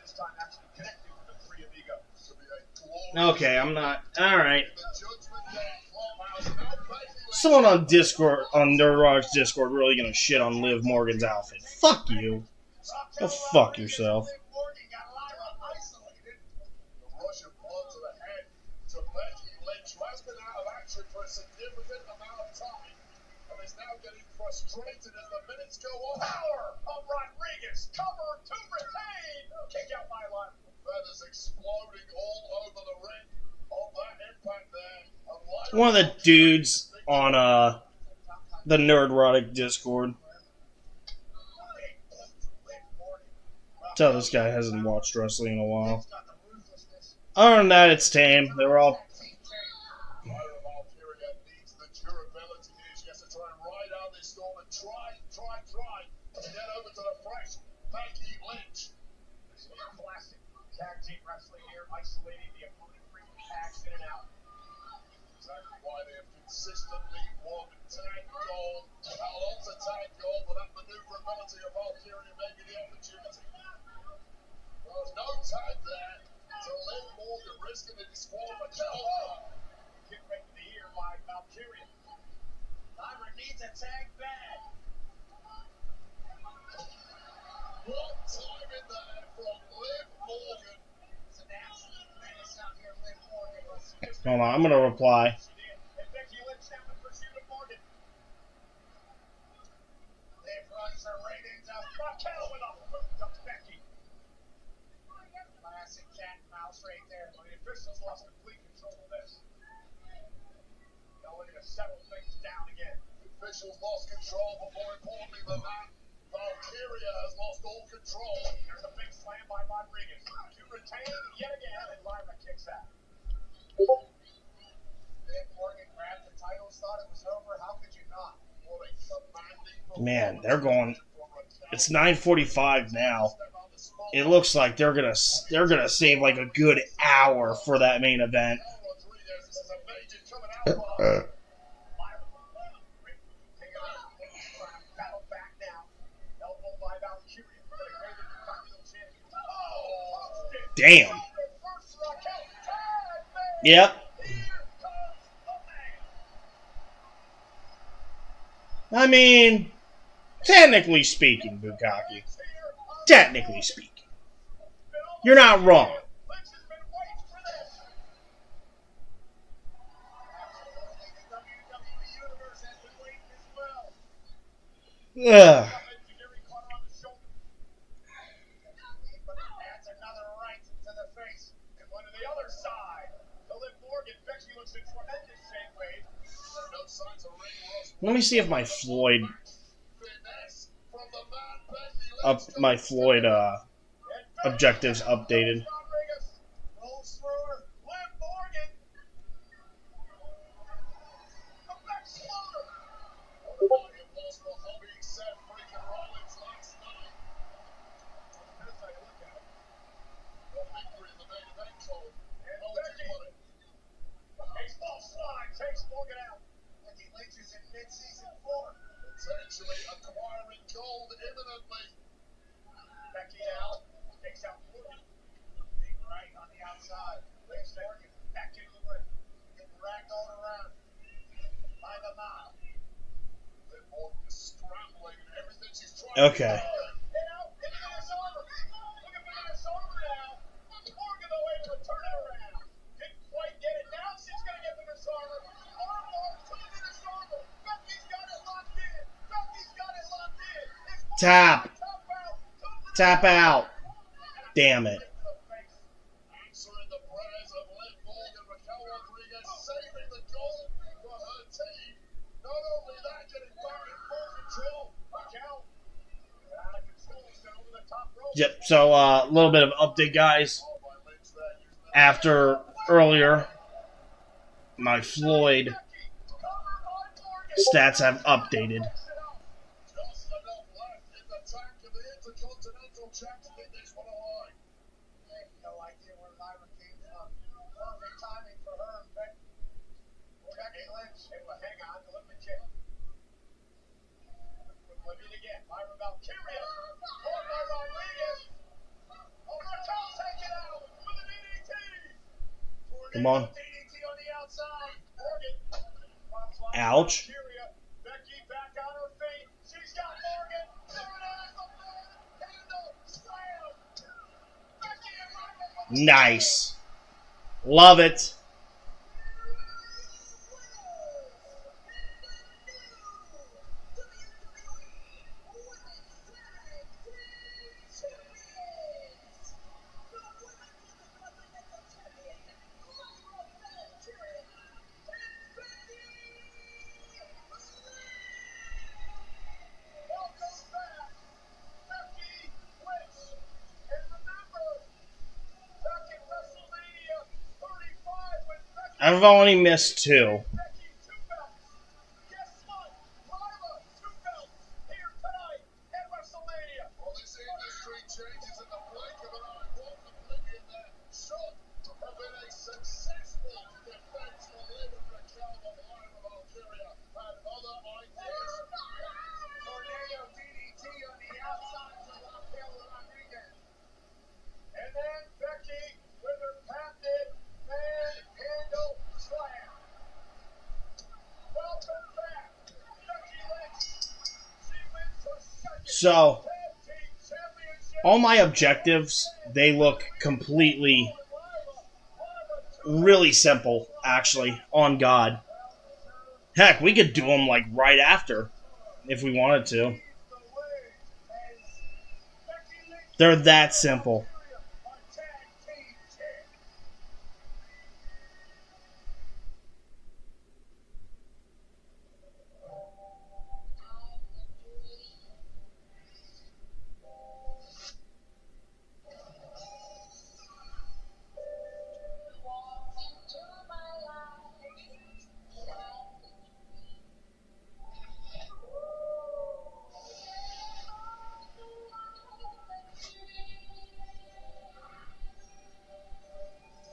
this time actually connecting with the three amigos. Okay, I'm not. Alright. The Judgment Day Clubhouse. Now Becky Someone on Discord, on Nerd Rock's Discord, really gonna shit on Liv Morgan's outfit. Fuck you. Go fuck yourself. Liv Morgan got Lyra isolated. The rush of blood to the head to Becky Lynch, who has been out of action for a significant amount of time and is now getting frustrated as the minutes go on. Power of Rodriguez, cover to retain. Kick out by Lyra. That is exploding all over the ring. On that impact there. And Lyra One of the dudes on the Nerd Rock Discord. Tell this guy hasn't watched wrestling in a while. Other than that, it's tame. They were all. Lyra Valkyria needs the durability here. She has to try and ride out this storm and try to get over to the fresh Becky Lynch. This is classic tag team wrestling here, isolating the opponent, bringing tags in and out. Exactly why they have consistently won tag gold. Held on to tag gold, but that maneuverability of Valkyria may be the opportunity. There's no tag there to Liv Morgan, risking a disqualification. Kick right in the ear by Valkyria. Lyra needs a tag bag. What time in there from Liv Morgan? It's an absolute menace out here, Liv Morgan. Hold on, I'm gonna reply. And Becky Lynch now in pursuit of Morgan. Liv runs her right into Raquel with a boot to Becky. Classic cat and mouse right there. But the officials lost complete control of this. Now looking to settle things down again. The officials lost control, but more importantly than that, Valkyria has lost all control. There's a big slam by Rodriguez. To retain yet again, and Lyra kicks out. Liv Morgan grabbed the titles, thought it was over. How could you not? What a commanding Man, they're going. It's 9:45 now. It looks like they're gonna save like a good hour for that main event. Damn. Yep. I mean, technically speaking, Bukaki. Technically speaking. You're not wrong. Ugh. Let me see if my Floyd objectives updated. Potentially acquiring gold imminently. Becky now takes out Morgan. Big right on the outside. Liz Morgan back into the ring. Getting dragged all around. By the mile. Liv Morgan is scrambling and everything she's trying Okay. to do. Get out. Get into this armor. Look at Vanessa over now. Morgan though able to turn it around. Didn't quite get it. Now she's going to get the disarmor. Armbar to the disarmor. Becky's got it locked in. Becky's got it locked in. It's Tap. Tap out. Tap out. Damn it. Answering the prayers of Liv Morgan, Raquel Rodriguez saving the goal for her team. Not only that, getting back in full control. Raquel out of control, still over the top rope. Yep. So a little bit of update, guys. After earlier, my Floyd stats have updated. Just enough left in the tank of the Intercontinental champ to get this one alive. I have no idea where Lyra came from. Perfect timing for her and Becky. Becky Lynch able to hang on, deliver the kick. Flip it again. Lyra Valkyria. Caught by Rodriguez. Oh, Come on. Ouch. Nice. Love it. I've only missed 2. And then Becky with her patented manhandle slam. Welcome back, Becky Lynch. She wins her second So, tag team championship. all my objectives, they look completely, really simple, actually, on God. Heck, we could do them, like, right after, if we wanted to. They're that simple.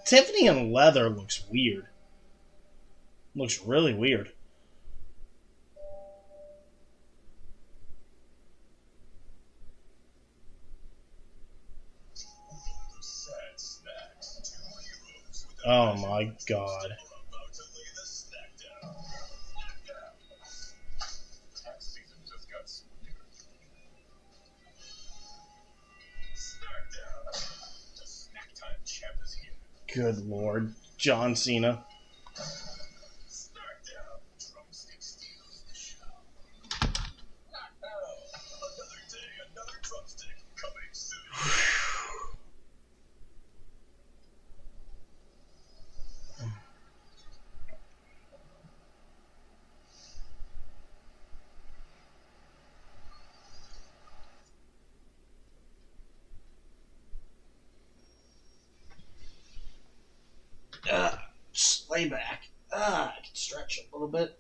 Tiffany in leather looks weird. Looks really weird. Oh my God. Good Lord. John Cena. Just lay back. I can stretch a little bit.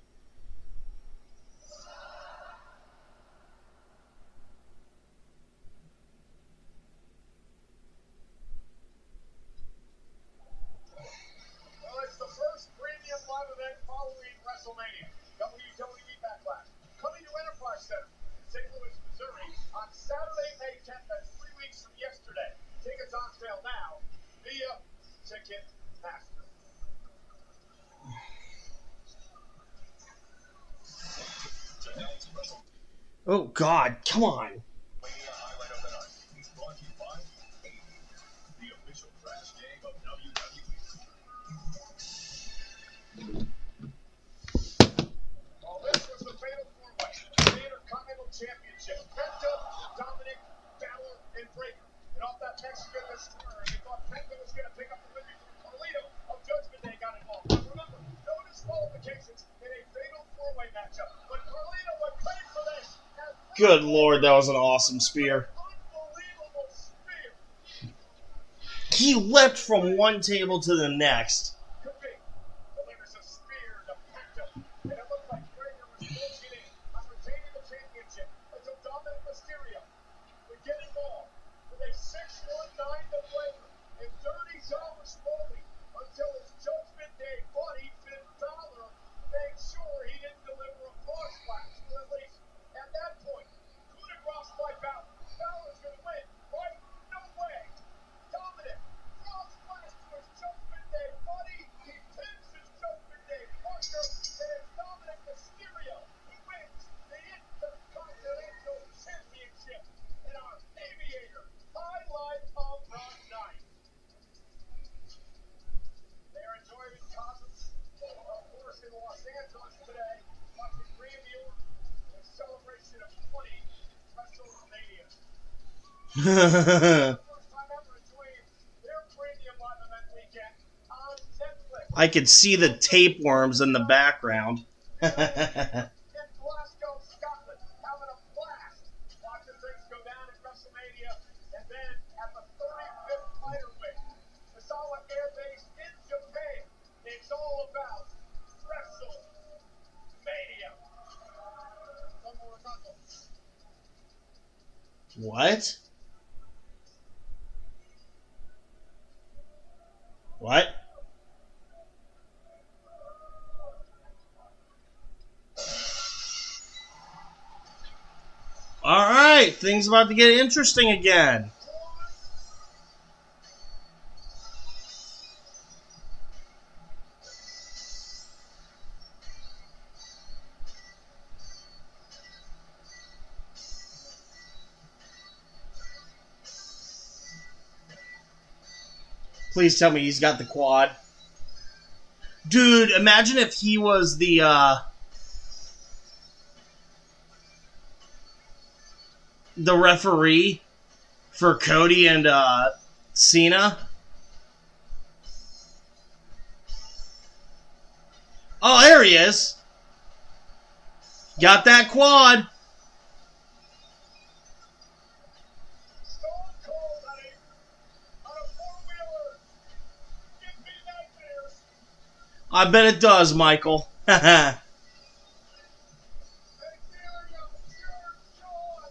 Well, it's the first premium live event following Wrestlemania. WWE Backlash. Coming to Enterprise Center in St. Louis, Missouri on Saturday, May 10th. That's 3 weeks from yesterday. Tickets on sale now via Ticketmaster. Oh God, come on. Well, this was the fatal four-way, the Intercontinental Championship. Penta, Dominic, Balor, and Breakker. And off that Mexican destroyer, you thought Penta was going to pick up the win before Carlito of Judgment Day got involved. Now remember, no disqualifications in a fatal four-way matchup. But Carlito would pay for this. Good Lord, that was an awesome spear. Unbelievable spear. He leapt from one table to the next. Could be. Delivers a spear to Penta. And it looked like Breakker was closing in on retaining the championship until Dominic Mysterio would get involved with a 6-1-9 to Breakker and 30 hours slowly until his Judgment Day buddy Finn Balor made sure he didn't deliver a cross splash to release. At that point, coup de grace by Balor. Balor's going to win, right? No way. Dominic cross splash to his Judgment Day buddy. I could see the tapeworms in the background. In Glasgow, Scotland, having a blast watching things go down at Wrestlemania, and then at the 35th fighter weight, the Solid Air Base in Japan. It's all about Wrestlemania. One more knuckle. What? What? Alright, things about to get interesting again. Please tell me he's got the quad. Dude, imagine if he was the referee for Cody and Cena. Oh, there he is. Got that quad. Stone Cold, buddy, on a four-wheeler. Give me nightmares. I bet it does, Michael. A feeling of pure joy.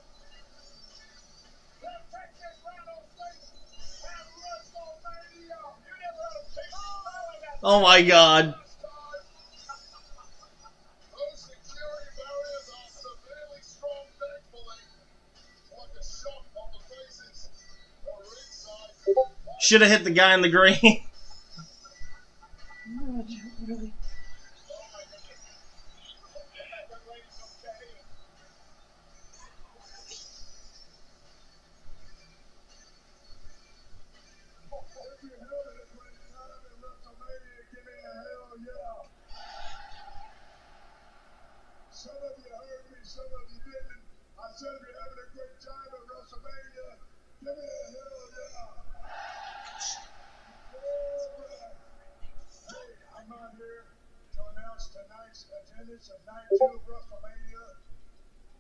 The Texas Rattlesnakes have Wrestlemania. You never had a taste of that. Oh my God. Those security barriers are severely strong, thankfully. Like a shot on the faces or ringside. Should have hit the guy in the green. Some of you heard me, some of you didn't. I said if you're having a great time at WrestleMania, give me a hell yeah. Alright. Hey, I'm out here to announce tonight's attendance of night 2 of WrestleMania.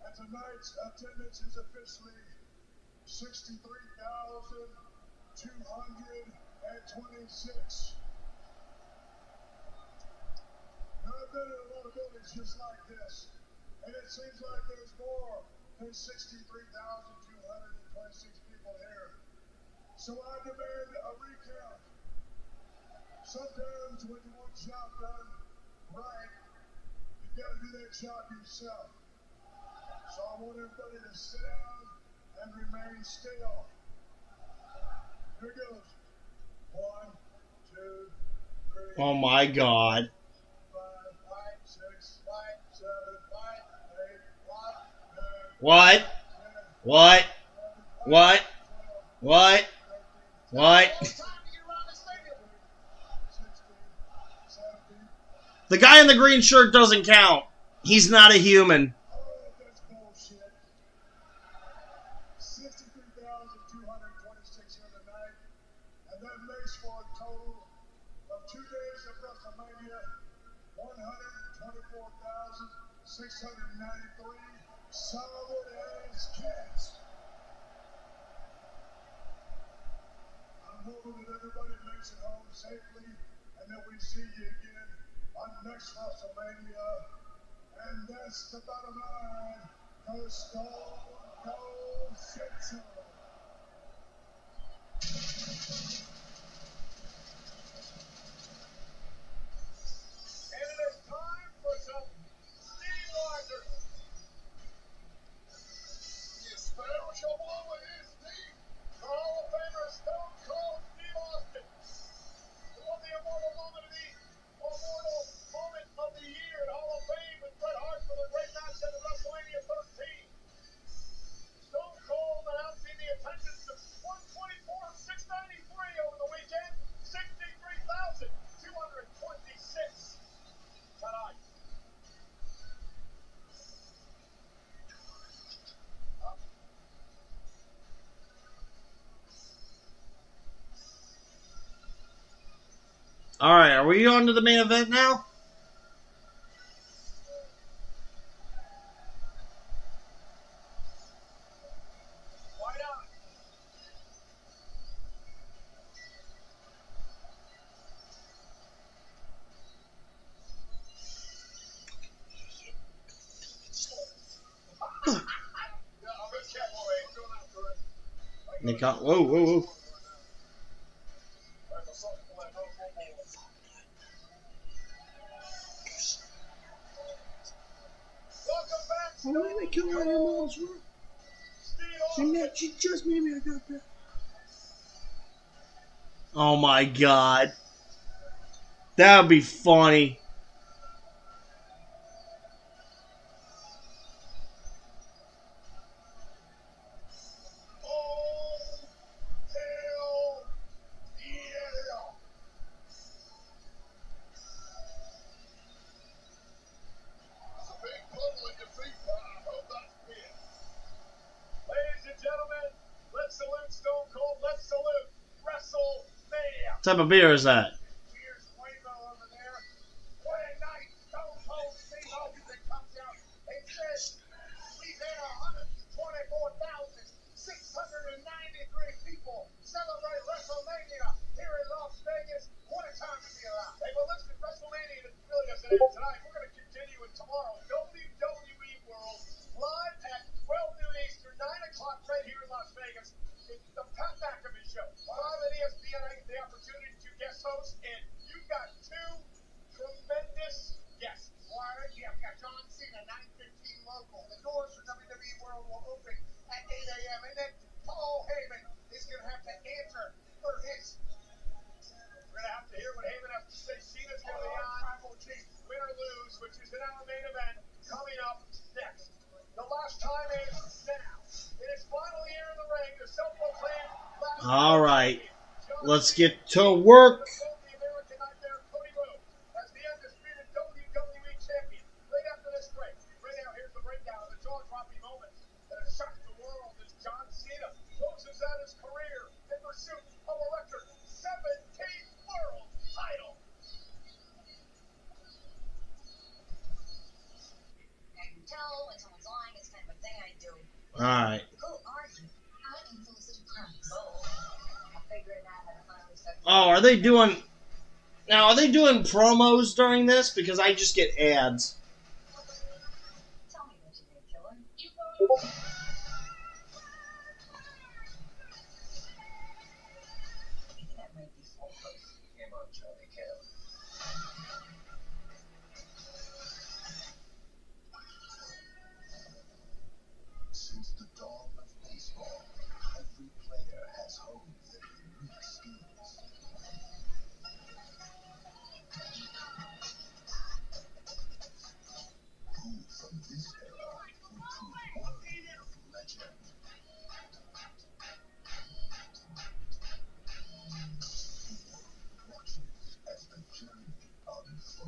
And tonight's attendance is officially 63,226. Now, I've been in a lot of buildings just like this, and it seems like there's more than 63,226 people here. So I demand a recount. Sometimes when you want a job done right, you gotta do that job yourself. So I want everybody to sit down and remain still. Here goes. 1, 2, 3. Oh my God. 5, 6, 7, 8, 9, What? What? What? What? What? The guy in the green shirt doesn't count. He's not a human. Oh, that's bullshit. 63,226 here tonight, and that makes for a total of 2 days of WrestleMania, 124,693 solid ass cats. I'm hoping that everybody makes it home safely, and that we see you again on next WrestleMania. And that's the bottom line. The Stone Cold Shit Show. And it is time for some Steve Rogers. The spiritual blow is Steve. The Hall of Famer Stone Cold Steve Austin. Who won the Immortal Moment of the Year at Hall of Fame with Bret Hart for the great match at WrestleMania 13. Stone Cold announcing the attendance of 124,693 over Alright, are we on to the main event now? Why not? Yeah, I'll bet Catboy ain't doing that good. Nick, whoa, whoa, whoa. Welcome back, Oh, wait, wait, kill my animals. She just made me a good bit. Oh my god. That would be funny. Oh, hell yeah. It's a big public defeat, but I hope that's it. Ladies and gentlemen, let's salute Stone Cold. Let's salute Wrestlemania. What type of beer is that? Here's Rainbow over there. What a night. Stone Cold Steve Austin comes out and says we've had 124,693 people celebrate WrestleMania here in Las Vegas. What a time to be alive. Hey, well, listen, WrestleMania really doesn't end tonight. We're going to continue it tomorrow. WWE World live at 12 noon Eastern, 9 o'clock right here in Las Vegas. It's the Pat McAfee Show. Live at ESPN, I get the opportunity to guest host, and you've got two tremendous guests. Why? Yeah, I've got John Cena, 9:15 local. The doors for WWE World will open at 8 a.m. And then Paul Heyman is going to have to answer for his. We're going to have to hear what Heyman has to say. Cena's going to be on Tribal Chief, win or lose, which is in our main event coming up next. The last time is now. In his final year in the ring, the self-proclaimed last. All right. Let's get to work. The American Nightmare, Cody Rhodes, as the undisputed WWE champion. Right after this break, right now, here's the breakdown of the jaw-dropping moments that have shocked the world as John Cena closes out his career in pursuit of a record 17th world title. I can tell when someone's lying. It's kind of a thing I do. All right. Who are you? I can solicit crimes. Oh, I figured out how to finally start. Oh, are they doing... Now, are they doing promos during this? Because I just get ads. Tell me what you did, killer. Maybe that might be foolproof. Game on, Johnny Cam. Since the dawn of baseball, every player has honed their unique skills. Who from this era would prove worthy of legend? Watches as the journey unfolds.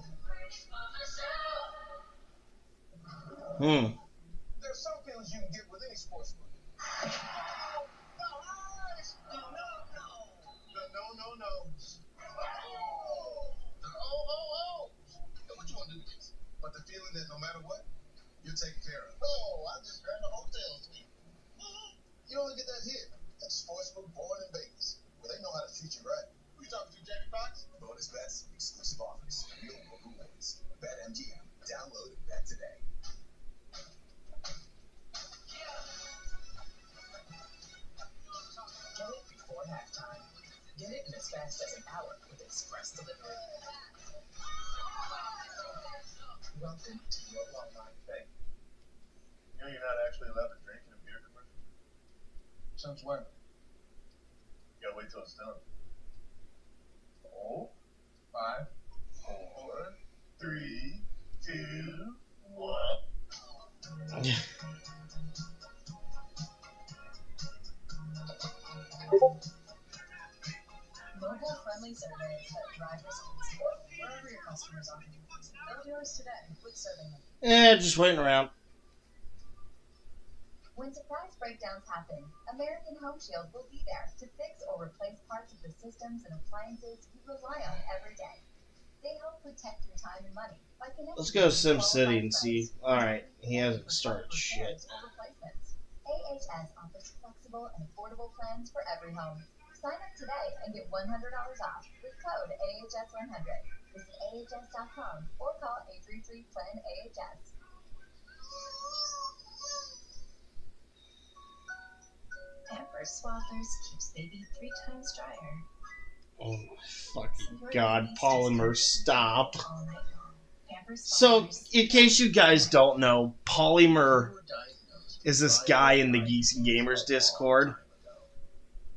There's some feelings you can get with any sportsman. The no-no-nos. The oh-oh-ohs. Now, what you want to do next? But the feeling that no matter what, you're taken care of. Oh, I just earned a hotel suite. You only get that here at Sportsbook Born in Vegas, where they know how to treat you right. Who you talking to, Jamie Foxx? Bonus bets, exclusive offers, real world rewards. BetMGM. Download and bet today. Get it before halftime. Get it in as fast as an hour with express delivery. Welcome to your Walmart. Hey, you know you're not actually allowed to drink in a beer commercial? Since when? You gotta wait till it's done. Oh, 5, 4, 3, 2, 1. Mobile-friendly surveys that drivers can support wherever your customers are. Build yours today with serving them. Just waiting around. When When surprise breakdowns happen, American Home Shield will be there to fix or replace parts of the systems and appliances you rely on every day. They help protect your time and money by connecting. Let's go to Sim City and see. Alright, he hasn't started shit. AHS offers flexible and affordable plans for every home. Sign up today and get $100 off with code AHS100. Visit AHS.com or call 833-PLAN-AHS. Pampers Swathers keeps baby 3 times drier. Oh my fucking god, Polymer, stop. So, in case you guys don't know, Polymer is this guy in the Geeks and Gamers Discord.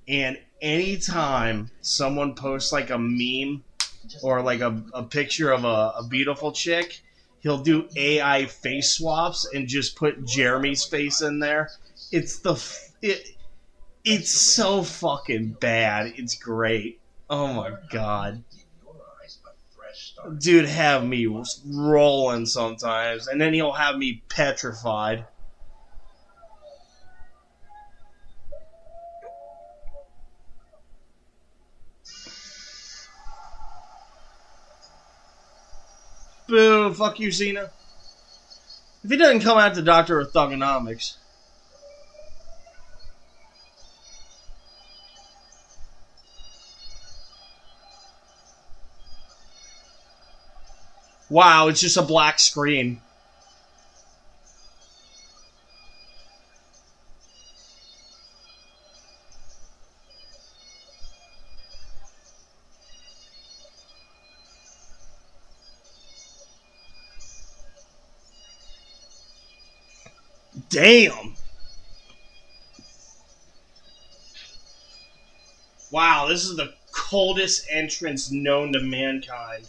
And anytime someone posts like a meme or like a picture of a beautiful chick, he'll do AI face swaps and just put Jeremy's face in there. It's so fucking bad. It's great. Oh my god. Dude have me rolling sometimes, and then he'll have me petrified. Boo, fuck you, Cena. If he doesn't come out the Doctor of Thugonomics. Wow, it's just a black screen. Damn. Wow, this is the coldest entrance known to mankind.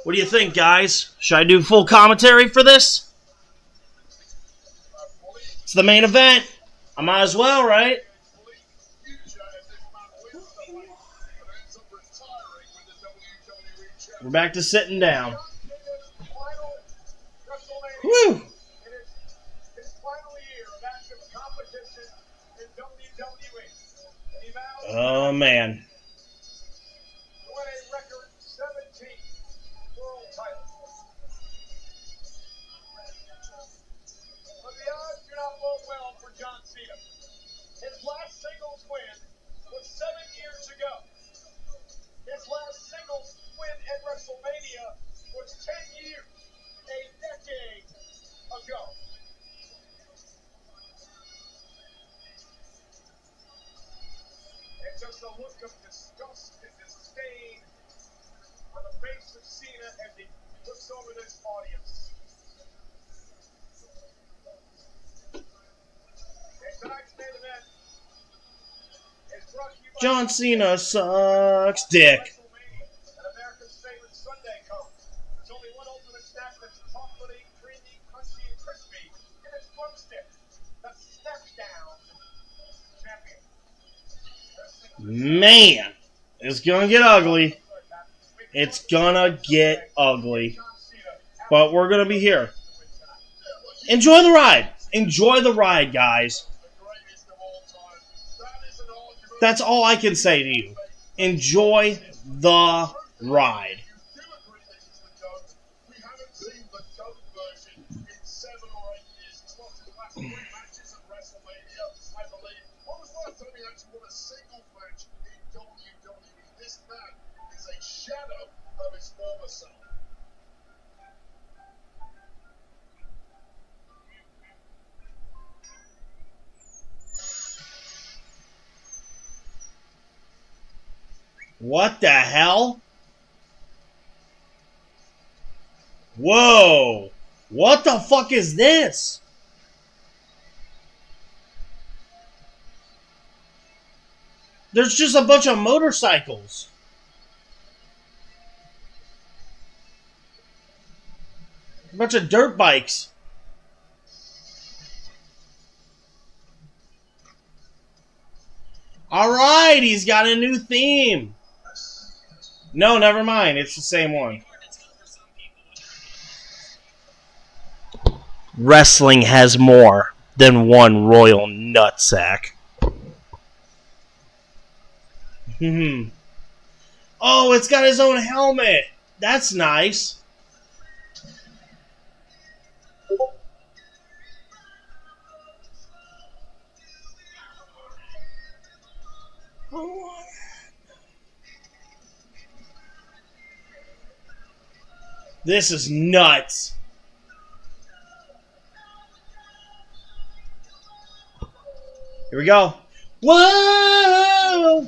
What do you think, guys? Should I do full commentary for this? It's the main event. I might as well, right? We're back to sitting down. Woo! Oh, man. His last singles win was 7 years ago. His last singles win at Wrestlemania was 10 years, a decade ago. And just a look of disgust and disdain on the face of Cena as he looks over this audience. And tonight's main event is brought to you by John Cena sucks dick. Wrestlemania, an American's favorite Sunday cone. There's only one ultimate snack that's chocolatey, creamy, crunchy, and crispy, and it's drumstick. The Snackdown champion. Man, it's gonna get ugly. It's gonna get ugly. But we're gonna be here. Enjoy the ride. Enjoy the ride, guys. That's all I can say to you. Enjoy the ride. We haven't seen the GOAT version in 7 or 8 years. It's lost the last 3 matches at WrestleMania, I believe. When was the last time he actually won a single match in WWE? This man is a shadow of his former self. What the hell? Whoa! What the fuck is this? There's just a bunch of motorcycles. A bunch of dirt bikes. Alright, he's got a new theme. No, never mind. It's the same one. Wrestling has more than one royal nutsack. Oh, it's got his own helmet. That's nice. This is nuts. Here we go. Whoa!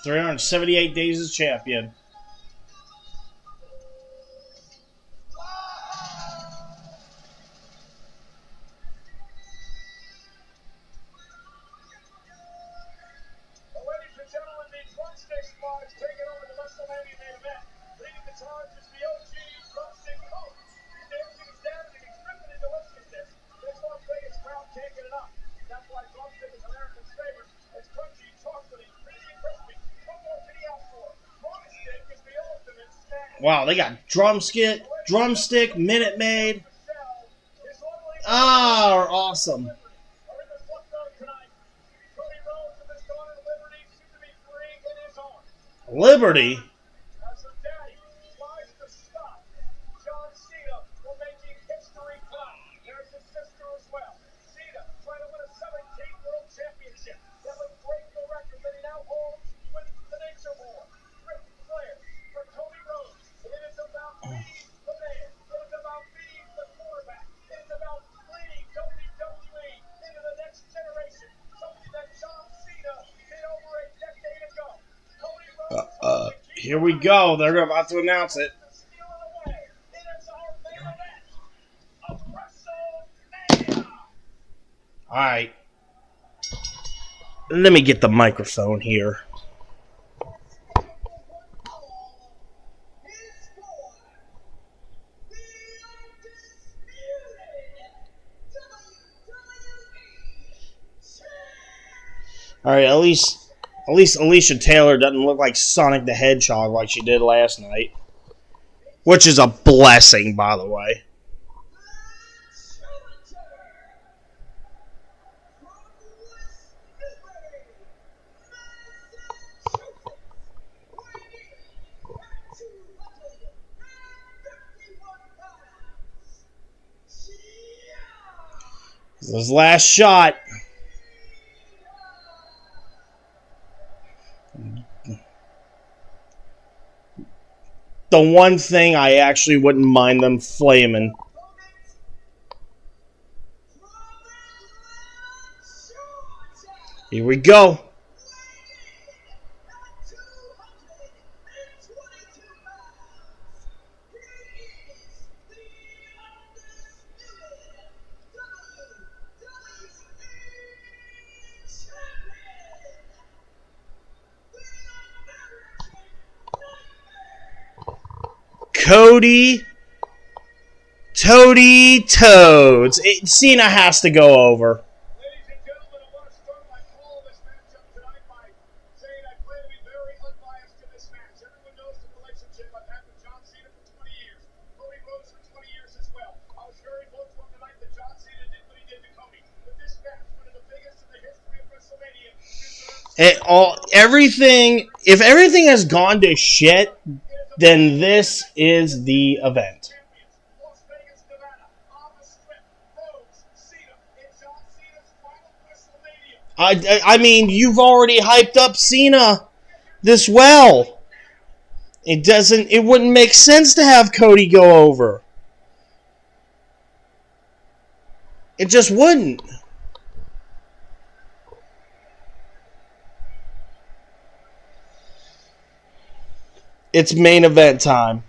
"378 days as champion." Ladies and gentlemen, the drumstick squad is taking over the Wrestlemania main event. Leading the charge is the OG drumstick coach. He's dancing his dad and he's dripping in deliciousness. This Las Vegas crowd can't get enough. That's why drumstick is America's favorite. It's crunchy, chocolatey, creamy, and crispy. What more can he ask for? Drumstick is the ultimate snack. Wow, they got drumstick, Minute Maid. Ah, awesome. Liberty? As her daddy tries to stop John Cena from making history proud. There's his sister as well. Cena trying to win a 17th World Championship. That would break the record that he now holds with the Nature Boy. Ric Flair for Cody Rhodes. It is about being the man. It is about being the quarterback. It is about leading WWE into the next generation. Something that John Cena did over a decade ago. Here we go. They're about to announce it. Alright. Let me get the microphone here. Alright, at least Alicia Taylor doesn't look like Sonic the Hedgehog like she did last night. Which is a blessing, by the way. His last shot. The one thing I actually wouldn't mind them flaming. Here we go. Cody Toady Toads. Cena has to go over. Ladies and gentlemen, I want to start my call this matchup tonight by saying I plan to be very unbiased in this match. Everyone knows the relationship I've had with John Cena for 20 years. Cody Rhodes for 20 years as well. I was very hopeful tonight that John Cena did what he did to Cody. But this match, one of the biggest in the history of Wrestlemania, if everything has gone to shit, then this is the event. Las Vegas I mean, you've already hyped up Cena this well. It wouldn't make sense to have Cody go over. It just wouldn't. It's main event time.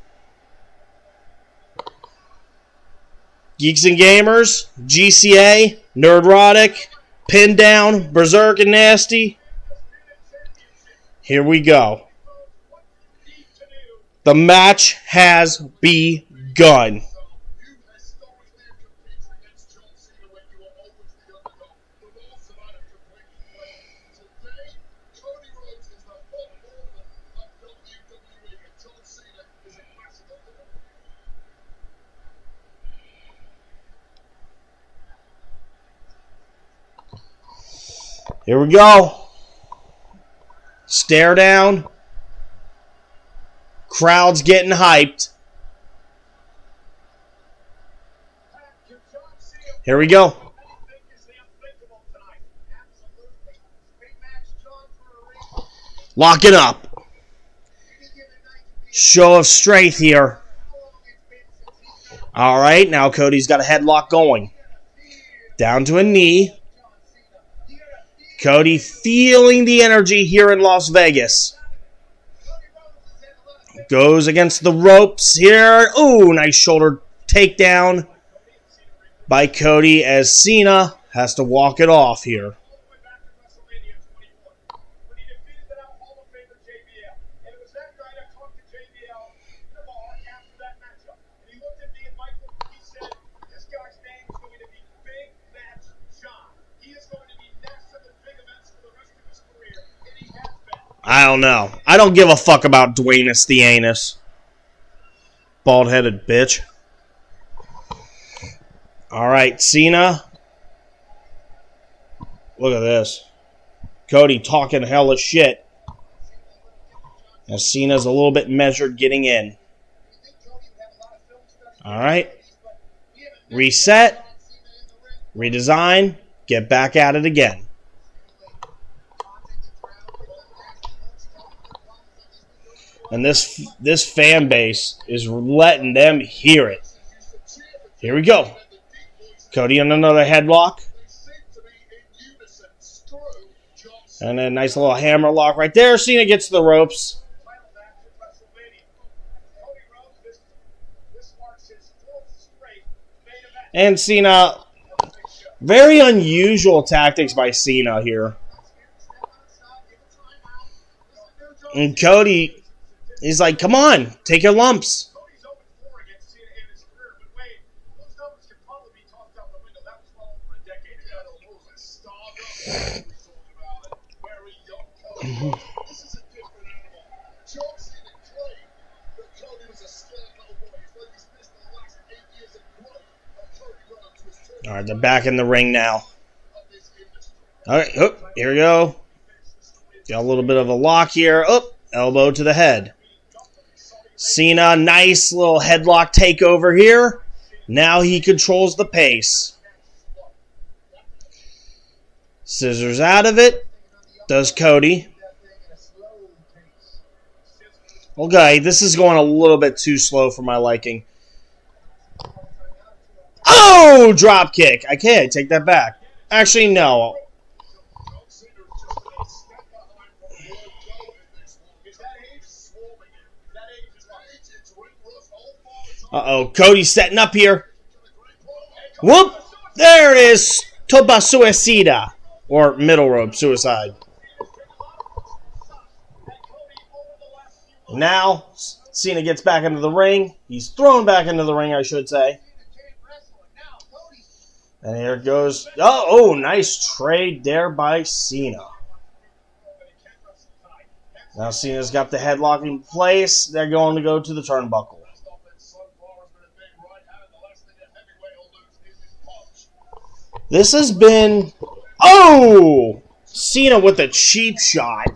Geeks and Gamers, GCA, Nerdrotic, Pin Down, Berserk and Nasty. Here we go. The match has begun. Here we go. Stare down. Crowd's getting hyped. Here we go. Lock it up. Show of strength here. All right, now Cody's got a headlock going. Down to a knee. Cody feeling the energy here in Las Vegas. Goes against the ropes here. Ooh, nice shoulder takedown by Cody as Cena has to walk it off here. I don't know. I don't give a fuck about Dwayne the Anus. Bald-headed bitch. Alright, Cena. Look at this. Cody talking hella shit. As Cena's a little bit measured getting in. Alright. Reset. Redesign. Get back at it again. And this fan base is letting them hear it. Here we go. Cody on another headlock. And a nice little hammer lock right there. Cena gets the ropes. And Cena, very unusual tactics by Cena here. And Cody, he's like, come on, take your lumps. All right, they're back in the ring now. All right, here we go. Got a little bit of a lock here. Elbow to the head. Cena, nice little headlock takeover here. Now he controls the pace. Scissors out of it. Does Cody. Okay, this is going a little bit too slow for my liking. Oh, drop kick. Okay, I take that back. Actually, no. Uh-oh, Cody's setting up here. Whoop! There it is. Toba Suicida. Or middle rope suicide. Now, Cena gets back into the ring. He's thrown back into the ring, I should say. And here it goes. Oh, nice trade there by Cena. Now Cena's got the headlock in place. They're going to go to the turnbuckle. This has been... Oh! Cena with a cheap shot.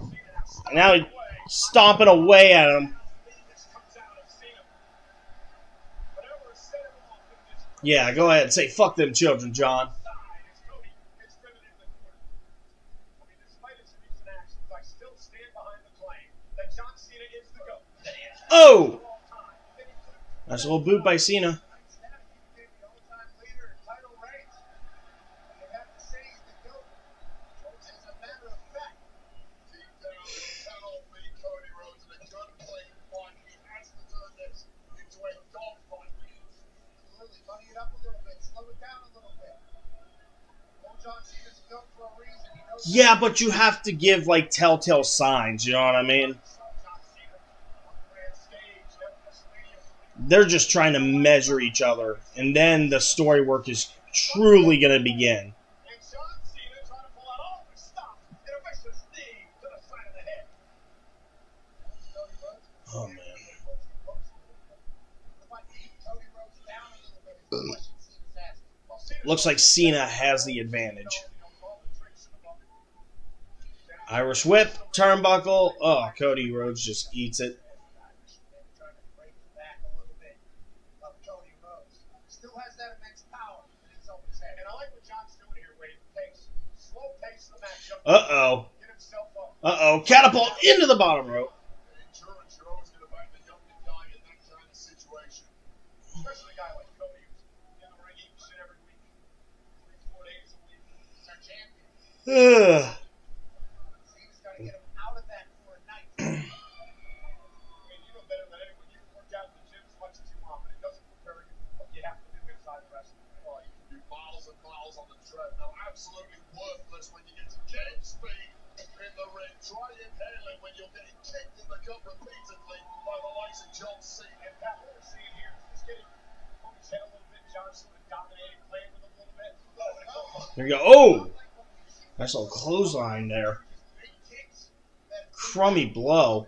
Now he's stomping away at him. Yeah, go ahead and say fuck them children, John. Oh! Nice little boot by Cena. Yeah, but you have to give, like, telltale signs, you know what I mean? They're just trying to measure each other, and then the story work is truly going to begin. Oh, man. Looks like Cena has the advantage. Irish whip, turnbuckle. Oh, Cody Rhodes just eats it. Uh-oh. Uh-oh. Catapult into the bottom rope. Ugh. Absolutely worthless when you get to game speed in the ring. Try inhaling when you're getting kicked in the gut repeatedly by the likes of John Cena. And Pat, what we're seeing here is just getting Cody's head a little bit. John Cena dominating, playing with him a little bit. There you go. Oh! Nice little clothesline there. Crummy blow.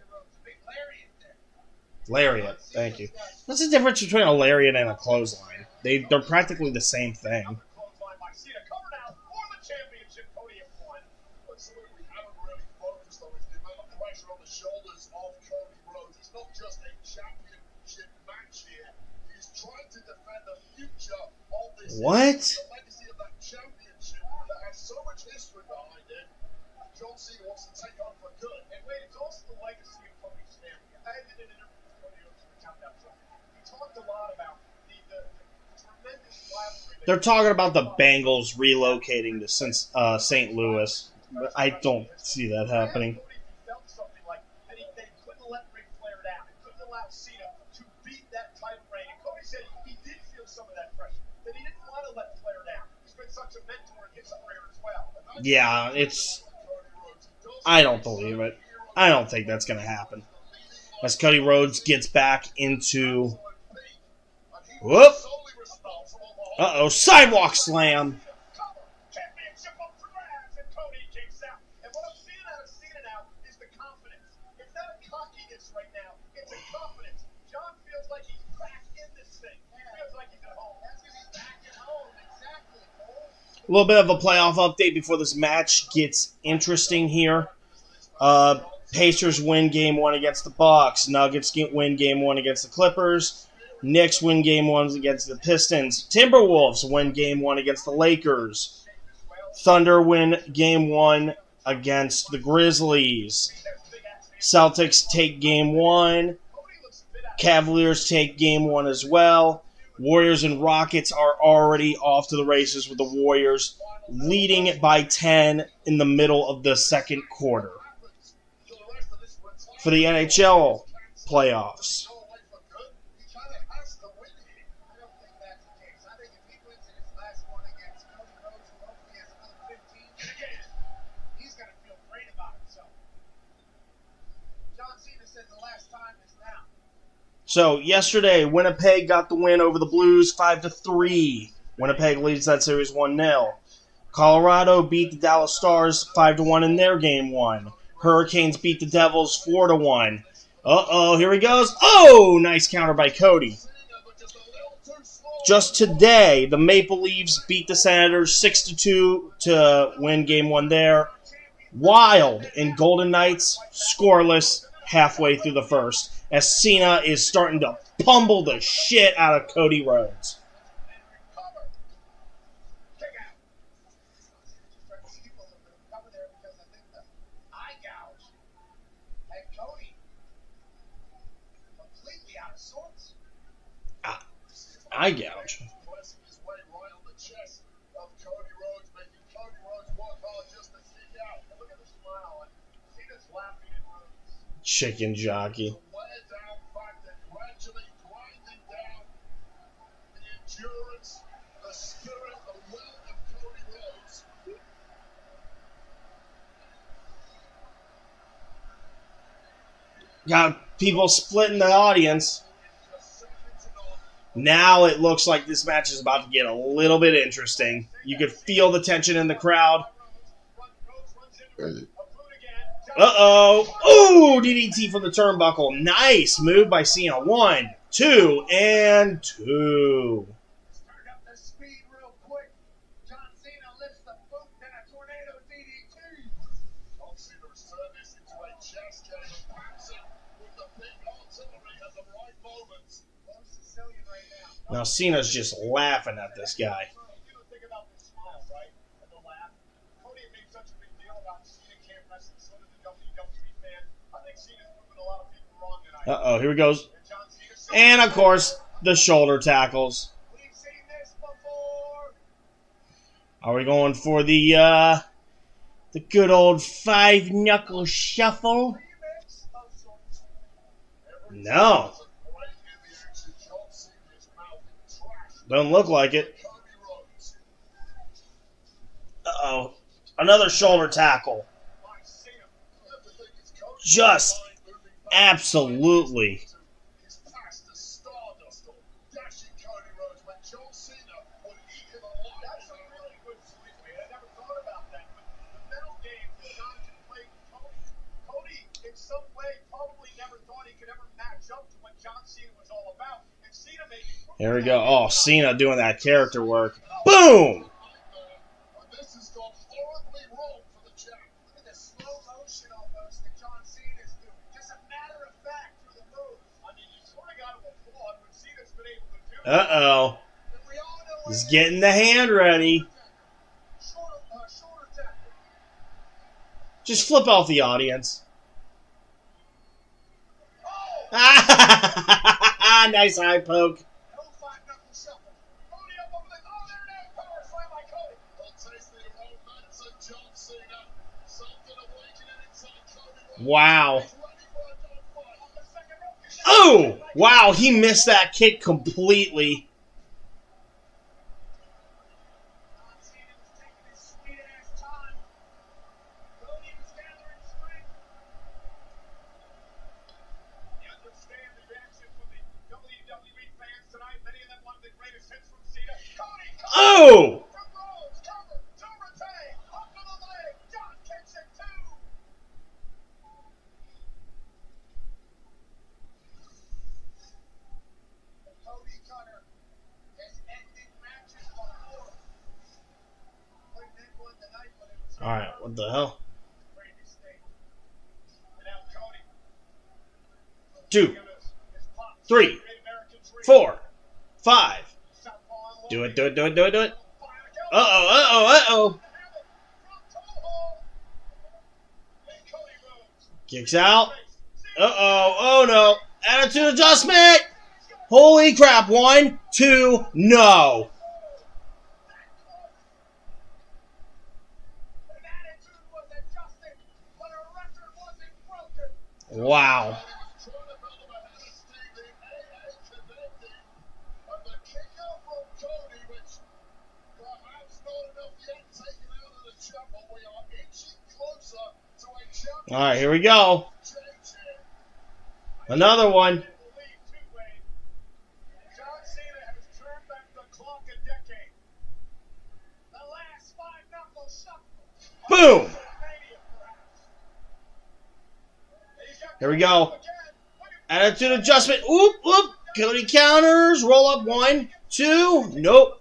Lariat. Thank you. What's the difference between a lariat and a clothesline? They're practically the same thing. Shoulders of Cody Rhodes. It's not just a championship match here. He's trying to defend the future of this. What? The legacy of that championship that has so much history behind it. John Cena wants to take on for good. And wait, it's also the legacy of Cody's family. I did an interview with Cody Rhodes for Countdown Show. He talked a lot about the tremendous rivalry. They're talking about the Bengals relocating to St. Louis. But I don't see that happening. Yeah, I don't believe it. I don't think that's going to happen. As Cody Rhodes gets back into... Whoop! Uh-oh, sidewalk slam. A little bit of a playoff update before this match gets interesting here. Pacers win game 1 against the Bucks. Nuggets win game 1 against the Clippers. Knicks win game 1 against the Pistons. Timberwolves win game 1 against the Lakers. Thunder win game 1 against the Grizzlies. Celtics take game 1. Cavaliers take game 1 as well. Warriors and Rockets are already off to the races with the Warriors leading it by 10 in the middle of the second quarter. For the NHL playoffs. So, yesterday, Winnipeg got the win over the Blues 5-3. Winnipeg leads that series 1-0. Colorado beat the Dallas Stars 5-1 in their game 1. Hurricanes beat the Devils 4-1. Uh-oh, here he goes. Oh, nice counter by Cody. Just today, the Maple Leafs beat the Senators 6-2 to win game 1 there. Wild and Golden Knights scoreless halfway through the first, as Cena is starting to pummel the shit out of Cody Rhodes. eye gouge. Pressing his way right on the chest of Cody Rhodes, making Cody Rhodes work hard just to stick out. And look at the smile. Cena's laughing at Rhodes. Chicken jockey. The wear down factor gradually grinding down the endurance, the spirit, the will of Cody Rhodes. Got people splitting the audience. Now it looks like this match is about to get a little bit interesting. You could feel the tension in the crowd. Uh-oh. Ooh, DDT from the turnbuckle. Nice move by Cena. 1, 2, and 2. Start up the speed real quick. John Cena lifts the boot, then a tornado DDT. John Cena's turned this into a chess game, pouncing with the big artillery at the right moments. I'm Sicilian right now. Now Cena's just laughing at this guy. You don't think about the smile, right? And the laugh. Cody made such a big deal about Cena can't wrestle, so did the WWE fan. I think Cena's proving a lot of people wrong tonight. Uh-oh, here he goes. And John Cena's And, of course, the shoulder tackles. We've seen this before. Are we going for the good old 5-knuckle shuffle? Remix of sorts. No. Don't look like it. Uh-oh. Another shoulder tackle. Just absolutely. In some way, probably never thought he could ever match up to what John Cena was all about. And Cena made it. Here we go. Oh, Cena doing that character work. Boom! This has gone horribly wrong for the champ. Look at the slow motion almost that John Cena's doing. Just a matter of fact through the moves. I mean, you sort of got to applaud what Cena's been able to do. Uh-oh. And we all know He's getting the hand ready. shoulder tackle. Just flip off the audience. Nice eye poke. No 5-knuckle shuffle. Cody up over the. Oh, there it is. Power slam by Cody. I'll taste the romance of John Cena. Something awakening inside Cody Rhodes. Wow. He's ready for a dogfight. On the second rope. Oh! Wow, he missed that kick completely. John Cena was taking his sweet ass time. Cody was gathering strength. You understand the reaction from the WWE fans tonight. Many of them wanted the greatest hits from Cena. Cody, Oh! from Rhodes, cover, to retain, up to the leg. John kicks it too. Cody Cutter has ended matches before. Couldn't end one tonight, but it was Alright, what the hell? great mistake. And now Cody. 2, 3, 4, 5. Do it, do it, do it, do it, do it. Uh-oh, uh-oh, uh-oh. Kicks out. Uh-oh, oh no. Attitude adjustment. Holy crap. 1, 2, no. Wow. All right, here we go. Another one. John Cena has turned back the clock a decade. The last 5-knuckle shuffle. Boom. He's got Here we go. again. Attitude adjustment. Oop, oop. Cody counters. Roll up. 1, 2. Nope.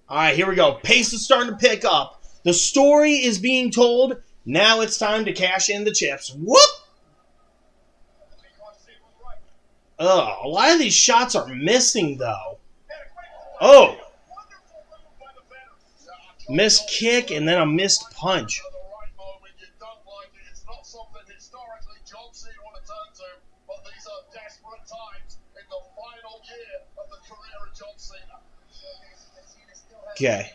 All right, here we go. Pace is starting to pick up. The story is being told. Now it's time to cash in the chips. Whoop. Ugh, a lot of these shots are missing, though. Oh. Missed kick and then a missed punch. At the right moment, you don't like it. It's not something historically John Cena want to turn to, but these are desperate times in the final year of the career Okay.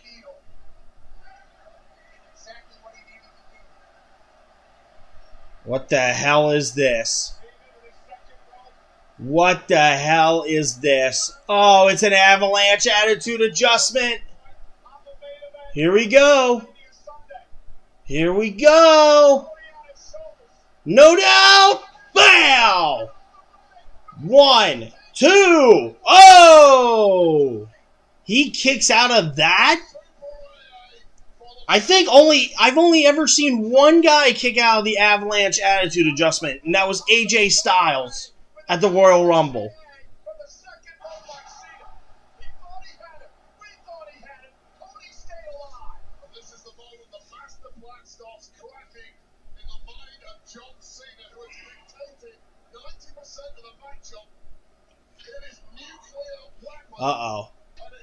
What the hell is this? What the hell is this? Oh, it's an avalanche attitude adjustment. Here we go. Here we go. No doubt. Bow. 1, 2. Oh! He kicks out of that? I've only ever seen one guy kick out of the avalanche attitude adjustment, and that was AJ Styles at the Royal Rumble. Uh-oh.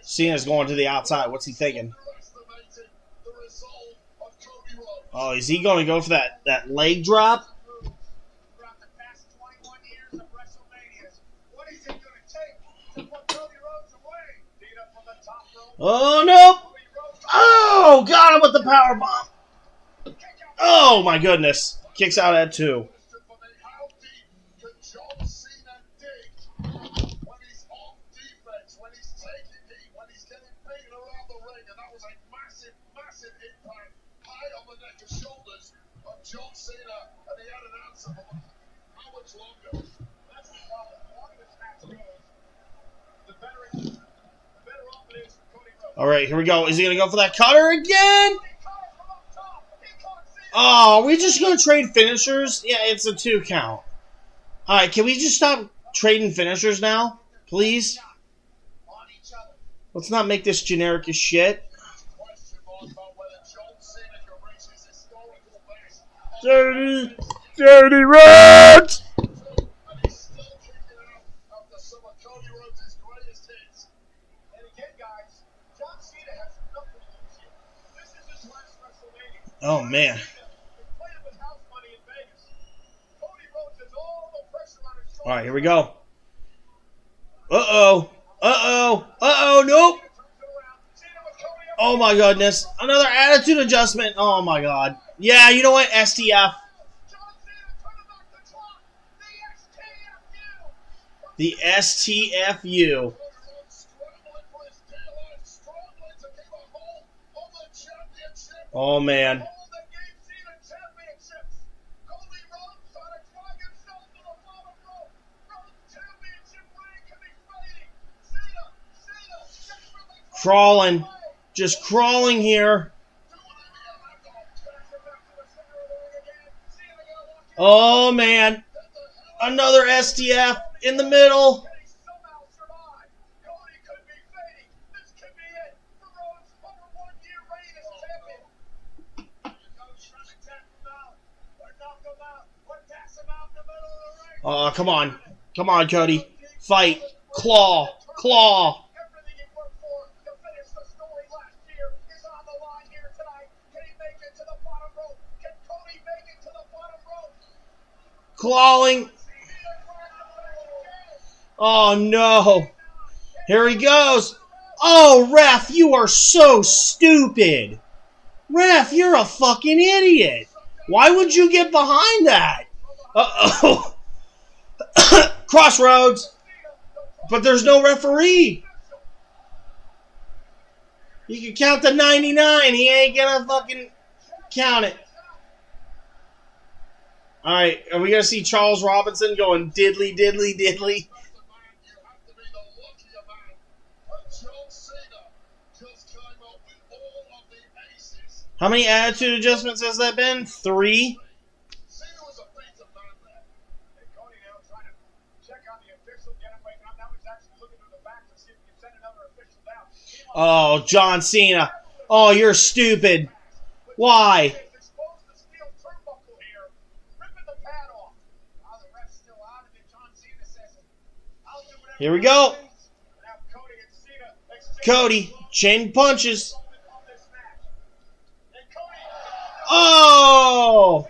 Cena's going to the outside. What's he thinking? Oh, is he going to go for that leg drop? Throughout the past 21 years of Wrestlemania, what is it going to take to put Cody Rhodes away? Beat up from the top rope. Oh, no. Oh, got him with the power bomb. Oh, my goodness. Kicks out at 2. John Cena, and he had an answer for them. How much longer? That's the problem. The longer this match goes, the better off it is for Cody Rhodes. All right, here we go. Is he going to go for that cutter again? Oh, are we just going to trade finishers? Yeah, it's a 2 count. All right, can we just stop trading finishers now? Please? Let's not make this generic as shit. Dirty Rhodes! Oh, man. All right, here we go. Uh-oh. Uh-oh. Uh-oh, nope. Oh, my goodness. Another attitude adjustment. Oh, my God. Yeah, you know what? STF. The STFU. Oh, man. Crawling. Just crawling here. Oh, man. Another STF in the middle. Oh, come on. Come on, Cody. Fight. Claw. Claw. Clawing. Oh, no. Here he goes. Oh, ref, you are so stupid. Ref, you're a fucking idiot. Why would you get behind that? Uh-oh. Crossroads. But there's no referee. He can count to 99. He ain't gonna fucking count it. Alright, are we going to see Charles Robinson going diddly, diddly, diddly? How many attitude adjustments has that been? 3? Oh, John Cena. Oh, you're stupid. Why? Here we go. Cody, chain punches. Oh!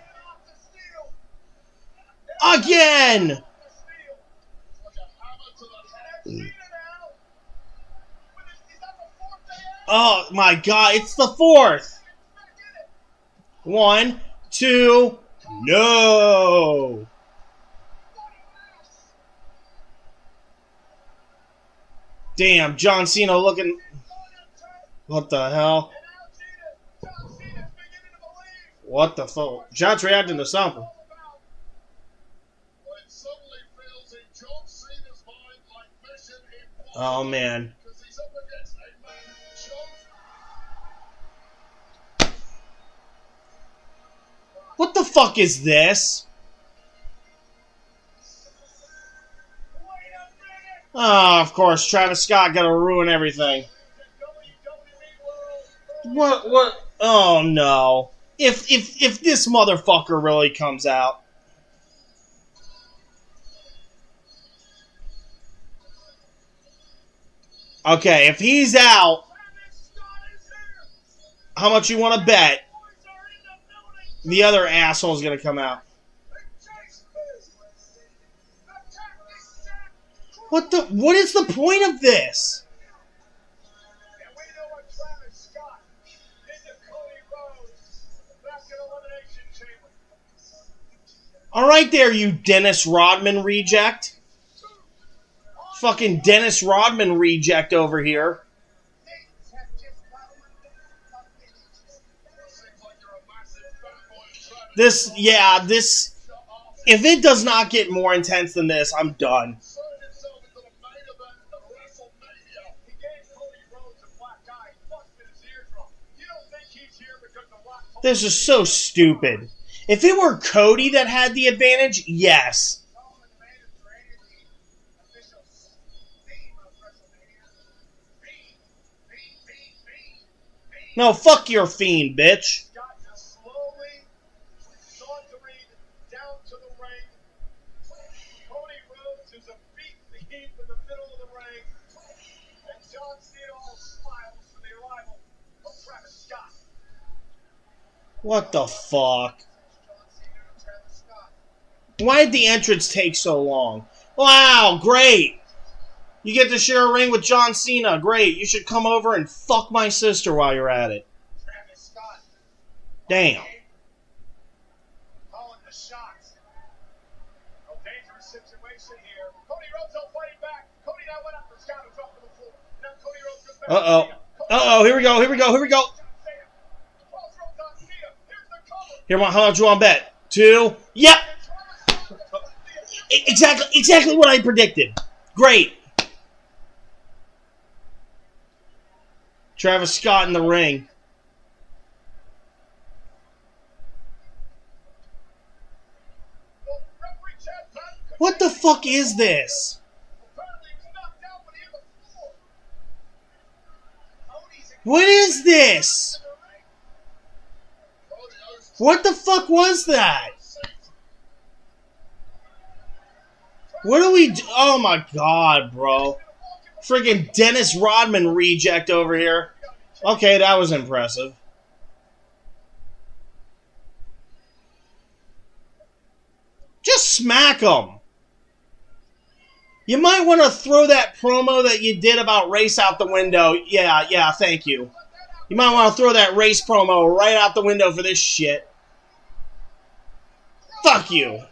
Again! Oh my god, it's the fourth. 1, 2, no. Damn, John Cena looking. What the hell? What the fuck? John's reacting to something. Oh man. What the fuck is this? Oh, of course, Travis Scott gonna ruin everything. What? Oh no. If this motherfucker really comes out. Okay, if he's out, how much you want to bet the other asshole's gonna come out? What is the point of this? Alright there, you Dennis Rodman reject. Fucking Dennis Rodman reject over here. This, if it does not get more intense than this, I'm done. This is so stupid. If it were Cody that had the advantage, yes. No, fuck your Fiend, bitch. What the fuck? Why did the entrance take so long? Wow, great. You get to share a ring with John Cena. Great. You should come over and fuck my sister while you're at it. Damn. Uh-oh. Uh-oh, here we go. Here, how much you want to bet? 2? Yep. Exactly what I predicted. Great. Travis Scott in the ring. What the fuck is this? What is this? What the fuck was that? What do we do? Oh my god, bro. Friggin' Dennis Rodman reject over here. Okay, that was impressive. Just smack him. You might want to throw that promo that you did about race out the window. Yeah, thank you. You might want to throw that race promo right out the window for this shit. Fuck you.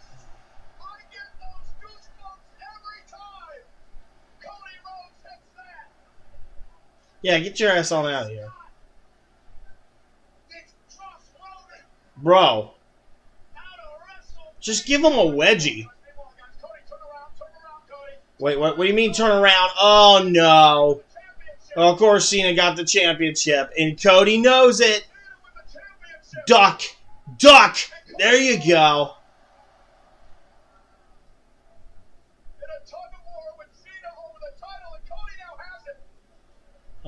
Yeah, get your ass on out of here. Bro. Just give him a wedgie. Wait, what do you mean turn around? Oh, no. Well, of course, Cena got the championship, and Cody knows it. Duck. There you go.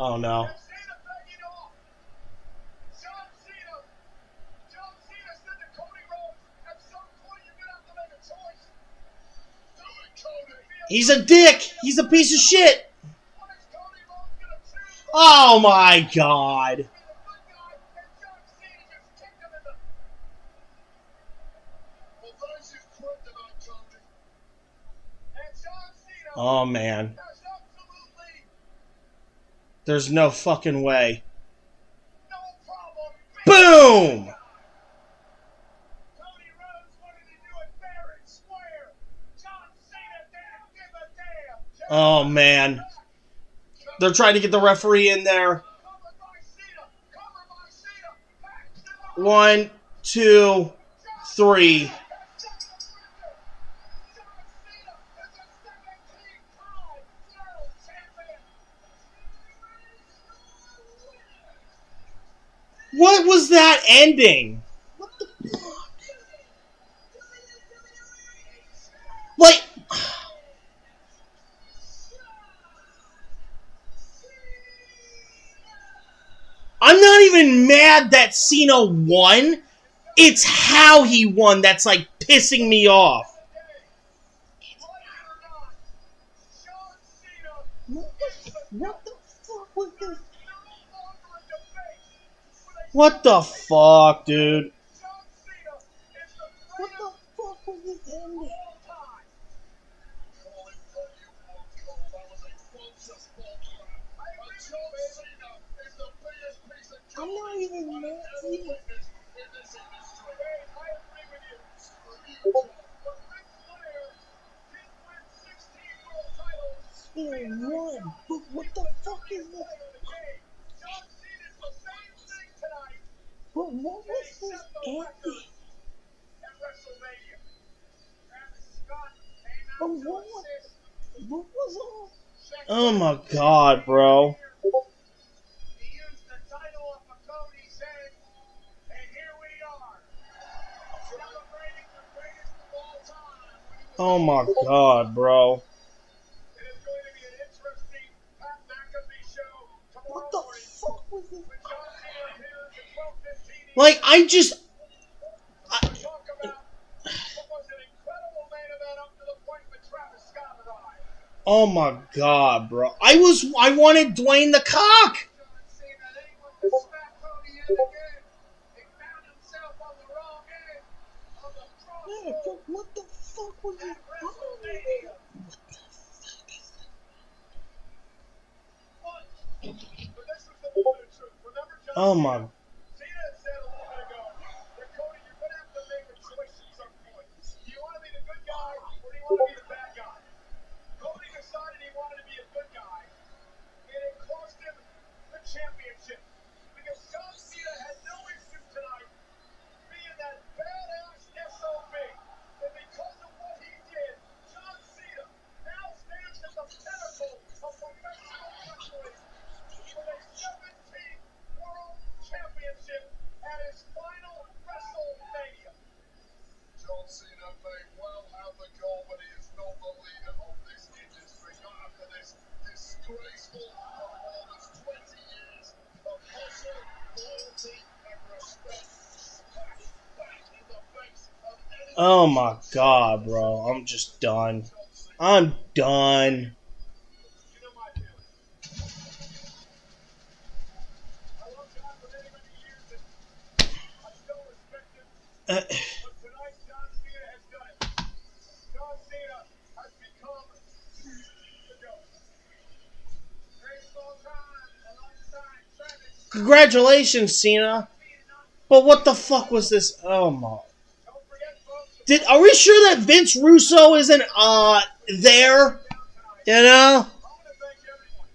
Oh, no. He's a dick. He's a piece of shit. Oh, my God. Oh, man. There's no fucking way. No problem. Boom! Cody Rhodes wanted to do it fair and square. John Cena didn't give a damn. Oh, man. They're trying to get the referee in there. Cover by Cena. Cover by Cena. Back to the 1, 2, 3. What was that ending? What the fuck? Like, I'm not even mad that Cena won. It's how he won that's like pissing me off. What the fuck was this? What the fuck, dude? What the fuck was this ending? I'm not even mad. One. But what the fuck is this? But what was this ending? But what was all? Oh my god, bro. He used the title off of Cody's head, and here we are, celebrating the greatest of all time. Oh my god, bro. It is going to be an interesting Pat McAfee show tomorrow What the morning. fuck was this? When John Cena appears at 12:15. Like, I just... Talk about what was an incredible main event up to the point when Travis Scott arrived. Oh my god, bro. I wanted Dwayne the Cock. John Cena, then he went to smack Cody in again. He found himself on the wrong end of the Yeah, crossroads but what the fuck was at this? WrestleMania. But this was the moment of truth. Remember John Oh Cena? my... Cena had said a little bit ago that Cody, you're going to have to make a choice at some point. Do you want to be the good guy or do you want to be the bad guy? Cody decided he wanted to be a good guy, and it cost him the championship. Because John Cena had no issue tonight being that badass SOB. And because of what he did, John Cena now stands at the pinnacle of professional wrestling with a 17th World Championship at his final WrestleMania. John Cena may well have the goal, but he is not the leader of this industry. Not after this disgraceful performance. 20 years of hustle, loyalty, and respect. Smash back in the face of any Oh my god, bro. I'm just done. I'm done. You know my feeling. I love John for many, many years, and I still respect him. Uh, But tonight, John Cena has done it. John Cena has become the GOAT. Baseball time alongside Travis. Congratulations, Cena. But what the fuck was this? Oh my... Don't forget, folks, Are we sure that Vince Russo isn't, there? You know? I want to thank everyone.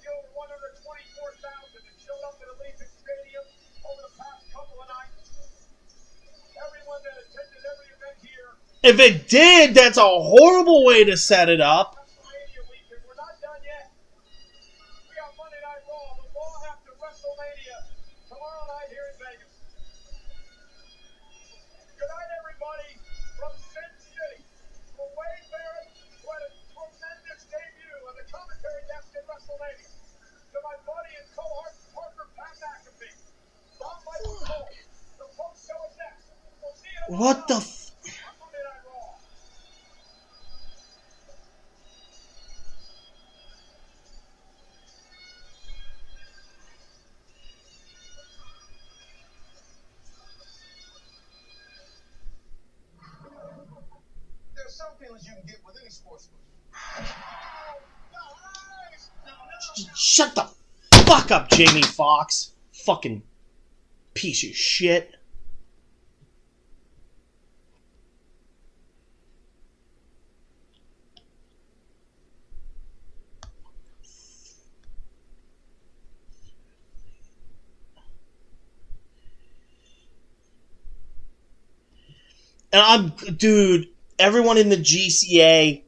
The over 124,000 that showed up at Allegiant Stadium over the past couple of nights. Everyone that attended every event here. If it did, that's a horrible way to set it up. WrestleMania weekend. We're not done yet. We got Monday Night Raw, the Raw after WrestleMania tomorrow night here in Vegas. Good night, everybody, from Sin City. For Wade Barrett, who had a tremendous debut on the commentary desk at WrestleMania. To my buddy and co-partner Pat McAfee. I'm Michael Cole. The post-show is next. We'll see you tomorrow What the night on Monday Night Raw. There's some feelings you can get with any sportsman. Oh, nice! Shut the Fuck up, Jamie Foxx. Fucking piece of shit. And dude, everyone in the GCA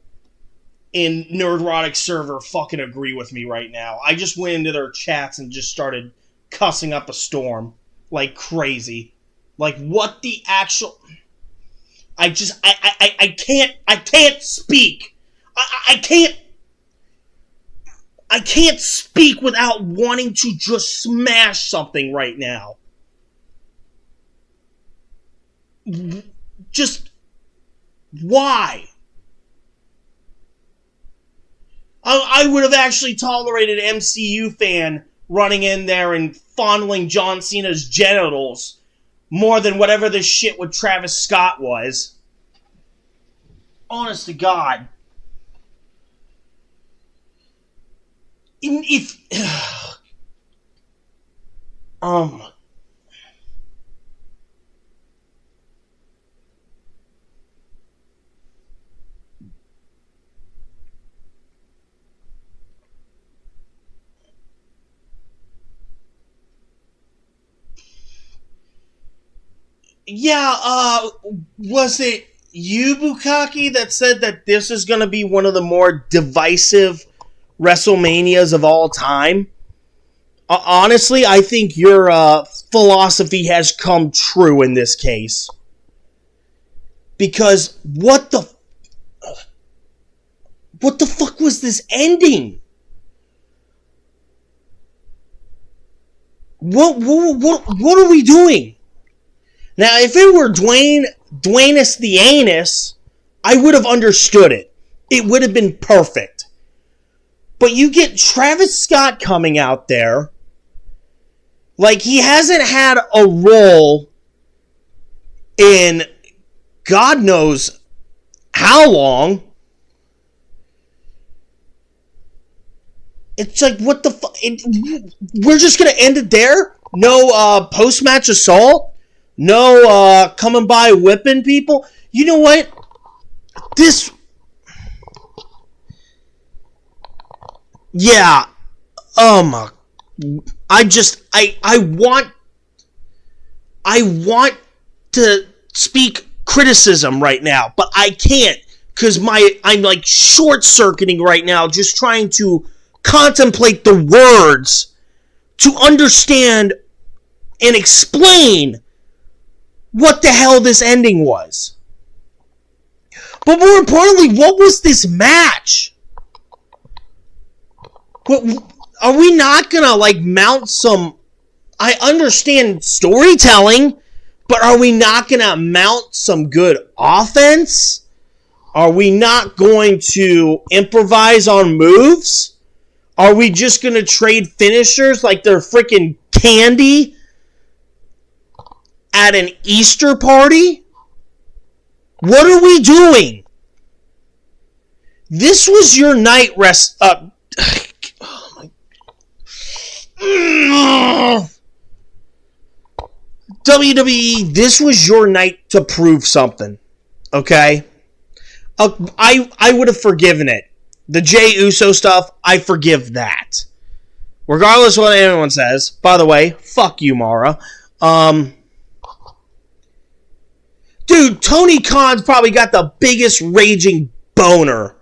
in Nerdrotic server fucking agree with me right now. I just went into their chats and just started cussing up a storm like crazy. Like, what the actual... I can't speak. I can't speak without wanting to just smash something right now. Just, why? I would have actually tolerated an MCU fan running in there and fondling John Cena's genitals more than whatever this shit with Travis Scott was. Honest to God. Yeah, was it you, Bukaki, that said that this is going to be one of the more divisive WrestleManias of all time? Honestly, I think your philosophy has come true in this case. Because what the fuck was this ending? What are we doing? Now, if it were Dwayne's the Anus, I would have understood it. It would have been perfect. But you get Travis Scott coming out there, like he hasn't had a role in God knows how long. It's like, what the fuck? We're just going to end it there? No post-match assault? No, coming by whipping people. You know what? Yeah. I want to speak criticism right now, but I can't, because I'm like short-circuiting right now, just trying to contemplate the words to understand and explain what the hell this ending was. But more importantly, what was this match? Are we not gonna, like, mount some... I understand storytelling, but are we not gonna mount some good offense? Are we not going to improvise on moves? Are we just gonna trade finishers like they're freaking candy at an Easter party? What are we doing? This was your night WWE, this was your night to prove something. Okay? I would have forgiven it. The Jey Uso stuff, I forgive that. Regardless of what anyone says. By the way, fuck you, Mara. Dude, Tony Khan's probably got the biggest raging boner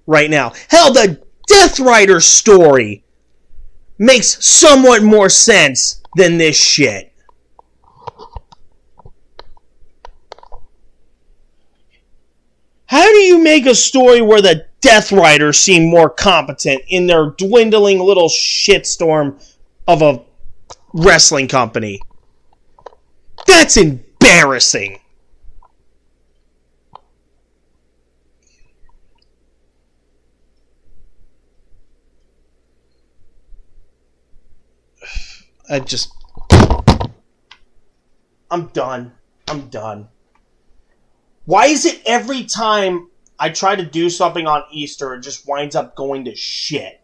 right now. Hell, the Death Rider story makes somewhat more sense than this shit. How do you make a story where the Death Riders seem more competent in their dwindling little shitstorm of a wrestling company? That's embarrassing. I'm done. Why is it every time I try to do something on Easter, it just winds up going to shit?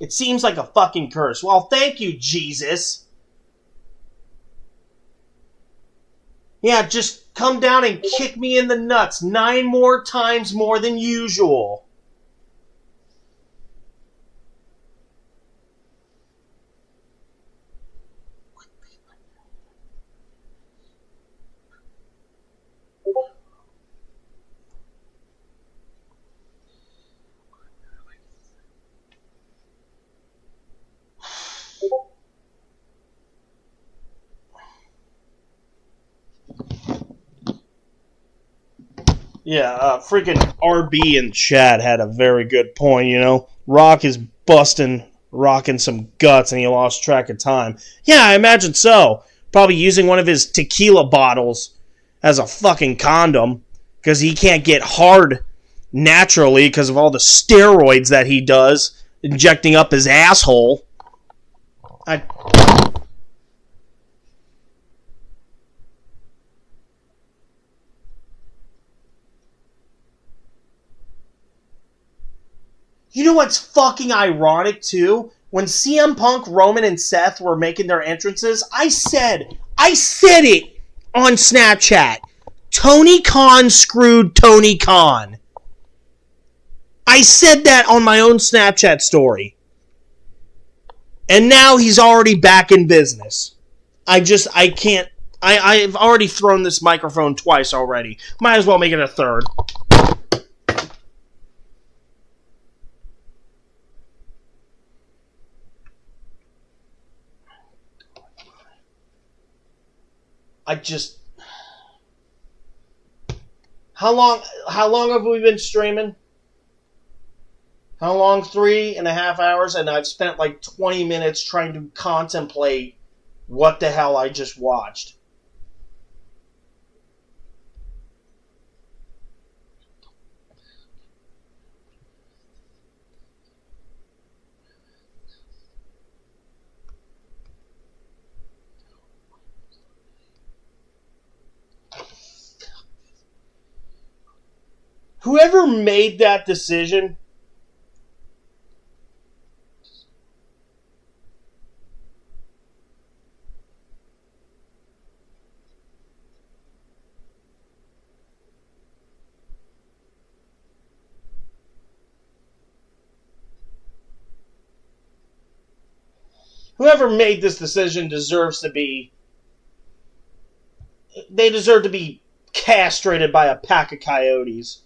It seems like a fucking curse. Well, thank you, Jesus. Yeah, just come down and kick me in the nuts 9 more times more than usual. Yeah, freaking RB in chat had a very good point, you know. Rock is rocking some guts, and he lost track of time. Yeah, I imagine so. Probably using one of his tequila bottles as a fucking condom, because he can't get hard naturally because of all the steroids that he does, injecting up his asshole. You know what's fucking ironic, too? When CM Punk, Roman, and Seth were making their entrances, I said it on Snapchat. Tony Khan screwed Tony Khan. I said that on my own Snapchat story. And now he's already back in business. I can't. I've already thrown this microphone twice already. Might as well make it a third. How long have we been streaming? How long? 3.5 hours, and I've spent like 20 minutes trying to contemplate what the hell I just watched. Whoever made that decision, deserves to be... They deserve to be castrated by a pack of coyotes.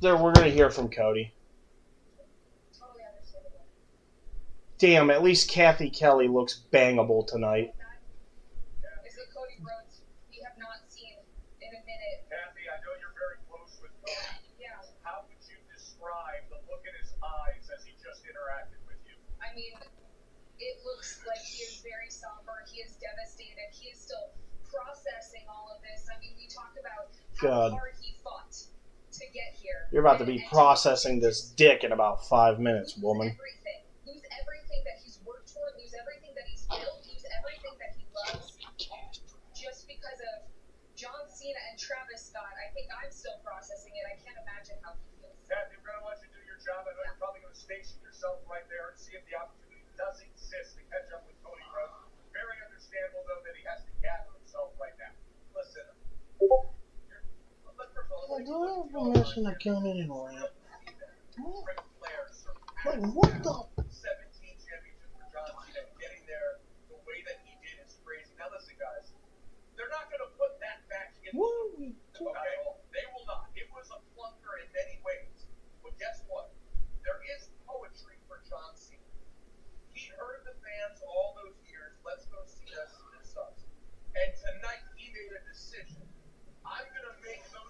We're going to hear from Cody. Damn, at least Kathy Kelly looks bangable tonight. Is it Cody Rhodes? We have not seen in a minute. Kathy, I know you're very close with Cody. Yeah. How would you describe the look in his eyes as he just interacted with you? I mean, it looks like he is very somber. He is devastated. He is still processing all of this. I mean, we talked about how hard he fought to get here. You're about to be processing this dick in about 5 minutes, woman. Lose everything that he's worked for, lose everything that he's built, lose everything that he loves, just because of John Cena and Travis Scott. I think I'm still processing it. I can't imagine how he feels. Kathy, we're going to let you do your job. I know you're probably going to station yourself right there and see if the opportunity does exist to catch up with Cody Rhodes. Very understandable, though, that he has to gather himself right now. Listen. I don't have permission to come in and rant. Like, what the... 17 championship for John Cena, getting there the way that he did is crazy. Now listen, guys, they're not going to put that back in. Okay? They will not. It was a clunker in many ways. But guess what? There is poetry for John Cena. He heard the fans all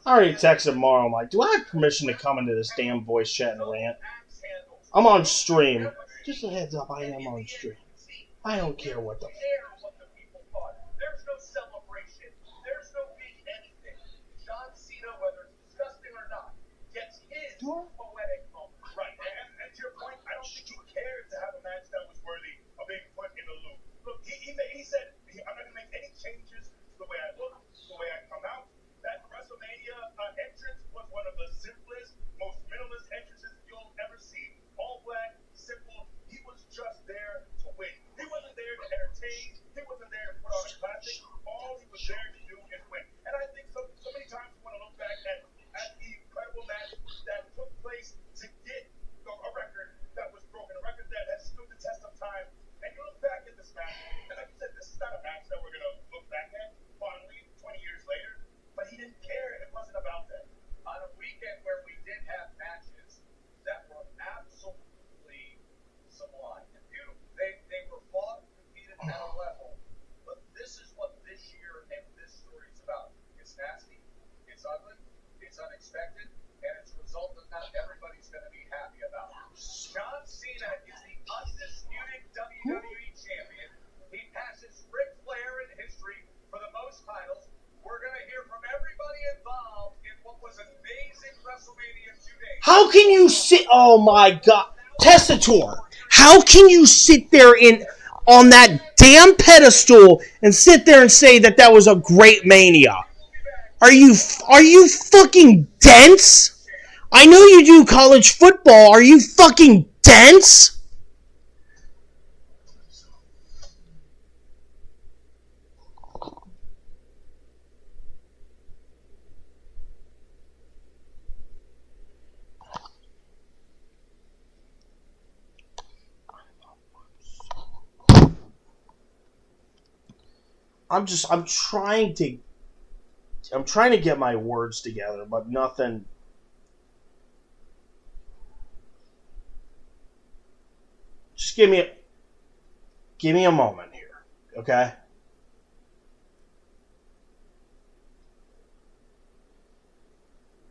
I already texted Mara. I'm like, do I have permission to come into this damn voice chat and rant? I'm on stream. Just a heads up, I am on stream. I don't care what the people thought. There's no celebration. There's no big anything. John Cena, whether it's disgusting or not, gets his poetic moment. Right. And to your point, I don't think he cared to have a match that was worthy of being put in the loop. Look, he said, I'm not going to make any changes to the way I look, the way I come out. That WrestleMania entrance was one of the simplest, most minimalist entrances you'll ever see. All black, simple. He was just there to win. He wasn't there to entertain. He wasn't there to put on a classic. All he was there to do is win. And I think so many times we want to look back at the incredible match that took place to get a record that was broken, a record that has stood the test of time. And you look back at this match, and like you said, this is not a match that we're going to look back at fondly 20 years later. But he didn't care. It wasn't about that. On a weekend where we did have matches that were absolutely sublime and beautiful. They were fought and competed at a level. But this is what this year and this story is about. It's nasty, it's ugly, it's unexpected, and it's a result that not everybody's going to be happy about. John Cena is the undisputed WWE champion. He passes Ric Flair in history for the most titles. We're going to hear from everybody involved in what was an amazing WrestleMania 2 days. How can you sit? Oh my God, Testator! How can you sit there on that damn pedestal and sit there and say that was a great Mania? Are you fucking dense? I know you do college football. Are you fucking dense? I'm trying to get my words together, but nothing. Just give me a moment here, okay?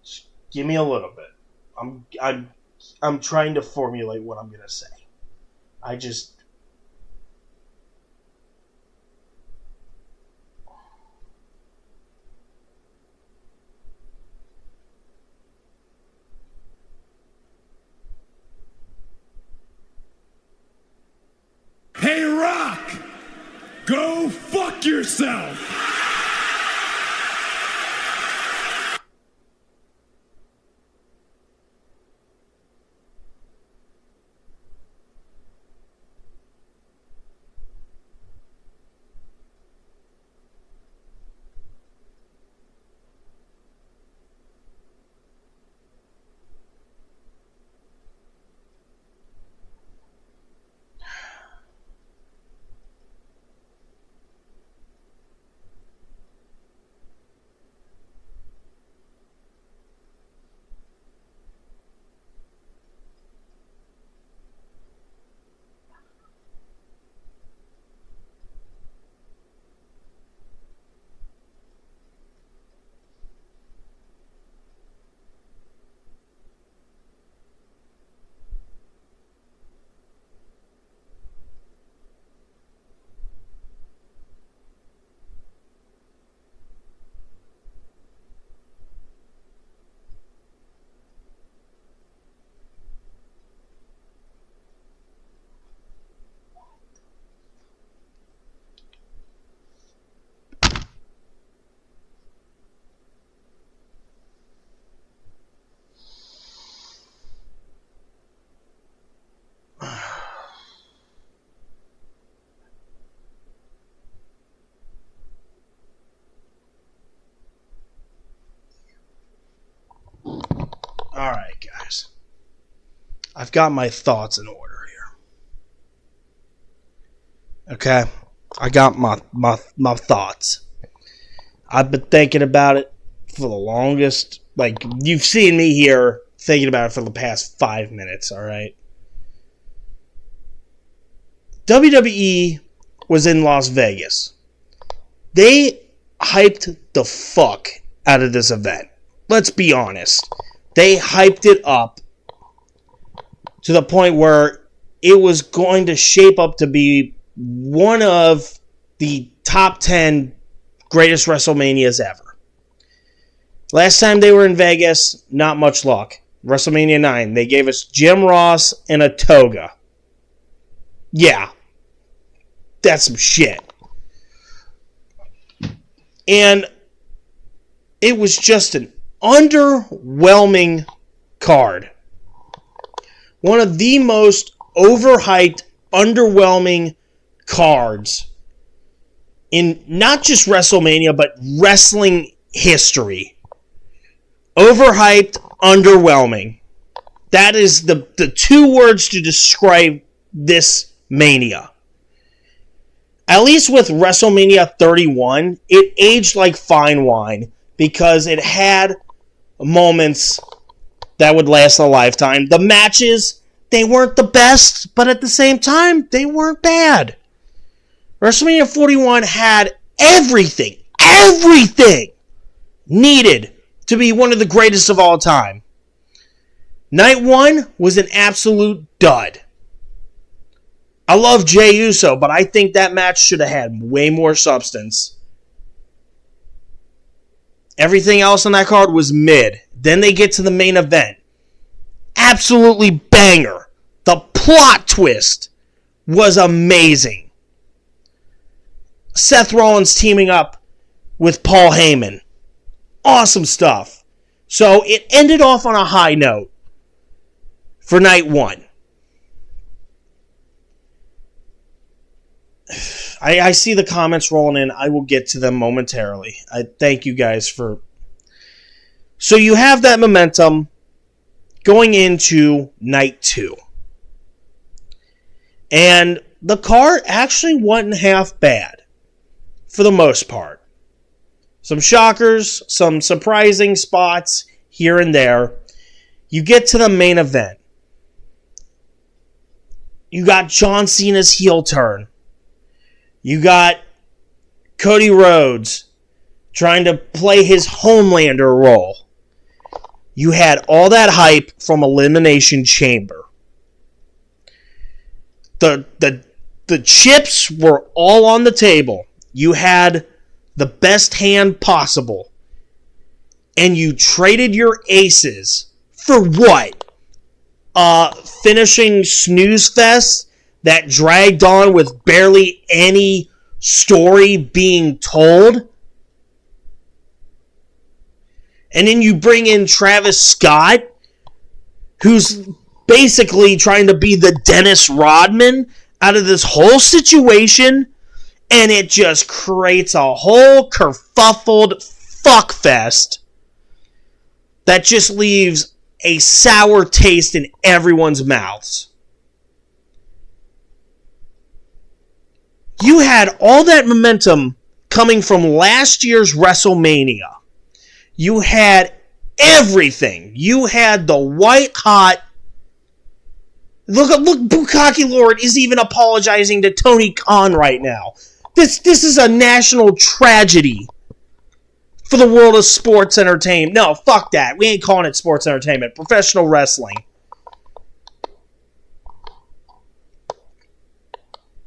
Just give me a little bit. I'm trying to formulate what I'm gonna say. Hey, Rock! Go fuck yourself! Alright, guys. I've got my thoughts in order here. Okay? I got my thoughts. I've been thinking about it for the longest. Like, you've seen me here thinking about it for the past 5 minutes, alright? WWE was in Las Vegas. They hyped the fuck out of this event. let's be honest. They hyped it up to the point where it was going to shape up to be one of the top 10 greatest WrestleManias ever. Last time they were in Vegas, not much luck. WrestleMania 9, they gave us Jim Ross and a toga. Yeah, that's some shit. And it was just an underwhelming card. One of the most overhyped, underwhelming cards in not just WrestleMania, but wrestling history. Overhyped, underwhelming. That is the two words to describe this Mania. At least with WrestleMania 31, it aged like fine wine because it had moments that would last a lifetime. The matches, they weren't the best, but at the same time, they weren't bad. WrestleMania 41 had everything needed to be one of the greatest of all time. Night 1 was an absolute dud. I love Jey Uso, but I think that match should have had way more substance. Everything else on that card was mid. Then they get to the main event. Absolutely banger. The plot twist was amazing. Seth Rollins teaming up with Paul Heyman. Awesome stuff. So it ended off on a high note for night 1. I see the comments rolling in. I will get to them momentarily. I thank you guys for... So you have that momentum going into night 2. And the card actually wasn't half bad, for the most part. Some shockers, some surprising spots here and there. You get to the main event. You got John Cena's heel turn. You got Cody Rhodes trying to play his Homelander role. You had all that hype from Elimination Chamber. The chips were all on the table. You had the best hand possible. And you traded your aces for what? Finishing snooze fest that dragged on with barely any story being told. And then you bring in Travis Scott, who's basically trying to be the Dennis Rodman out of this whole situation, and it just creates a whole kerfuffled fuckfest that just leaves a sour taste in everyone's mouths. You had all that momentum coming from last year's WrestleMania. You had everything. You had the white hot... Look, Bukkake Lord is even apologizing to Tony Khan right now. This is a national tragedy for the world of sports entertainment. No, fuck that. We ain't calling it sports entertainment. Professional wrestling.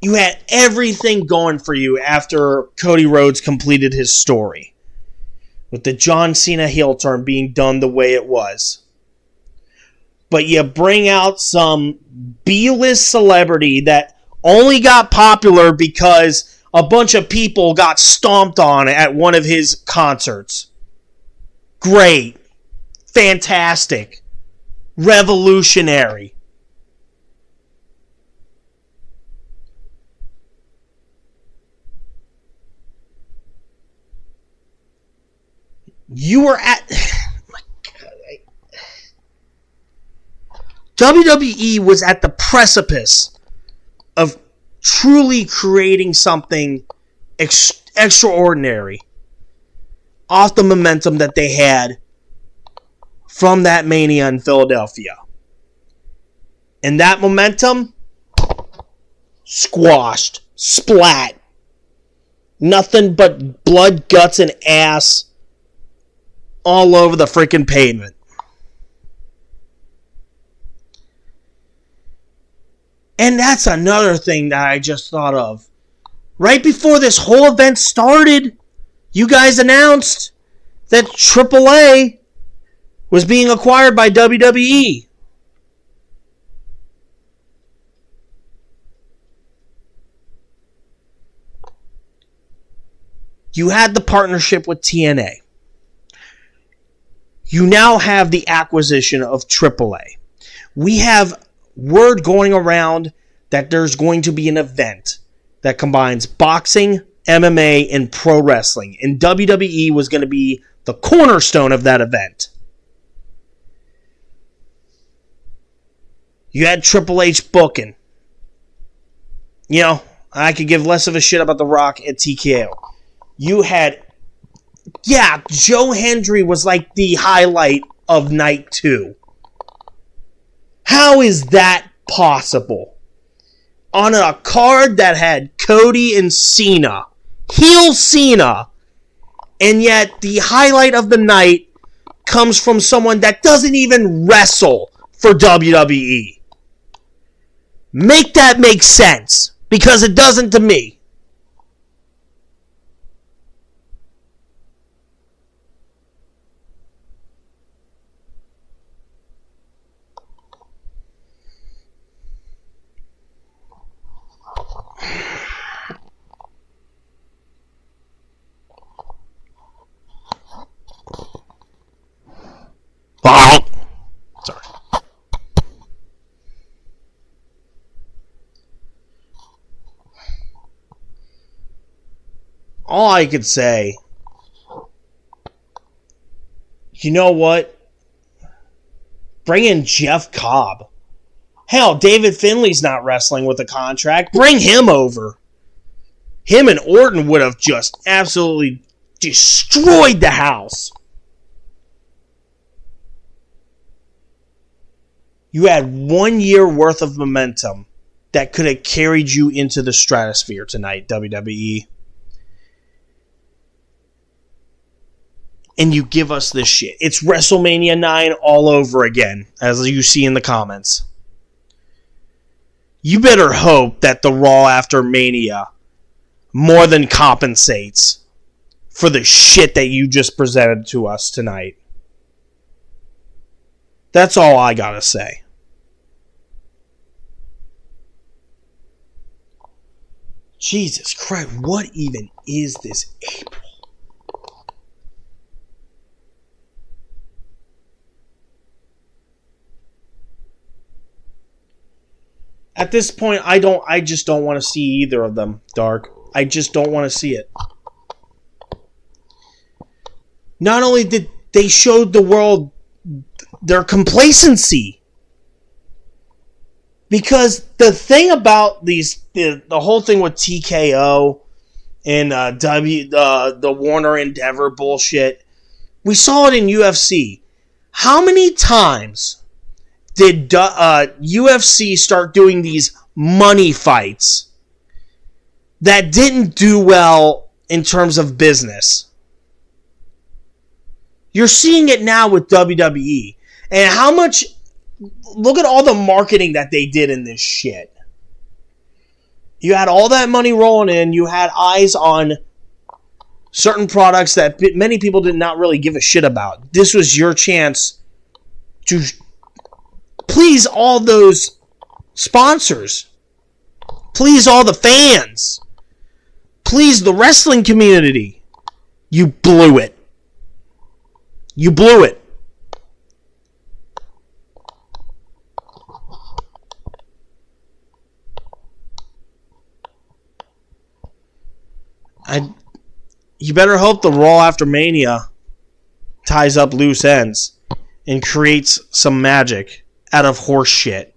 You had everything going for you after Cody Rhodes completed his story. With the John Cena heel turn being done the way it was. But you bring out some B-list celebrity that only got popular because a bunch of people got stomped on at one of his concerts. Great. Fantastic. Revolutionary. You were at... WWE was at the precipice of truly creating something extraordinary off the momentum that they had from that Mania in Philadelphia. And that momentum, squashed, splat. Nothing but blood, guts, and ass all over the freaking pavement. And that's another thing that I just thought of. Right before this whole event started, you guys announced that AAA was being acquired by WWE. You had the partnership with TNA. You now have the acquisition of AAA. We have word going around that there's going to be an event that combines boxing, MMA, and pro wrestling. And WWE was going to be the cornerstone of that event. You had Triple H booking. You know, I could give less of a shit about The Rock at TKO. You had, Joe Hendry was like the highlight of night 2. How is that possible? On a card that had Cody and Cena, heel Cena, and yet the highlight of the night comes from someone that doesn't even wrestle for WWE. Make that make sense, because it doesn't to me. Sorry. All I could say, you know what? Bring in Jeff Cobb. Hell, David Finley's not wrestling with a contract. Bring him over. Him and Orton would have just absolutely destroyed the house. You had 1 year worth of momentum that could have carried you into the stratosphere tonight, WWE. And you give us this shit. It's WrestleMania 9 all over again, as you see in the comments. You better hope that the Raw after Mania more than compensates for the shit that you just presented to us tonight. That's all I gotta say. Jesus Christ, what even is this April? At this point, I just don't want to see either of them, Dark. I just don't want to see it. Not only did they show the world their complacency, because the thing about the whole thing with TKO and the Warner Endeavor bullshit, we saw it in UFC. How many times did UFC start doing these money fights that didn't do well in terms of business? You're seeing it now with WWE. And how much... Look at all the marketing that they did in this shit. You had all that money rolling in. You had eyes on certain products that many people did not really give a shit about. This was your chance to please all those sponsors. Please all the fans. Please the wrestling community. You blew it. You blew it. You better hope the Raw after Mania ties up loose ends and creates some magic out of horse shit.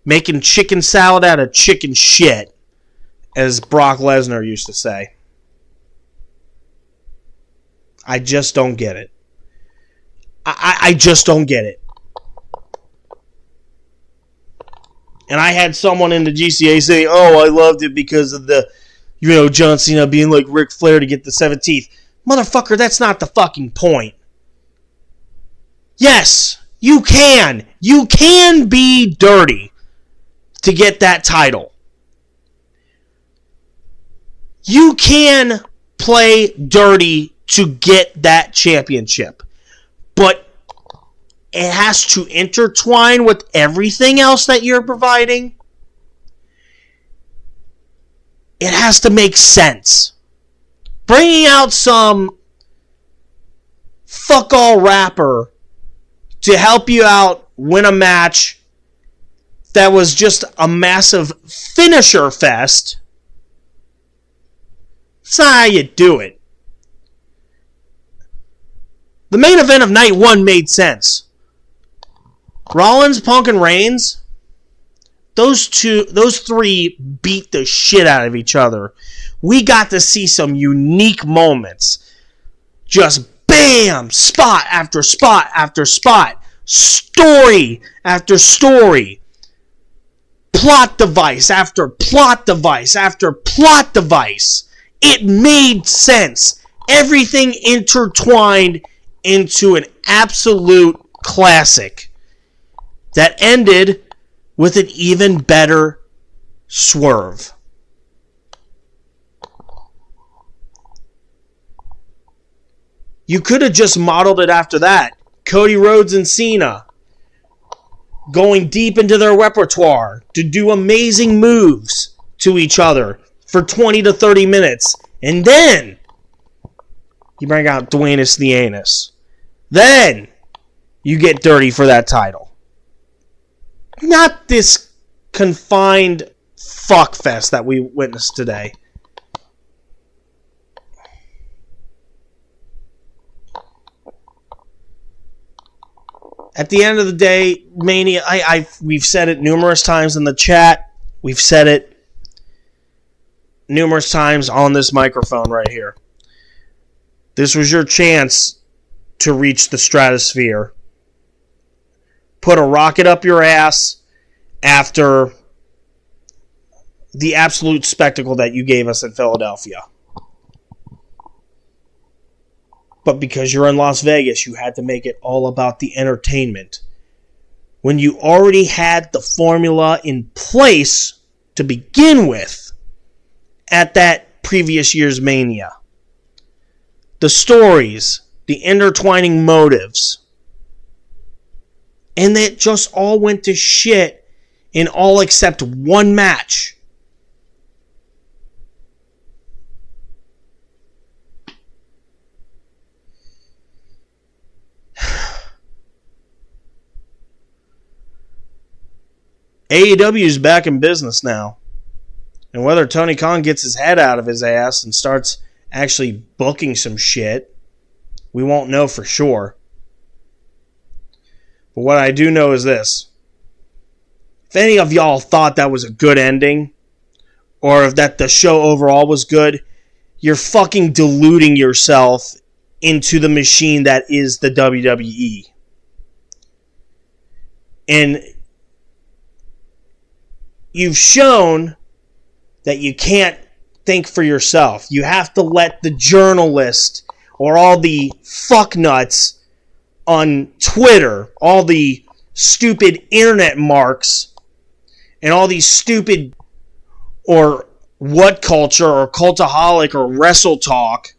Making chicken salad out of chicken shit, as Brock Lesnar used to say. I just don't get it. I just don't get it. And I had someone in the GCA say, oh, I loved it because of the, John Cena being like Ric Flair to get the 17th. Motherfucker, that's not the fucking point. Yes, you can. You can be dirty to get that title. You can play dirty to get that championship. But it has to intertwine with everything else that you're providing. It has to make sense. Bringing out some fuck all rapper to help you out win a match that was just a massive finisher fest. That's not how you do it. The main event of night one made sense. Rollins, Punk, and Reigns, those three beat the shit out of each other. We got to see some unique moments. Just bam! Spot after spot after spot. Story after story. Plot device after plot device after plot device. It made sense. Everything intertwined into an absolute classic that ended with an even better swerve. You could have just modeled it after that. Cody Rhodes and Cena going deep into their repertoire to do amazing moves to each other for 20 to 30 minutes. And then you bring out Dwayne the Anus. Then you get dirty for that title. Not this confined fuckfest that we witnessed today. At the end of the day, Mania, we've said it numerous times in the chat. We've said it numerous times on this microphone right here. This was your chance to reach the stratosphere. Put a rocket up your ass after the absolute spectacle that you gave us in Philadelphia. But because you're in Las Vegas, you had to make it all about the entertainment. When you already had the formula in place to begin with at that previous year's Mania. The stories, the intertwining motives. And it just all went to shit in all except one match. AEW is back in business now. And whether Tony Khan gets his head out of his ass and starts actually booking some shit, we won't know for sure. But what I do know is this. If any of y'all thought that was a good ending, or if that the show overall was good, you're fucking deluding yourself into the machine that is the WWE. And you've shown that you can't think for yourself. You have to let the journalist or all the fucknuts on Twitter, all the stupid internet marks, and all these stupid or what culture or cultaholic or wrestle talk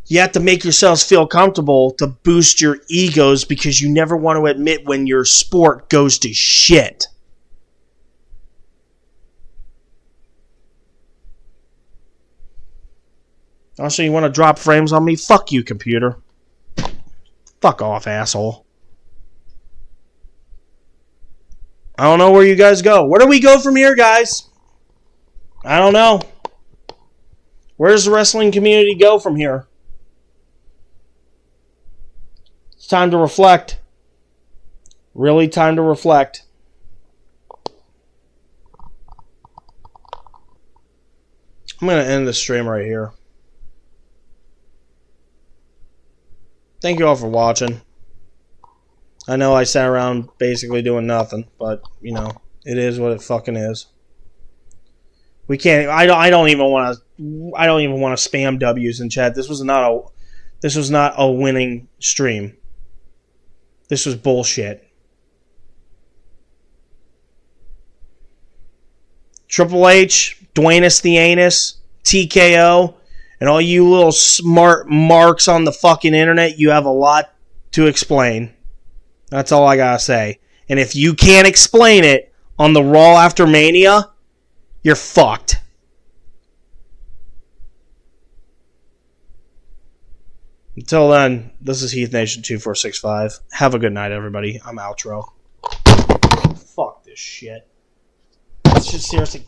you have to make yourselves feel comfortable to boost your egos because you never want to admit when your sport goes to shit. Also, you want to drop frames on me? Fuck you, computer. Fuck off, asshole. I don't know where you guys go. Where do we go from here, guys? I don't know. Where does the wrestling community go from here? It's time to reflect. Really time to reflect. I'm going to end the stream right here. Thank you all for watching. I know I sat around basically doing nothing, but, you know, it is what it fucking is. We can't, I don't even want to I don't even want to spam W's in chat. This was not a winning stream. This was bullshit. Triple H, Dwayne's the Anus, TKO, and all you little smart marks on the fucking internet, you have a lot to explain. That's all I gotta say. And if you can't explain it on the Raw after Mania, you're fucked. Until then, this is Heath Nation 2465. Have a good night, everybody. I'm outro. Fuck this shit. This shit seriously.